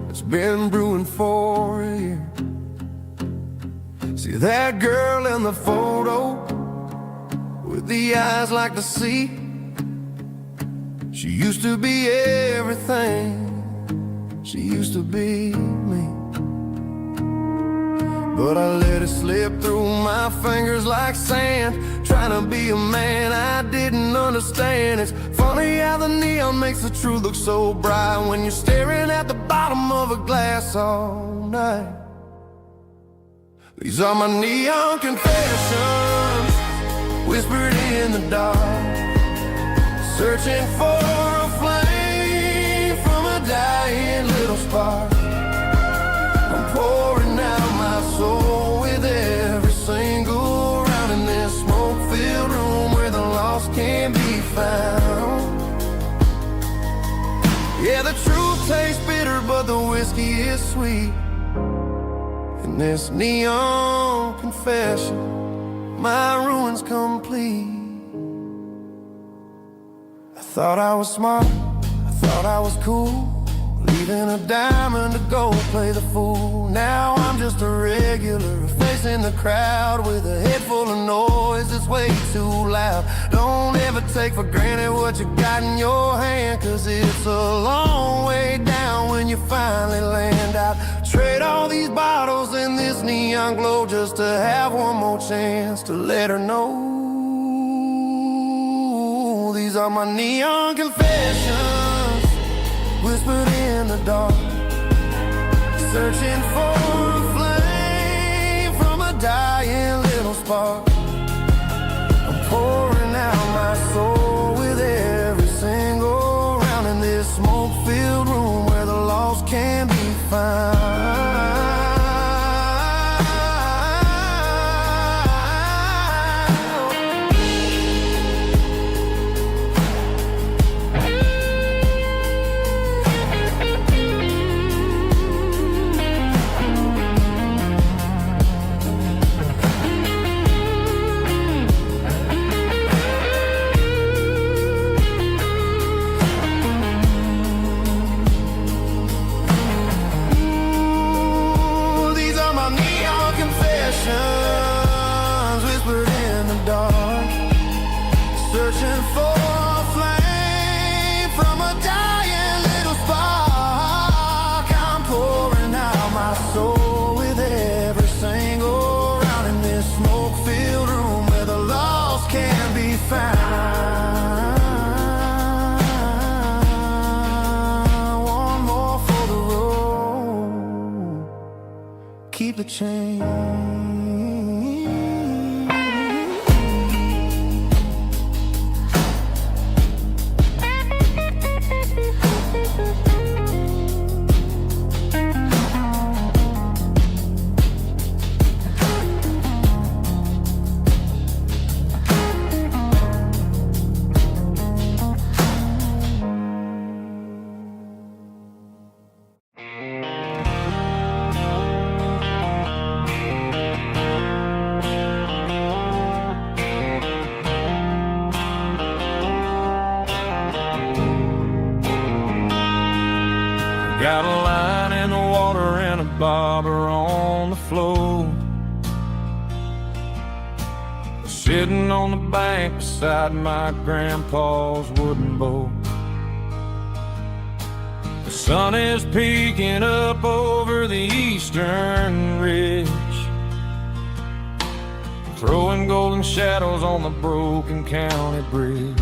that's been brewing for a year. See that girl in the photo with the eyes like the sea? She used to be everything, she used to be me. But I let it slip through my fingers like sand, trying to be a man I didn't understand. It's funny how the neon makes the truth look so bright when you're staring at the bottom of a glass all night. These are my neon confessions, whispered in the dark, searching for a flame from a dying little spark. I'm pouring out my soul with every single round in this smoke-filled room where the lost can be found. Yeah, the truth tastes bitter, but the whiskey is sweet. In this neon confession, my ruin's complete. I thought I was smart, I thought I was cool, leaving a diamond to go play the fool. Now I'm just a regular, facing the crowd with a head full of noise that's way too loud. Don't ever take for granted what you got in your hand, cause it's a long way down when you finally land out. Trade all these bottles and this neon glow just to have one more chance to let her know. These are my neon confessions, whispered in the dark, searching for a flame from a dying little spark. I'm pouring out my soul with every single round in this smoke-filled room where the lost can be found. Whispered in the dark, searching for a flame from a dying little spark. I'm pouring out my soul with every single round in this smoke-filled room where the lost can be found. One more for the road, keep the change. Got a line in the water and a bobber on the floor, sitting on the bank beside my grandpa's wooden boat. The sun is peeking up over the eastern ridge, throwing golden shadows on the broken county bridge.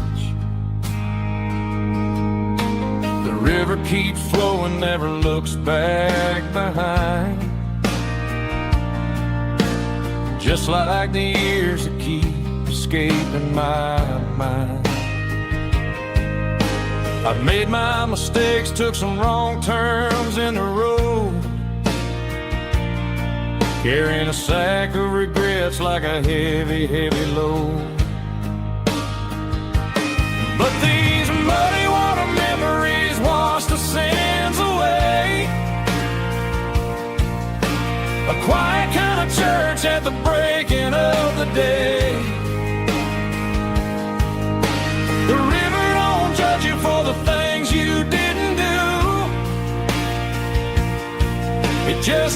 The river keeps flowing, never looks back behind, just like the years that keep escaping my mind. I've made my mistakes, took some wrong turns in the road, carrying a sack of regrets like a heavy, heavy load. But these muddy water memories wash the sins away. A quiet kind of church at the breaking of the day.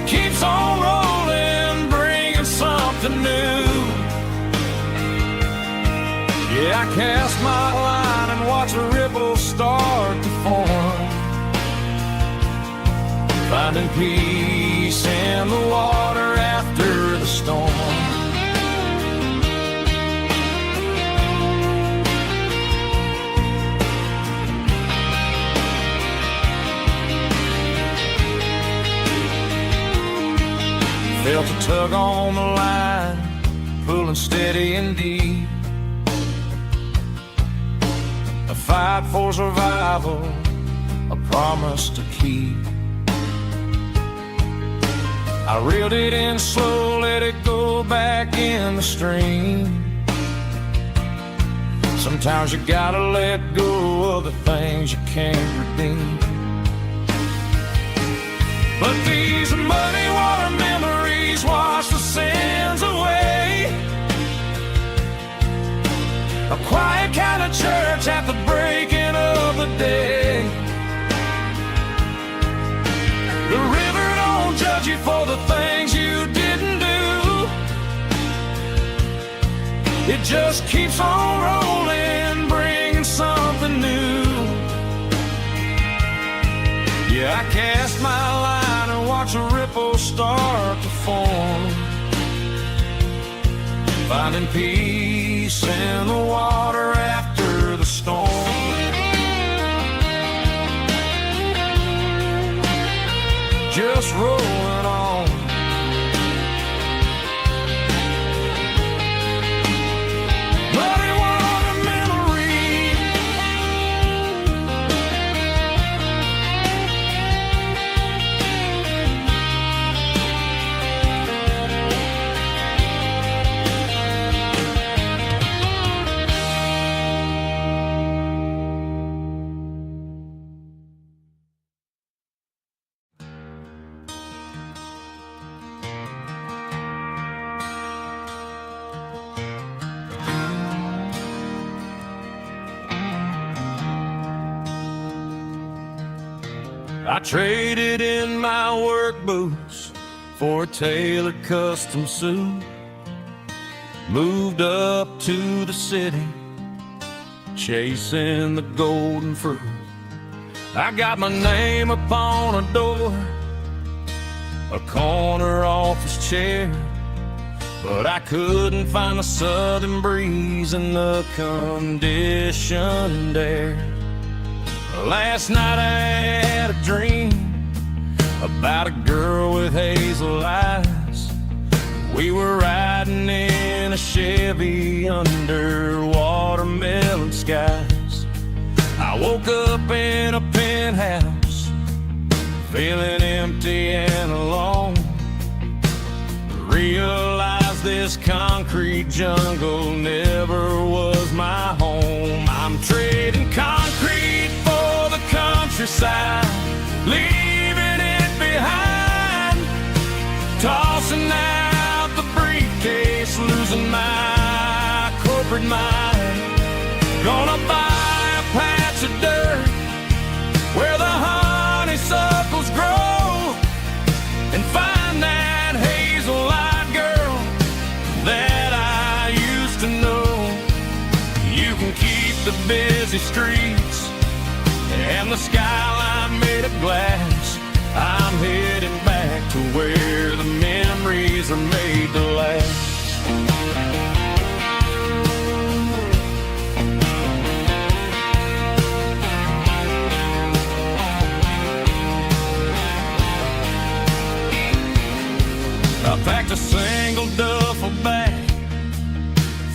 just keeps on rolling, bringing something new. Yeah, I cast my line and watch a ripple start to form, finding peace in the water after the storm. Felt a tug on the line, pulling steady and deep. A fight for survival, a promise to keep. I reeled it in slow, let it go back in the stream. Sometimes you gotta let go of the things you can't redeem. But these muddy water memories wash the sins away. A quiet kind of church at the breaking of the day. The river don't judge you for the things you didn't do. It just keeps on rolling, bringing something new. Yeah, I cast my line and watch a ripple start to form, finding peace in the water after the storm. Just rolling on. Muddy water memory. I traded in my work boots for a tailored custom suit. Moved up to the city, chasing the golden fruit. I got my name upon a door, a corner office chair, but I couldn't find the southern breeze in the conditioned air. Last night I had a dream about a girl with hazel eyes. We were riding in a Chevy under watermelon skies. I woke up in a penthouse, feeling empty and alone. Realized this concrete jungle never was my home. I'm trading concrete for the countryside, leaving it behind, tossing out the briefcase, losing my corporate mind. Gonna buy a patch of dirt where the honeysuckles grow and find that hazel-eyed girl that I used to know. You can keep the busy streets and the skyline made of glass. I'm heading back to where the memories are made to last. I packed a single duffel bag,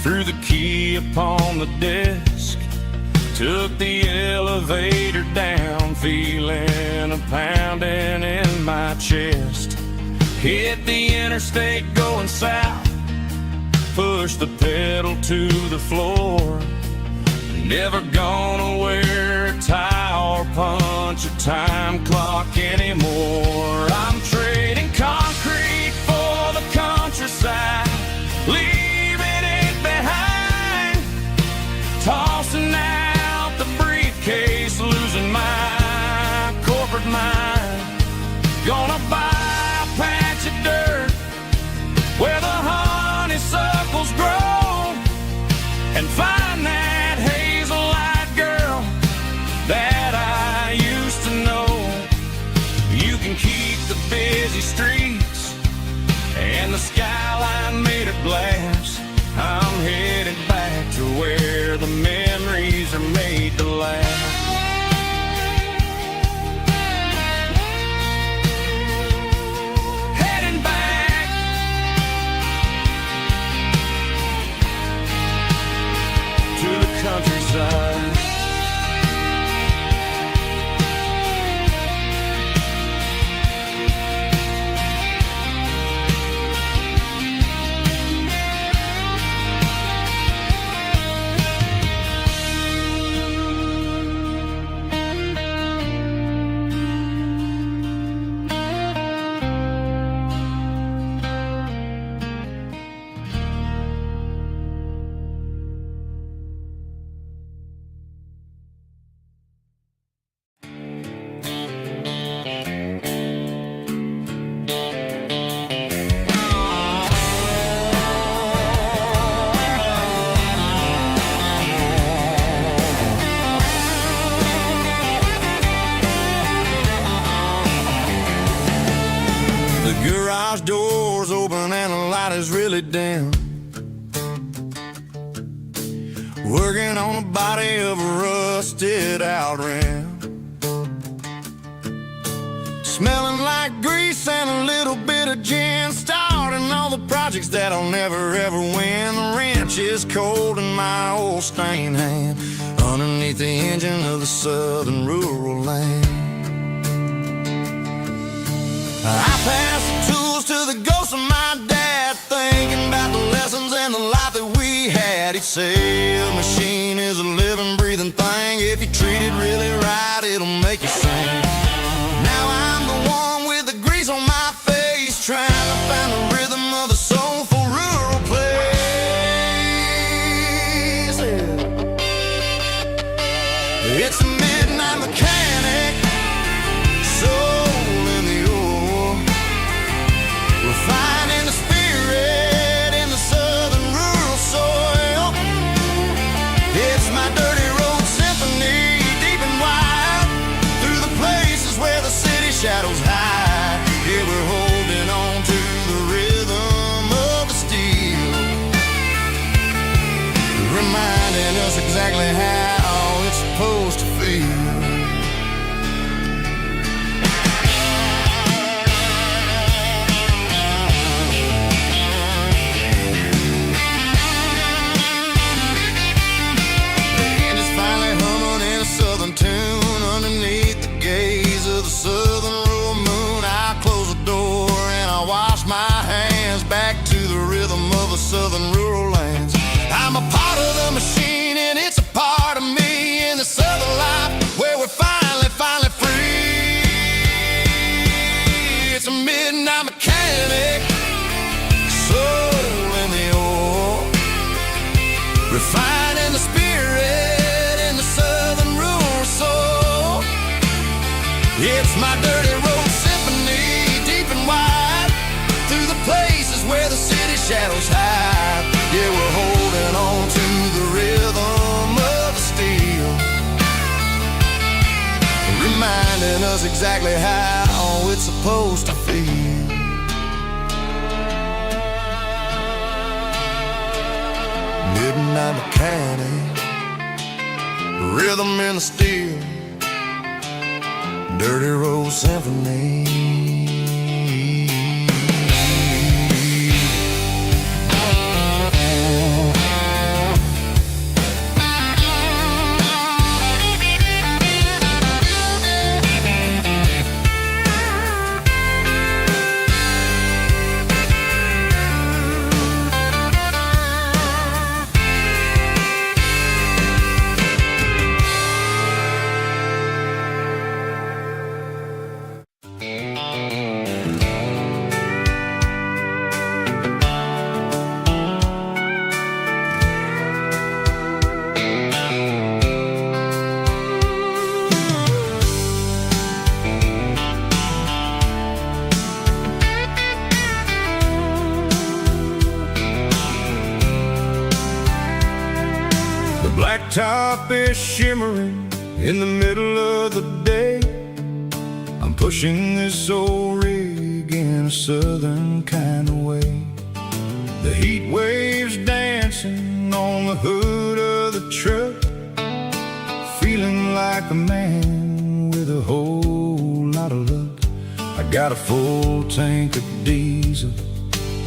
threw the key upon the desk, took the elevator down, feeling a pounding in my chest. Hit the interstate going south, pushed the pedal to the floor. Never gonna wear a tie or punch a time clock anymore. I'm trading concrete for the countryside, leaving it behind, tossing out the briefcase, losing my corporate mind. Gonna buy a pound find that hazel-eyed girl that I used to know. You can keep the busy streets and the skyline made of glass. I'm headed back to where the memories are made to last. Heading back to the countryside. Garage doors open and the light is really dim. Working on the body of a rusted out rim. Smelling like grease and a little bit of gin. Starting all the projects that I'll never ever win. The wrench is cold in my old stained hand underneath the engine of the southern rural land. I pass the tools to the ghost of my dad, thinking about the lessons and the life that we had. He'd say a machine is a living, breathing thing. If you treat it really right, it'll make you sing. Now I'm the one with the grease on my face, trying to find the rhythm of a soulful rural place. It's a midnight mechanic, finding the spirit in the southern rural soil. It's my dirty road symphony, deep and wide, through the places where the city shadows hide. Yeah, we're holding on to the rhythm of the steel, reminding us exactly how it's supposed to feel. Tune underneath the gaze of the southern rural moon. I close the door and I wash my hands back to the rhythm of the southern rural lands. I'm a part of the machine and it's a part of me in the southern life where we're finally free. It's a midnight mechanic, soul in the ore, refining the spirit in the southern rural soul. It's my dirty road symphony, deep and wide, through the places where the city shadows hide. Yeah, we're holding on to the rhythm of the steel, reminding us exactly how it's supposed to feel. Midnight mechanic, rhythm in the steel, dirty road symphony. blacktop is shimmering in the middle of the day. I'm pushing this old rig in a southern kind of way. The heat waves dancing on the hood of the truck, feeling like a man with a whole lot of luck. I got a full tank of diesel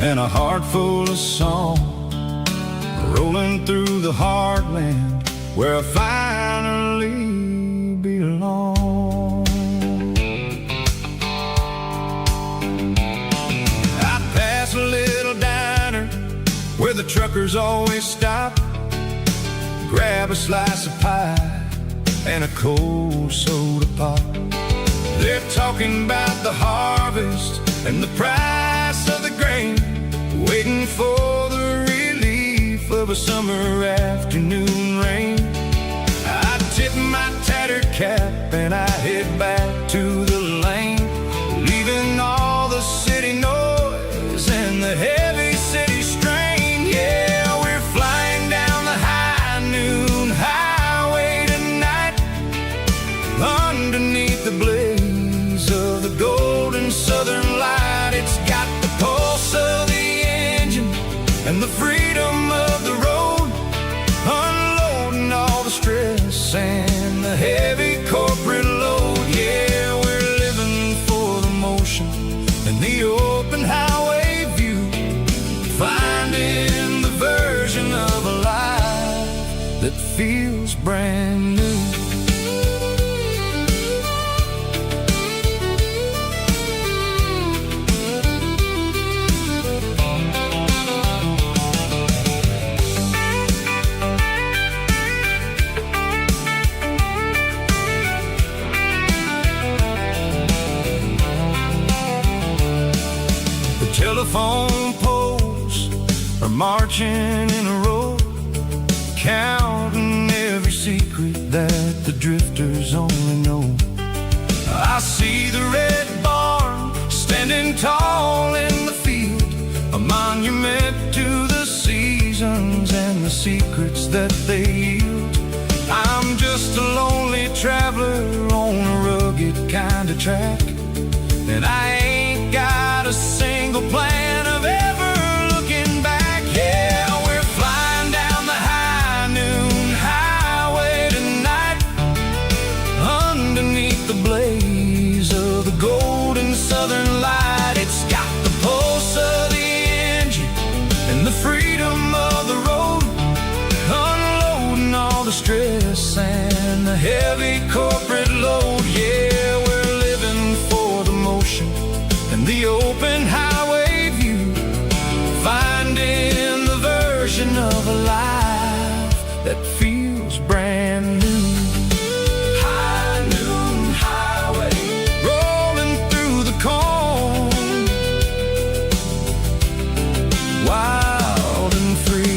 and a heart full of song, rolling through the heartland where I finally belong. I pass a little diner where the truckers always stop, grab a slice of pie and a cold soda pop. They're talking about the harvest and the price of the grain, waiting for the relief of a summer afternoon rain. I tip my tattered cap and I head back to the lane, leaving all the city noise and the heavy city strain. Yeah, we're flying down the high noon highway tonight, underneath the blaze of the golden southern light. It's got the pulse of the engine and the freedom of the road, unloading all the stress and the heavy corporate load. Yeah, we're living for the motion and the open highway view, finding the version of a life that feels brand new. Telephone poles are marching in a row, counting every secret that the drifters only know. I see the red barn standing tall in the field, a monument to the seasons and the secrets that they yield. I'm just a lonely traveler on a rugged kind of track, and I ain't got a single plan of ever looking back. Yeah, we're flying down the high noon highway tonight, underneath the blaze of the golden southern light. It's got the pulse of the engine and the freedom of the road, unloading all the stress and the heavy corporate load. Yeah, we're living for the motion and the open highway view, finding the version of a life that feels brand new. High noon highway, rolling through the corn, wild and free.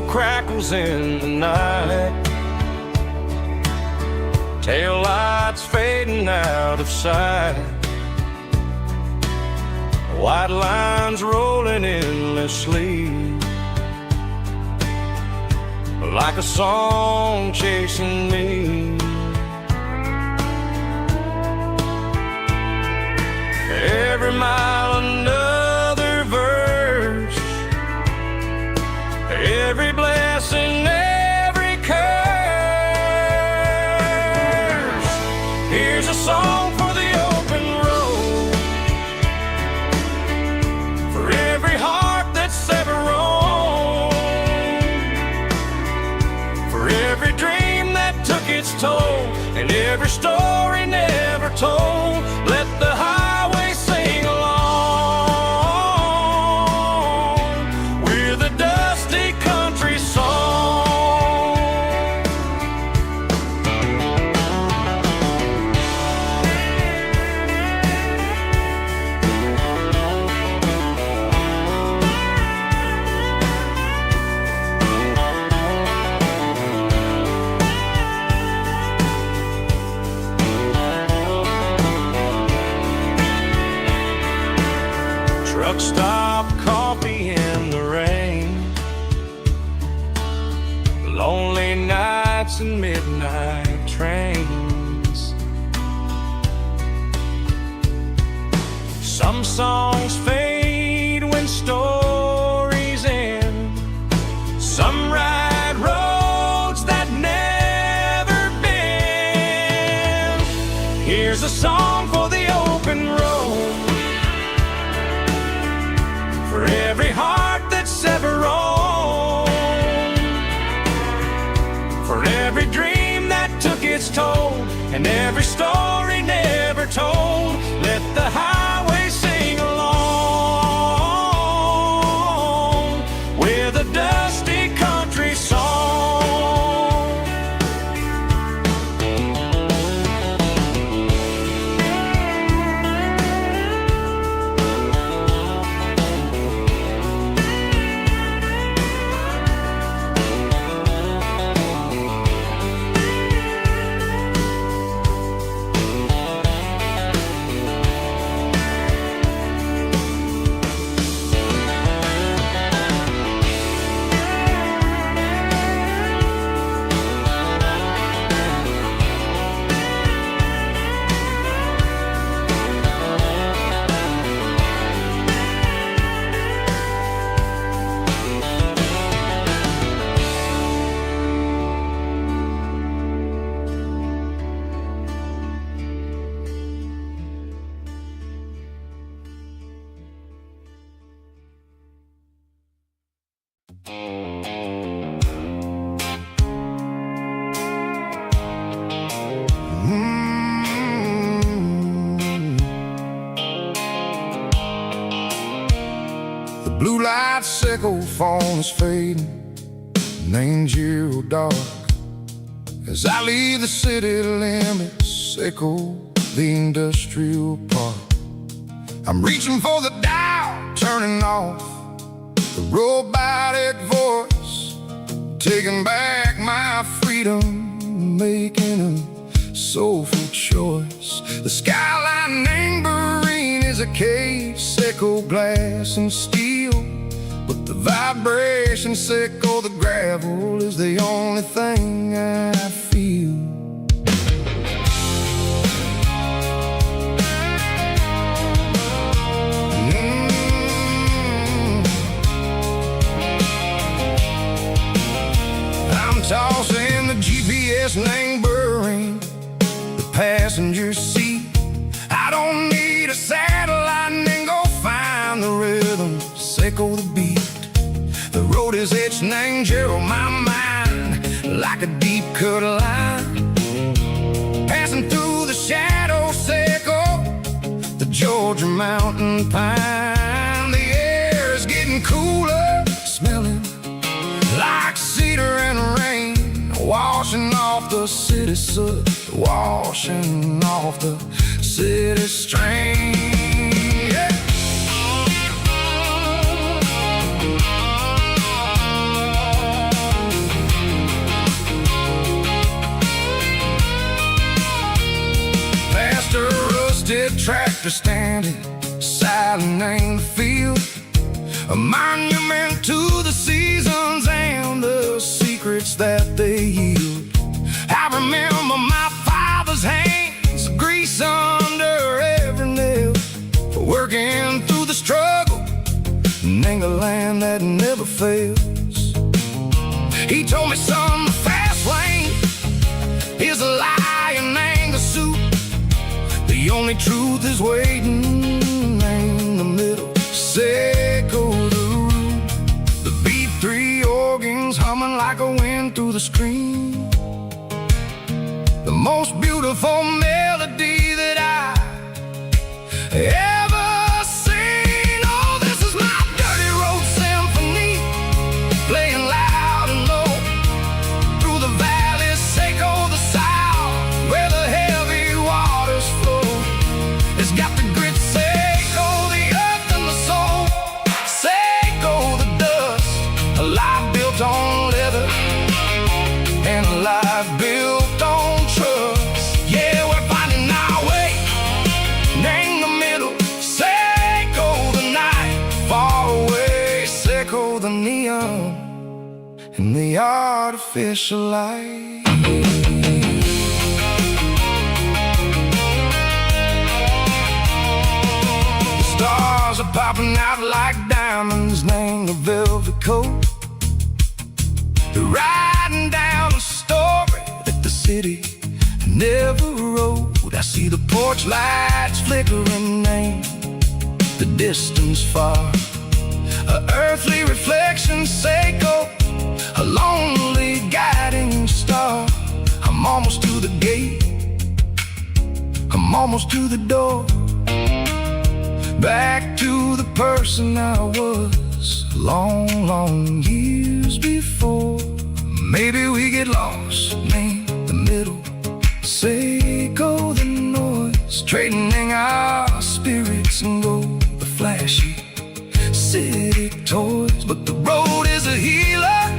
Crackles in the night, tail lights fading out of sight, white lines rolling endlessly, like a song chasing me. Every mile another verse, every blessing, every curse. Here's a song for the open road, told. Let the highway sing along with a dusty country song. Truck stop coffee in the rain, lonely nights and midnight trains. Some songs fade when stories end. Some ride roads that never bend. Here's a song for the open road, for every heart that's ever roamed, for every dream that took its toll, and every story never told. Let the highway sing along with a dusty country song. The blue light sickle phone is fading, and ain't zero dark. As I leave the city limits, sickle the industrial park. I'm reaching for the dial, turning off the robotic voice, taking back my freedom, making a soulful choice. The skyline neighboring is a cave, sickle glass and steel, but the vibration sickle the gravel is the only thing I feel. I'm tossing the GPS neighboring the passenger seat. I don't need a satellite and go find the rhythm, sickle the beat. The road is etched and angel on my mind like a deep cut line, passing through the shadow sickle, the Georgia mountain pine. The air is getting cooler, smelling like cedar and rain, washing off the city soot, washing off the city strain. Yeah. Past a rusted tractor standing silent in the field, a monument to the seasons and the secrets that they yield. I remember my father's hands, grease under every nail, for working through the struggle in the land that never fails. He told me, son, the fast lane is a lie and anger suit. The only truth is waiting in the middle, sickle the root. The B3 organs humming like a wind through the screen, the most beautiful melody that in the artificial light. The stars are popping out like diamonds named a velvet coat. They're riding down a story that the city never wrote. I see the porch lights flickering in the distance far. A earthly reflection, Seiko, a lonely guiding star. I'm almost to the gate, I'm almost to the door. Back to the person I was long, long years before. Maybe we get lost in the middle, Seiko the noise, trading our spirits and go the flashy city toys. But the road is a healer,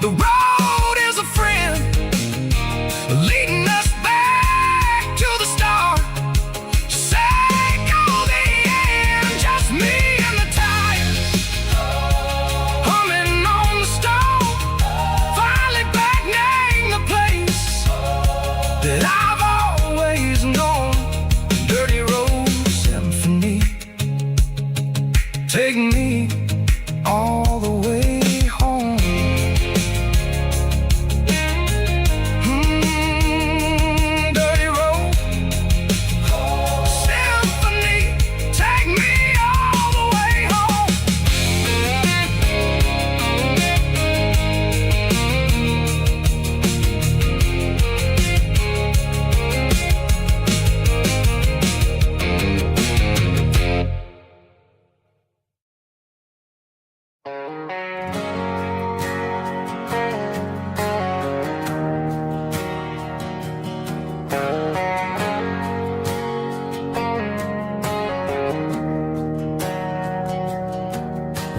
the road is a friend, leading us back to the start. Seiko the end, just me and the tires, humming on the stove, finally back name the place that I've always known. Dirty road symphony, take me all the way home. Dirty road symphony, take me all the way home.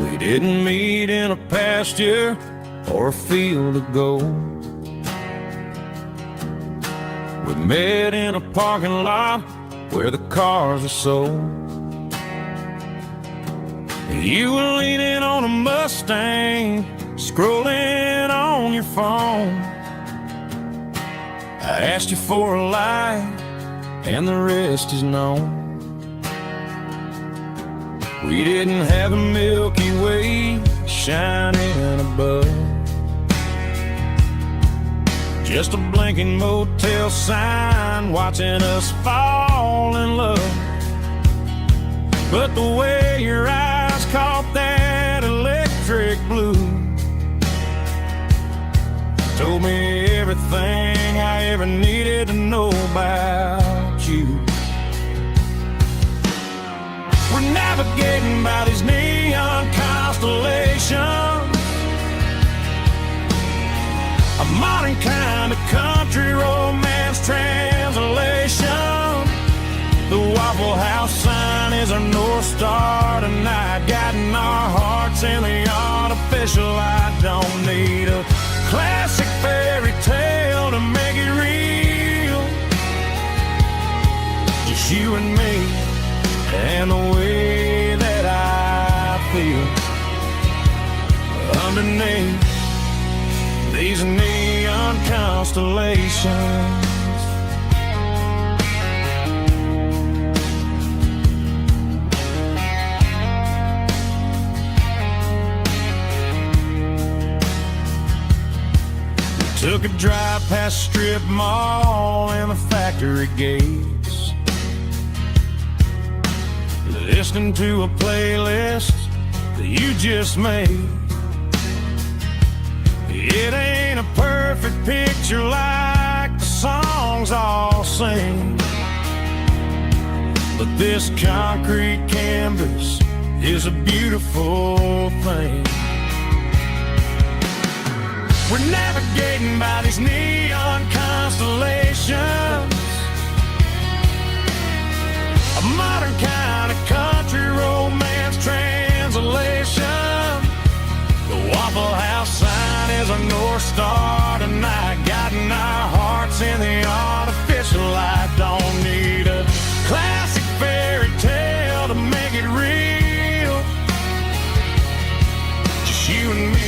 We didn't meet in a pasture or a field of gold. We met in a parking lot where the cars are sold. You were leaning on a Mustang, scrolling on your phone. I asked you for a light, and the rest is known. We didn't have a Milky Way shining above, just a blinking motel sign watching us fall in love. But the way your eyes caught that electric blue told me everything I ever needed to know about you. We're navigating by these neon constellations, a modern kind of country romance translation. The Waffle House sign is our North Star tonight, guiding our hearts in the artificial light. Don't need a classic fairy tale to make it real, just you and me and the way that I feel underneath these neon constellations. Took a drive past strip mall and the factory gates, listening to a playlist that you just made. It ain't a perfect picture like the songs all sing, but this concrete canvas is a beautiful thing. We're navigating by these neon constellations, a modern kind of country romance translation. The Waffle House sign is a North Star tonight, guiding our hearts in the artificial light. Don't need a classic fairy tale to make it real, just you and me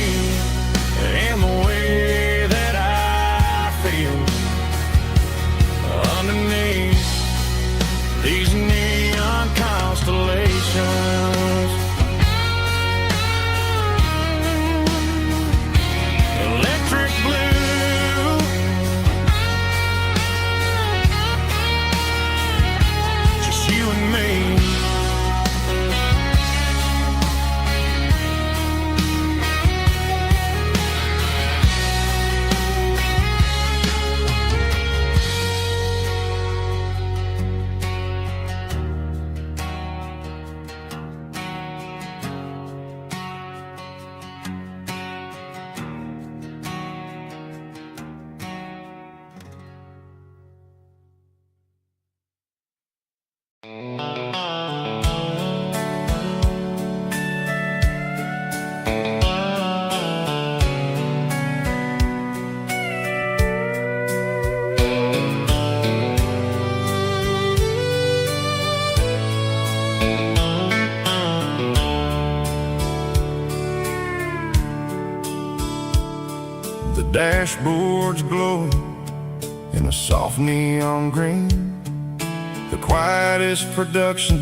dashboard's glowing in a soft neon green, the quietest production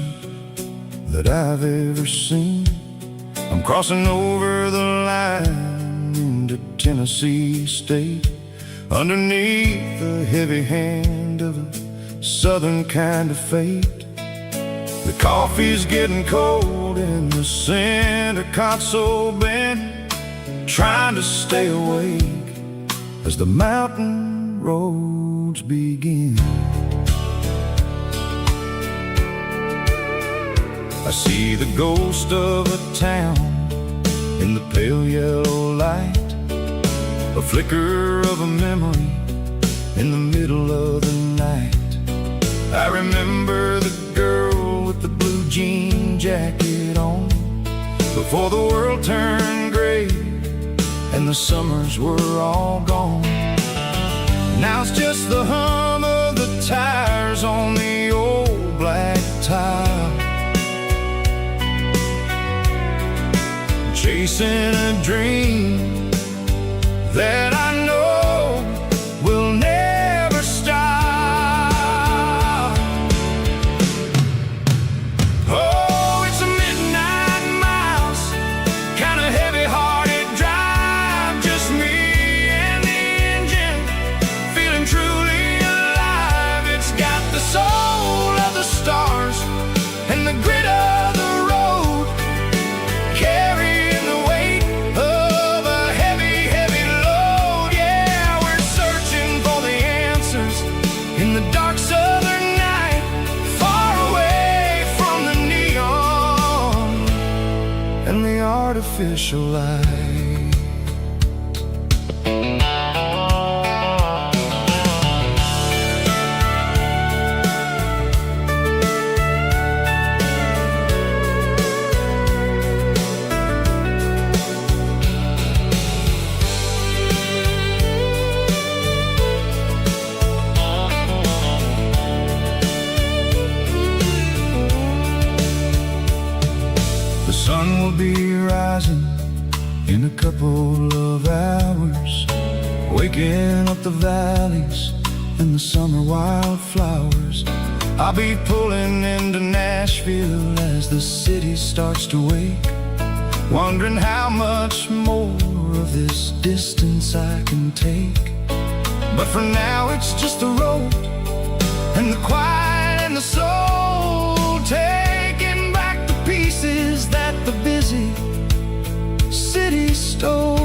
that I've ever seen. I'm crossing over the line into Tennessee State, underneath the heavy hand of a southern kind of fate. The coffee's getting cold in the center console bin, trying to stay awake as the mountain roads begin. I see the ghost of a town in the pale yellow light, a flicker of a memory in the middle of the night. I remember the girl with the blue jean jacket on, before the world turned gray and the summers were all gone. Now it's just the hum of the tires on the old black tile, chasing a dream that I know will never stop. Oh, it's a midnight mouse, kind of heavy-hearted drive, just me and the engine, feeling truly alive. It's got the soul of the stars and the grit of the road, carrying the weight of a heavy, heavy load. Yeah, we're searching for the answers in the dark southern night, far away from the neon and the artificial light. The sun will be rising in a couple of hours, waking up the valleys and the summer wildflowers. I'll be pulling into Nashville as the city starts to wake, wondering how much more of this distance I can take. But for now it's just the road and the quiet and the soul, taking back the pieces that the busy city stole.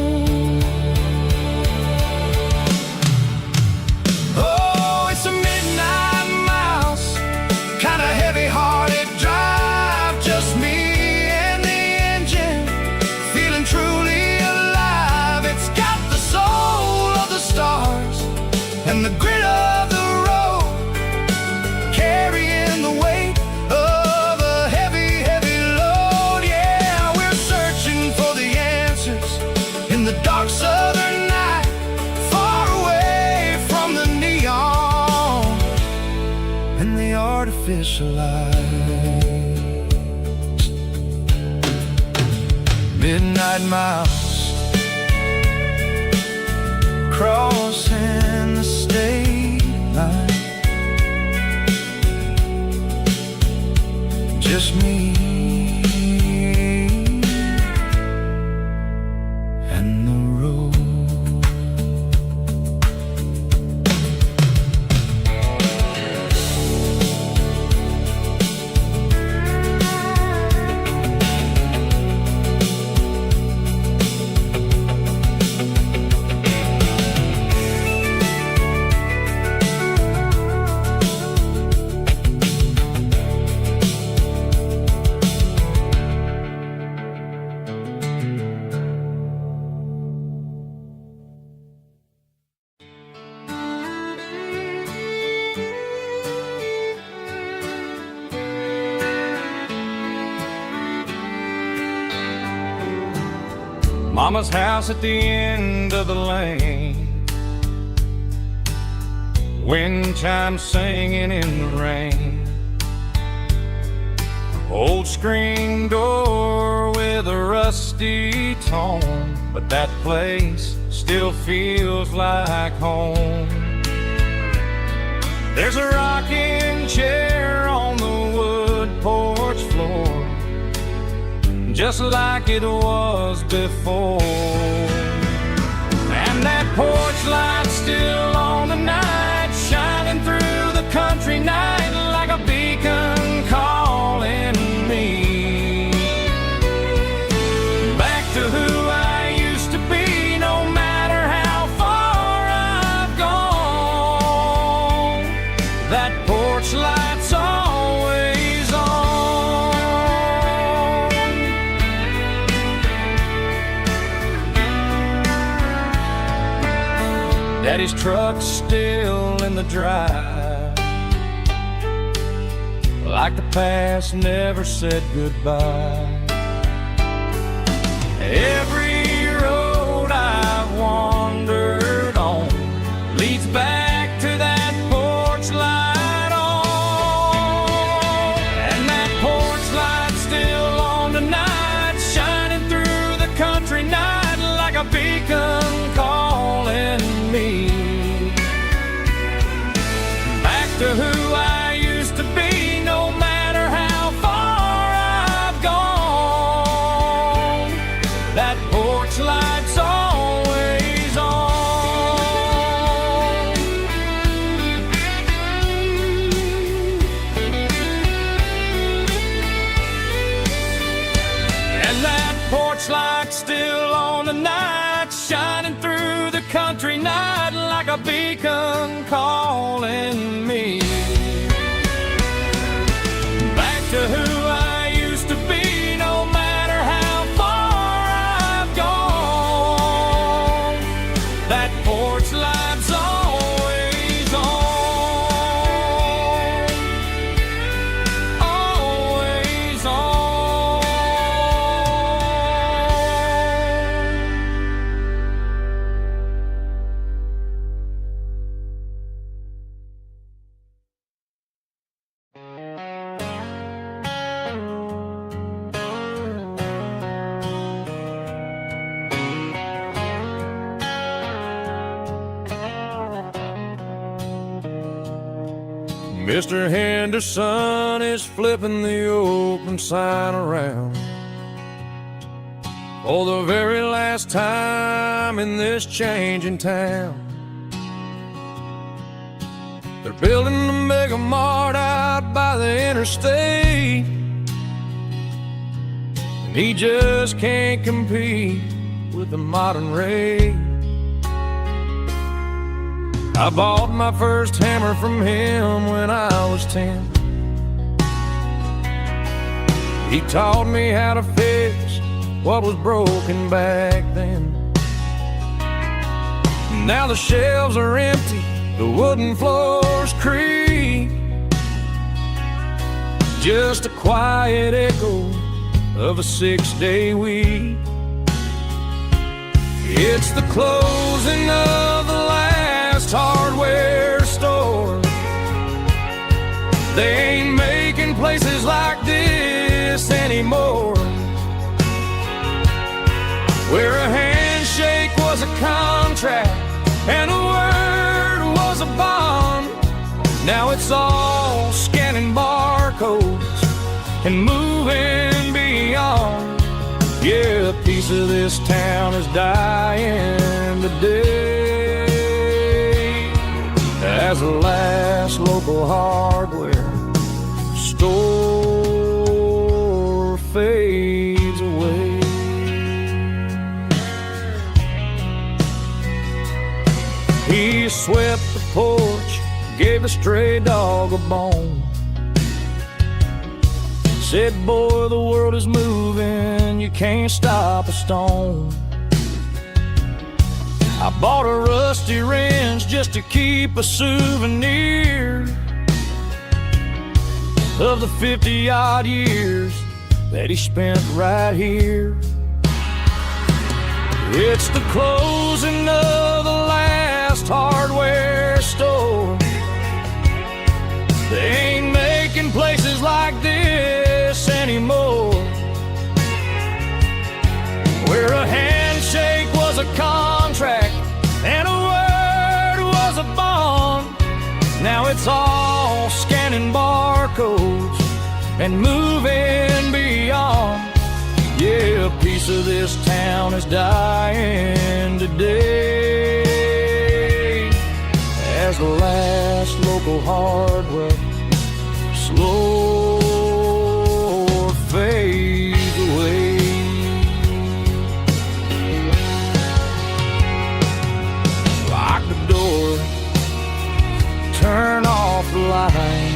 Oh, it's a midnight mouse, kind of heavy-hearted drive, just me and the engine, feeling truly alive. It's got the soul of the stars and the grit of the road, carrying the weight of a heavy, heavy load. Yeah, we're searching for the answers in the dark southern night, far away from the neon and the artificial lights. Midnight mouse, crossing the state line, just me and the road. Mama's house at the end of the lane, wind chimes singing in the rain, old screen door with a rusty tone, but that place still feels like home. There's a rocking chair on the wood porch floor, just like it was before. And that porch light's still on tonight, shining through the country night like a beacon calling me back to who I used to be, no matter how far I've gone. That porch light's always on. Daddy's truck's still in the drive, like the past never said goodbye. Every road I've wandered on leads back to that porch light on. And that porch light's still on tonight, shining through the country night like a beacon calling me back to who I used to be, no matter how far I've gone. That porch light's always on. And that porch light's still on tonight, shining through the country night like a beacon calling me back to who I used to be, no matter how far I've gone. That porch light's always on, always on. Mr. Henderson is flipping the open sign around for the very last time in this changing town. They're building a mega mart out by the interstate, and he just can't compete with the modern rate. I bought my first hammer from him when I was 10. He taught me how to fix what was broken back then. Now the shelves are empty, the wooden floors creak, just a quiet echo of a 6-day week. It's the closing of the last hardware store. They ain't making places like this anymore, where a handshake was a contract and a word was a bond. Now it's all scanning barcodes and moving beyond. Yeah, a piece of this town is dying today as the last local hardware store fades away. He swept the porch, gave the stray dog a bone, said, boy, the world is moving, you can't stop a stone. I bought a rusty wrench just to keep a souvenir of the 50-odd years that he spent right here. It's the closing of the last hardware store. They ain't making places like this anymore, where a handshake was a contract and moving beyond. Yeah, a piece of this town is dying today as the last local hardware slow fades away. Lock the door, turn off the light.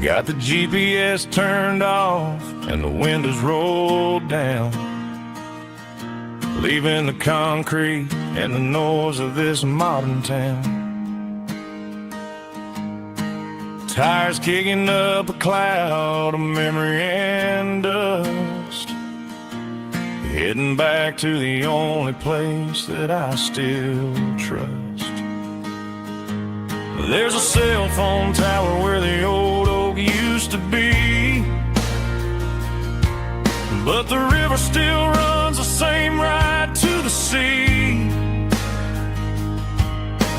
Got the GPS turned off and the windows rolled down, leaving the concrete and the noise of this modern town. Tires kicking up a cloud of memory and dust, heading back to the only place that I still trust. There's a cell phone tower where the old oak used to be, but the river still runs the same right to the sea.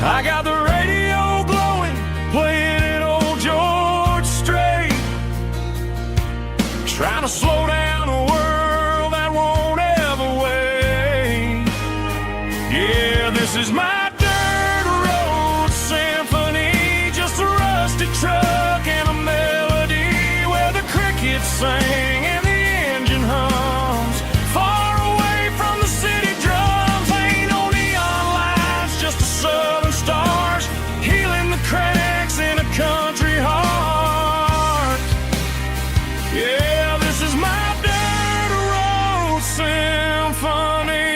I got the radio glowing, playing an old George Strait, trying to slow down a world that won't ever wait. Yeah, this is my truck and a melody where the crickets sing and the engine hums, far away from the city drums. Ain't no neon lights, just the southern stars healing the cracks in a country heart. Yeah, this is my dirt road symphony.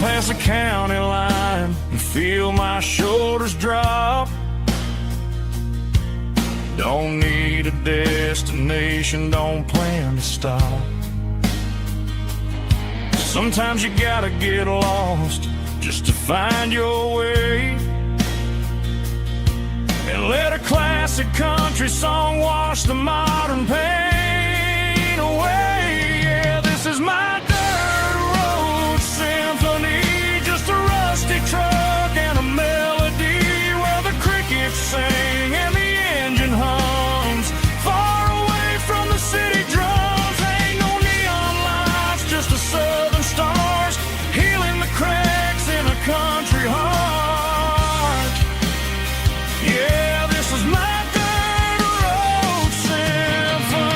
Past the county line and feel my shoulders drop. Don't need a destination, don't plan to stop. Sometimes you gotta get lost just to find your way, and let a classic country song wash the modern pain away. Yeah, this is my truck and a melody where the crickets sing and the engine hums, far away from the city drums. Ain't no neon lights, just the southern stars healing the cracks in a country heart. Yeah, this is my dirt road symphony.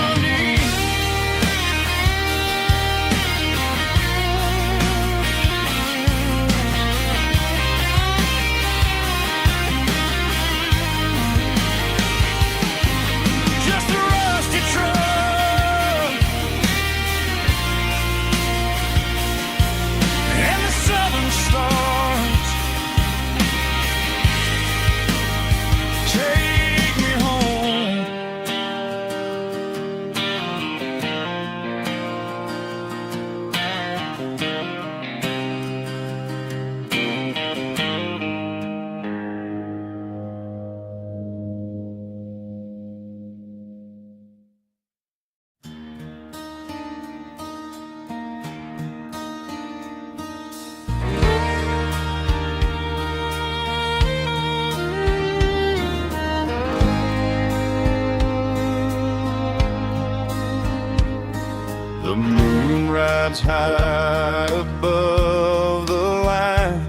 The moon rides high above the line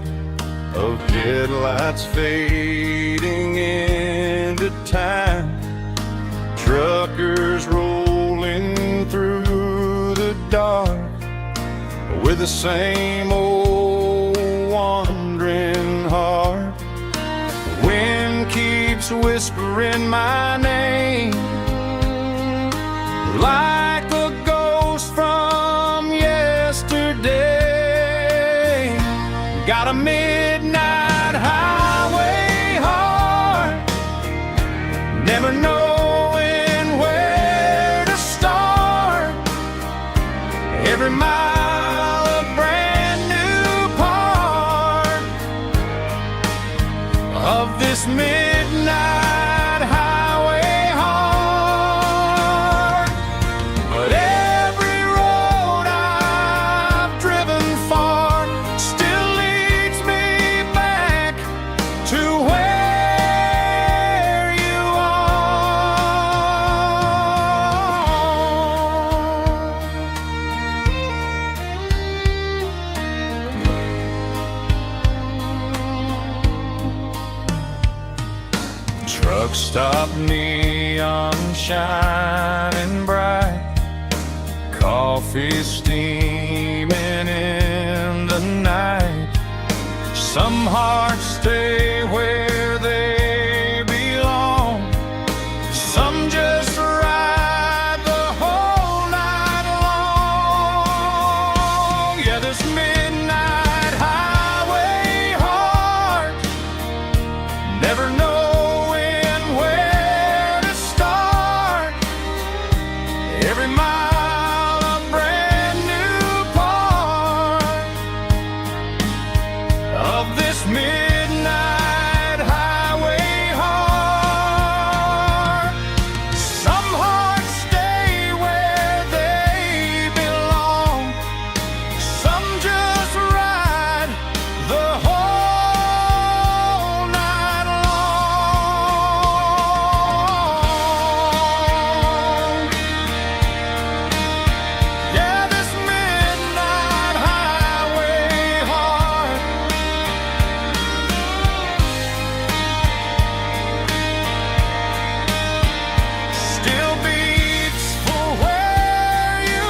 of headlights fading into time. Truckers rolling through the dark with the same old wandering heart. The wind keeps whispering my name like a ghost from yesterday. Got a midnight highway heart, never knowing where to start. Every mile a brand new part of this midnight highway heart. But every road I've driven far still leads me back to where you are. Truck stop, neon shining bright, coffee steaming in the night. Some hearts stay where they belong, some just ride the whole night long. Yeah, this midnight highway heart, never knowing where to start. Every mile a brand new part of this midnight highway heart. Some hearts stay where they belong, some just ride the whole night long. Yeah, this midnight highway heart still beats for where you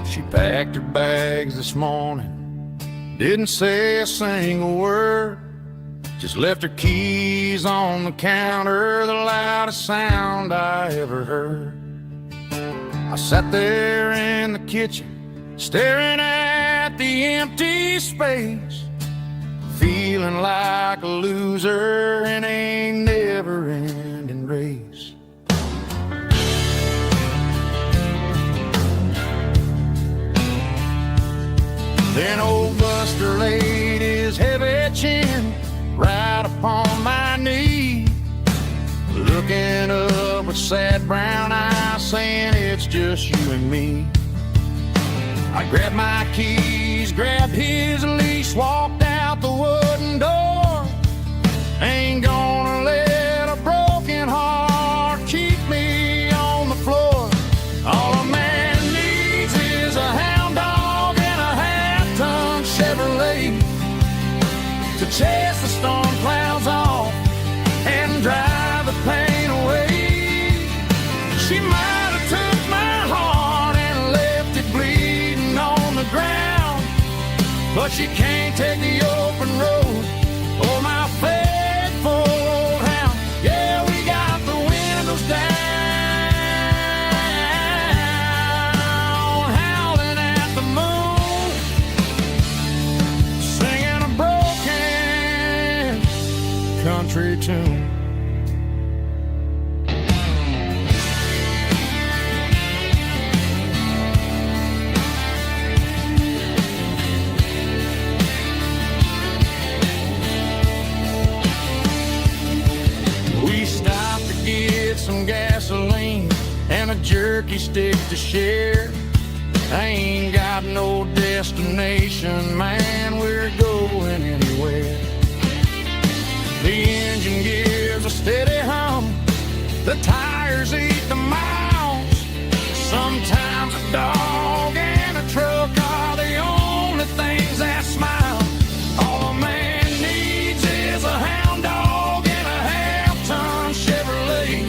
She packed her bags this morning, didn't say a single word, just left her keys on the counter, the loudest sound I ever heard. I sat there in the kitchen, staring at the empty space, feeling like a loser in a never-ending race. Then old Buster laid his heavy chin right upon my knee, looking up with sad brown eyes, saying it's just you and me. I grabbed my keys, grabbed his leash, walked out the wooden door. Ain't gonna let a broken heart keep me on the floor. All a man needs is a hound dog and a half-ton Chevrolet to chase the storm clouds off and drive the pain away. She might have took my heart and left it bleeding on the ground, but she can't take the open road or my faithful old hound. Yeah, we got the windows down, howling at the moon, singing a broken country tune. We stopped to get some gasoline and a jerky stick to share. I ain't got no destination, man, we're going anywhere. The engine gives a steady hum, the tires eat the miles. Sometimes a dog and a truck are the only things that smile. All a man needs is a hound dog and a half-ton Chevrolet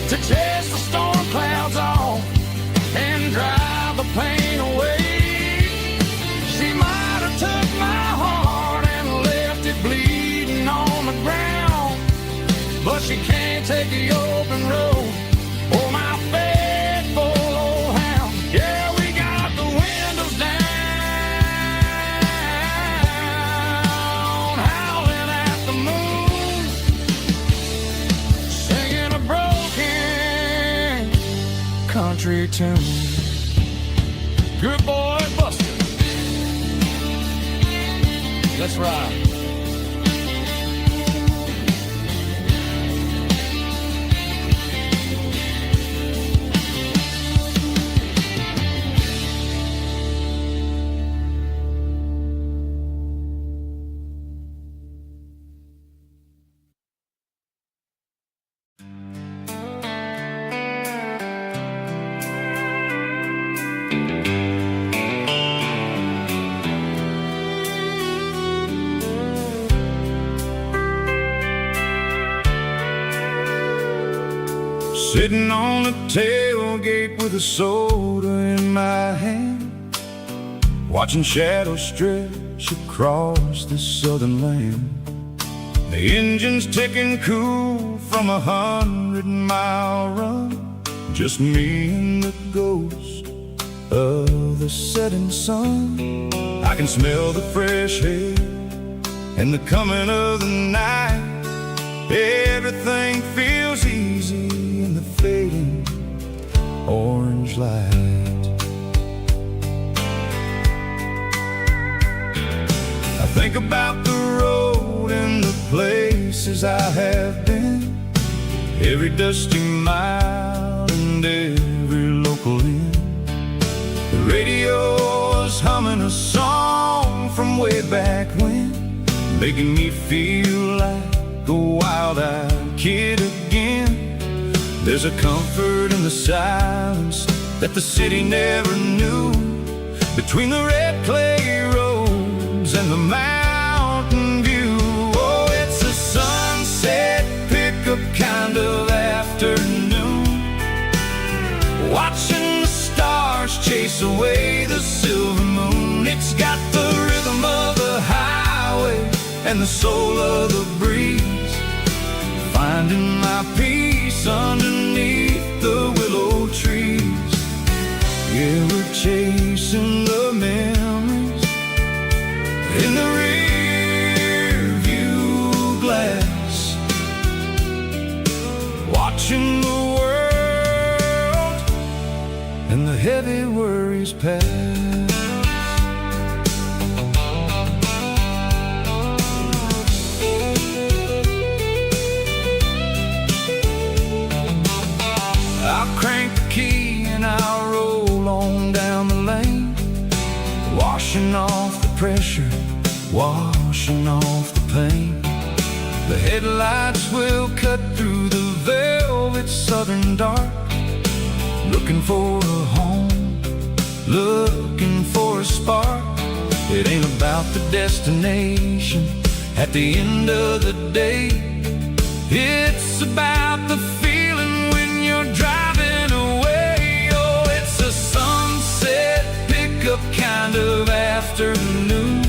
to chase the storm clouds off and drive the pain away. She might have took my heart and left it bleeding on the ground, but she can't take the open road or my faithful old hound. Yeah, we got the windows down, howling at the moon, singing a broken country tune. Good boy, Buster. Let's ride. Sitting on the tailgate with a soda in my hand, watching shadows stretch across this southern land. The engine's ticking cool from 100-mile run, just me and the ghost of the setting sun. I can smell the fresh air and the coming of the night. Everything feels easy in the fading orange light. I think about the road and the places I have been, every dusty mile and every local inn. The radio is humming a song from way back when, making me feel like a wild-eyed kid again. There's a comfort in the silence that the city never knew, between the red clay roads and the mountain view. Oh, it's a sunset pickup kind of afternoon, watching the stars chase away the silver moon. It's got the rhythm of the highway and the soul of the breeze, finding my peace underneath the willow trees. Yeah, we're chasing the memories in the rear view glass, watching the world and the heavy worries pass. I'll crank the key and I'll roll on down the lane, washing off the pressure, washing off the pain. The headlights will cut through the velvet southern dark, looking for a home, looking for a spark. It ain't about the destination at the end of the day, it's about the feeling when you're driving away. Oh, it's a sunset pickup kind of afternoon,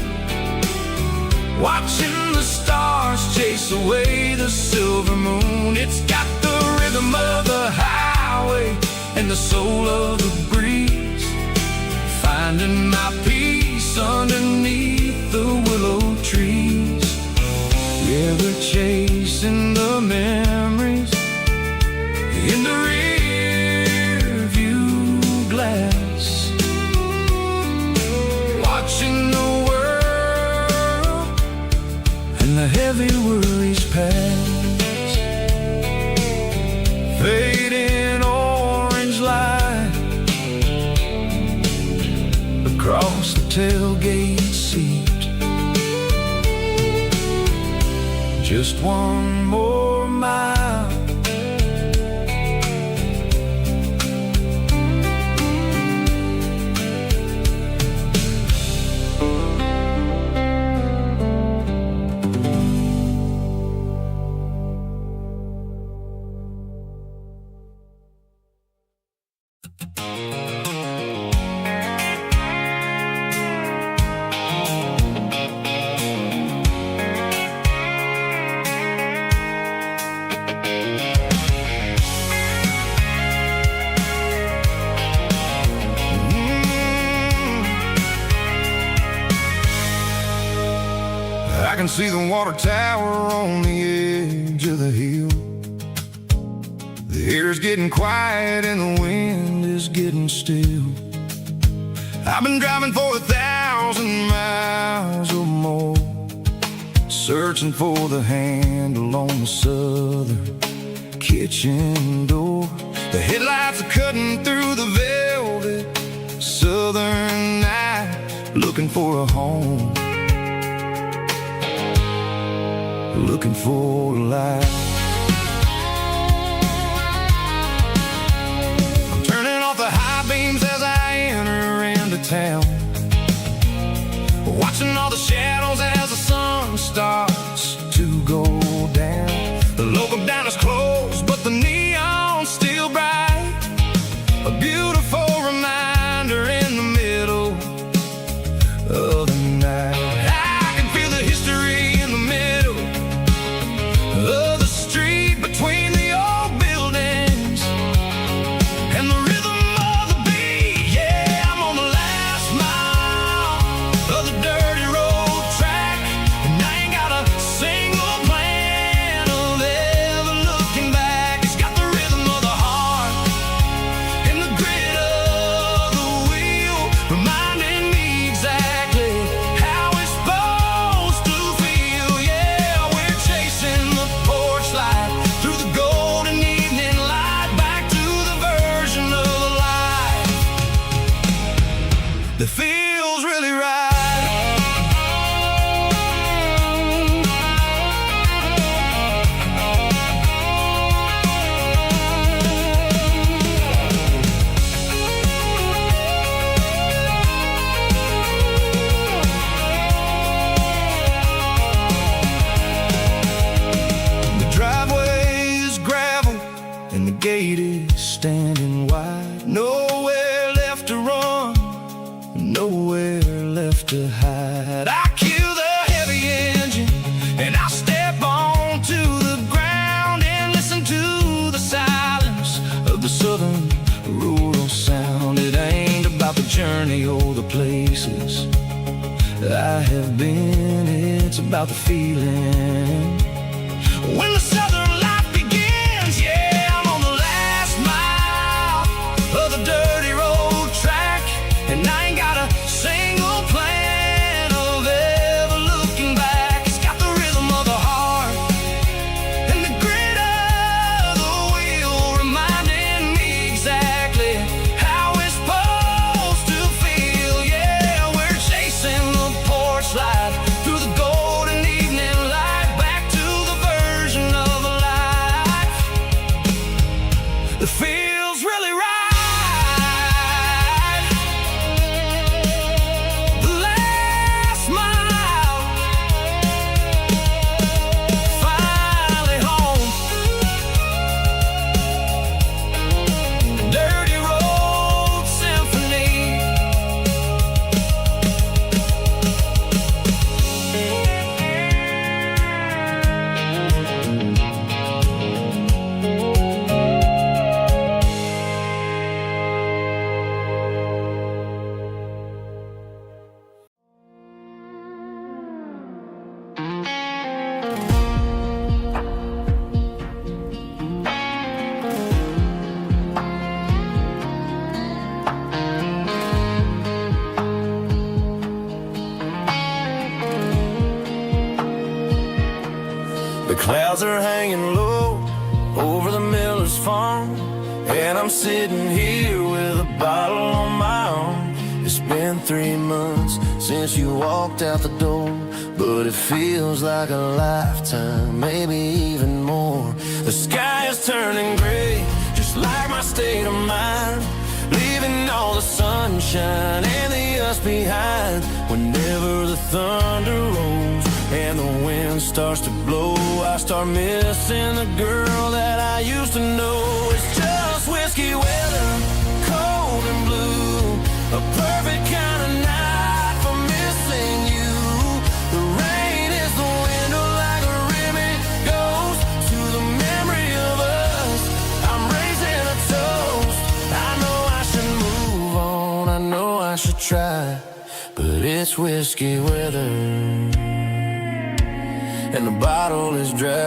watching the stars chase away the silver moon. It's got the rhythm of the highway and the soul of the breeze, finding my peace underneath the willow trees. Yeah, together chasing the memories in the rear view glass, watching the world and the heavy worries pass. Fading orange light across the tailgate seat. Just one more mile. I can see the water tower on the edge of the hill. The air's getting quiet and the wind is getting still. I've been driving for 1,000 miles or more, searching for the handle on the southern kitchen door. The headlights are cutting through the velvet southern night, looking for a home, looking for a light. I'm turning off the high beams as I enter into town, watching all the shadows as the sun starts to go down. The local diner's closed, but the neon's still bright, a beautiful reminder in the middle of the night. I can feel the history in the middle of the street between the old buildings and the rhythm of the beat. Yeah, I'm on the last mile of the dirty road track, and I ain't got a single plan of ever looking back. It's got the rhythm of the heart and the grit of the wheel, reminding me exactly how it's supposed to feel. Yeah, we're chasing the porch light through the golden evening light, back to the version of life that feels really right. The driveway is gravel and the gate is standing wide. Nowhere left to run, nowhere left to hide. I kill the heavy engine and I step onto the ground and listen to the silence of the southern rural sound. It ain't about the journey or the places I have been, it's about the feeling when the southern life begins. Yeah, I'm on the last mile of the dirty road track, and I ain't got a single plan of ever looking back. It's got the rhythm of the heart and the grit of the wheel, reminding me exactly how it's supposed to feel. Yeah, we're chasing the porch light through the golden evening light, back to the version of The clouds are hanging low over the miller's farm, and I'm sitting here with a bottle on my arm. It's been 3 months since you walked out the door, but it feels like a lifetime, maybe even more. The sky is turning gray, just like my state of mind, leaving all the sunshine and the us behind. Whenever the thunder rolls and the wind starts to blow, I start missing the girl that I used to know. It's just whiskey weather, cold and blue, a perfect kind of night for missing you. The rain is the window like a ribbon goes to the memory of us. I'm raising a toast. I know I should move on, I know I should try, but it's whiskey weather and the bottle is dry.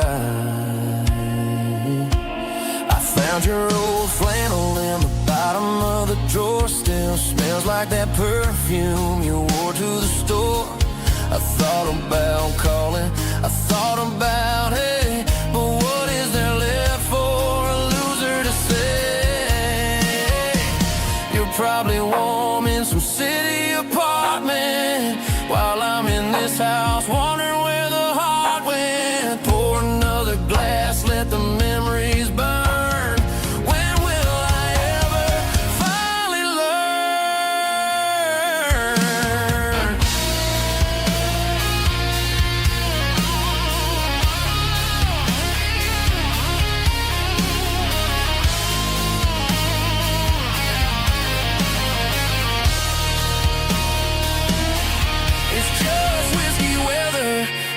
I found your old flannel in the bottom of the drawer, still smells like that perfume you wore to the store. I thought about calling, I thought about, hey, but what is there left for a loser to say? You're probably warm in some city apartment, while I'm in this house wondering where the heart went. Pour another glass, let the memories burn. When will I ever finally learn? It's just whiskey weather,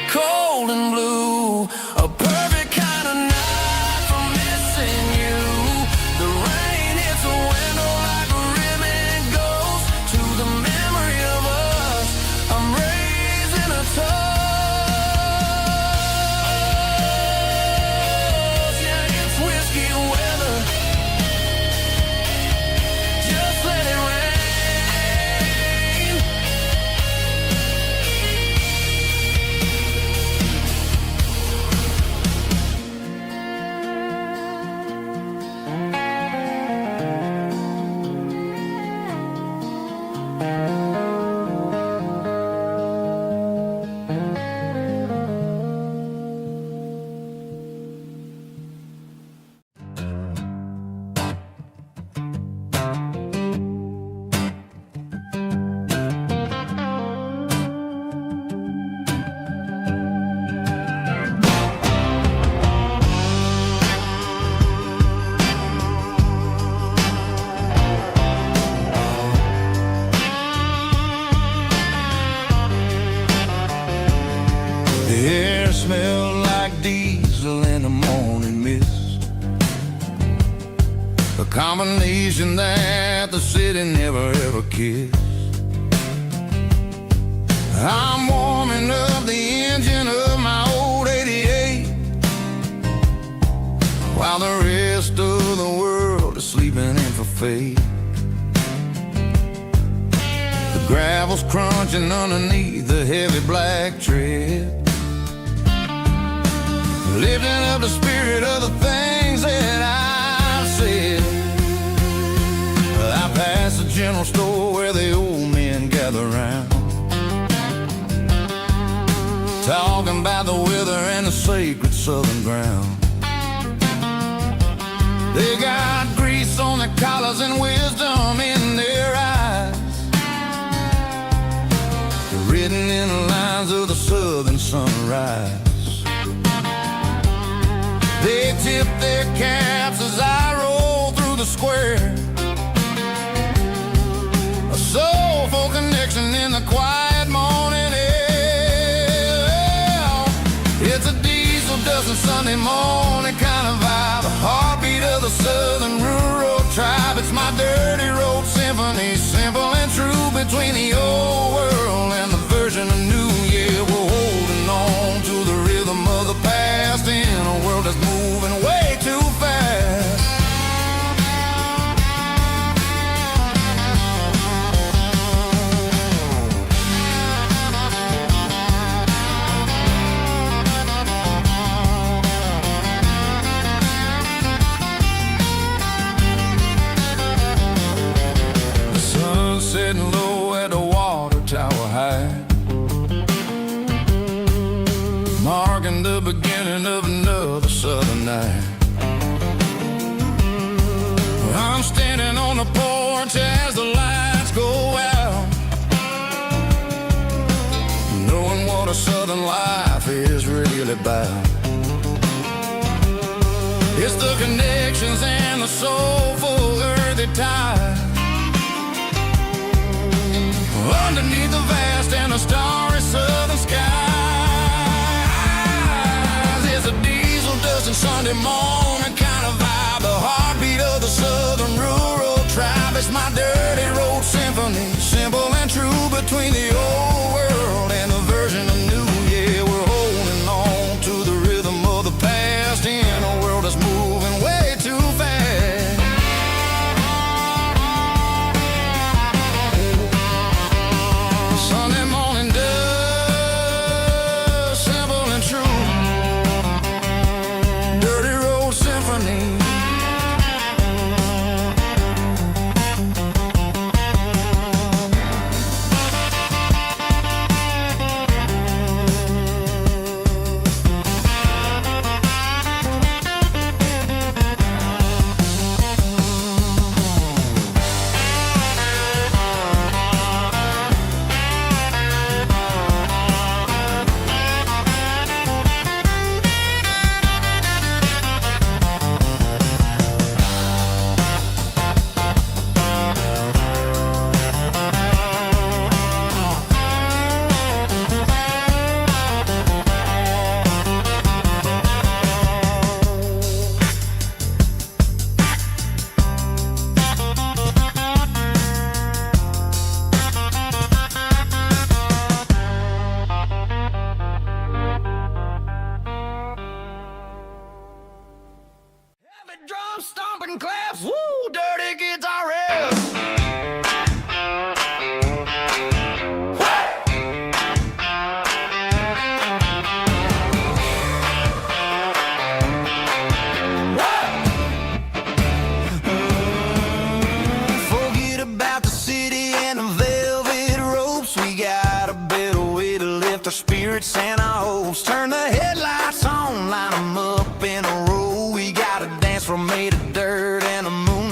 cold and blue, a perfect kind of night for missing you. The rain hits the window like a ribbon goes to the memory of us. I'm raising a toast. Yeah, it's whiskey weather. Just let it rain. The air smelled like diesel in the morning mist, a combination that the city never ever kissed. I'm warming up the engine of my old 88, while the rest of the world is sleeping in for fate. The gravel's crunching underneath the heavy black tread, lifting up the spirit of the things that I've said. I passed the general store where the old men gather round, talking about the weather and the sacred southern ground. They got grease on their collars and wisdom in their eyes, written in the lines of the southern sunrise. They tip their caps as I roll through the square, a soulful connection in the quiet morning air. It's a diesel dusting Sunday morning kind of vibe, a heartbeat of the southern rural tribe. It's my dirty road symphony, simple and true, between the old world and the version of new. Yeah, we're holding on to the rhythm of the past in a world that's moving way too fast. marking the beginning of another southern night. I'm standing on the porch as the lights go out, knowing what a southern life is really about. It's the connections and the soulful earthy tide underneath the vast and the starry southern skies. It's a diesel dusting Sunday morning kind of vibe, the heartbeat of the southern rural tribe. It's my dirty road symphony, simple and true, between the old world and the version of new. Yeah, we're holding on to the rhythm of the past in a world that's moving way too fast. Sunday morning dust, simple and true, dirty road symphony. Heavy drum stomping claps, woo, dirty guitar riffs. Forget about the city and the velvet ropes. We got a better way to lift our spirits and our hopes. Turn the headlights on, line them up in a row. We got a dance floor made of dirt and a moon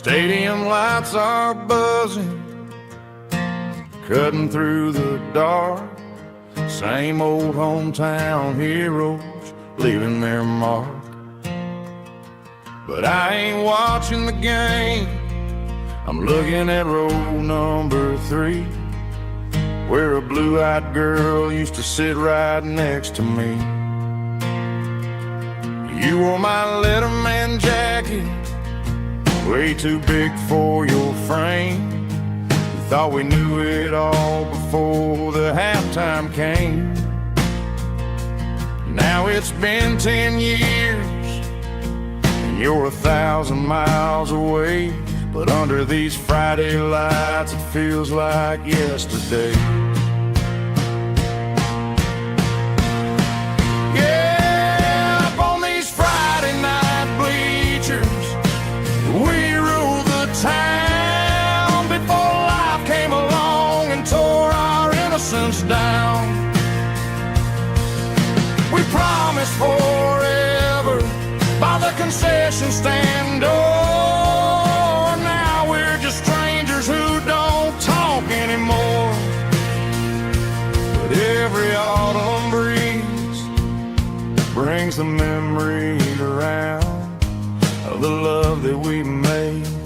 Stadium lights are buzzing, cutting through the dark. Same old hometown heroes leaving their mark. But I ain't watching the game, I'm looking at row number 3, where a blue-eyed girl used to sit right next to me. You wore my Letterman jacket, way too big for your frame. We thought we knew it all before the halftime came. Now it's been 10 years, and you're 1,000 miles away. But under these Friday lights, it feels like yesterday. Yeah, up on these Friday night bleachers, we rule the town before life came along and tore our innocence down. We promised forever by the concession stand door. Now we're just strangers who don't talk anymore. But every autumn breeze brings the memories around of the love that we made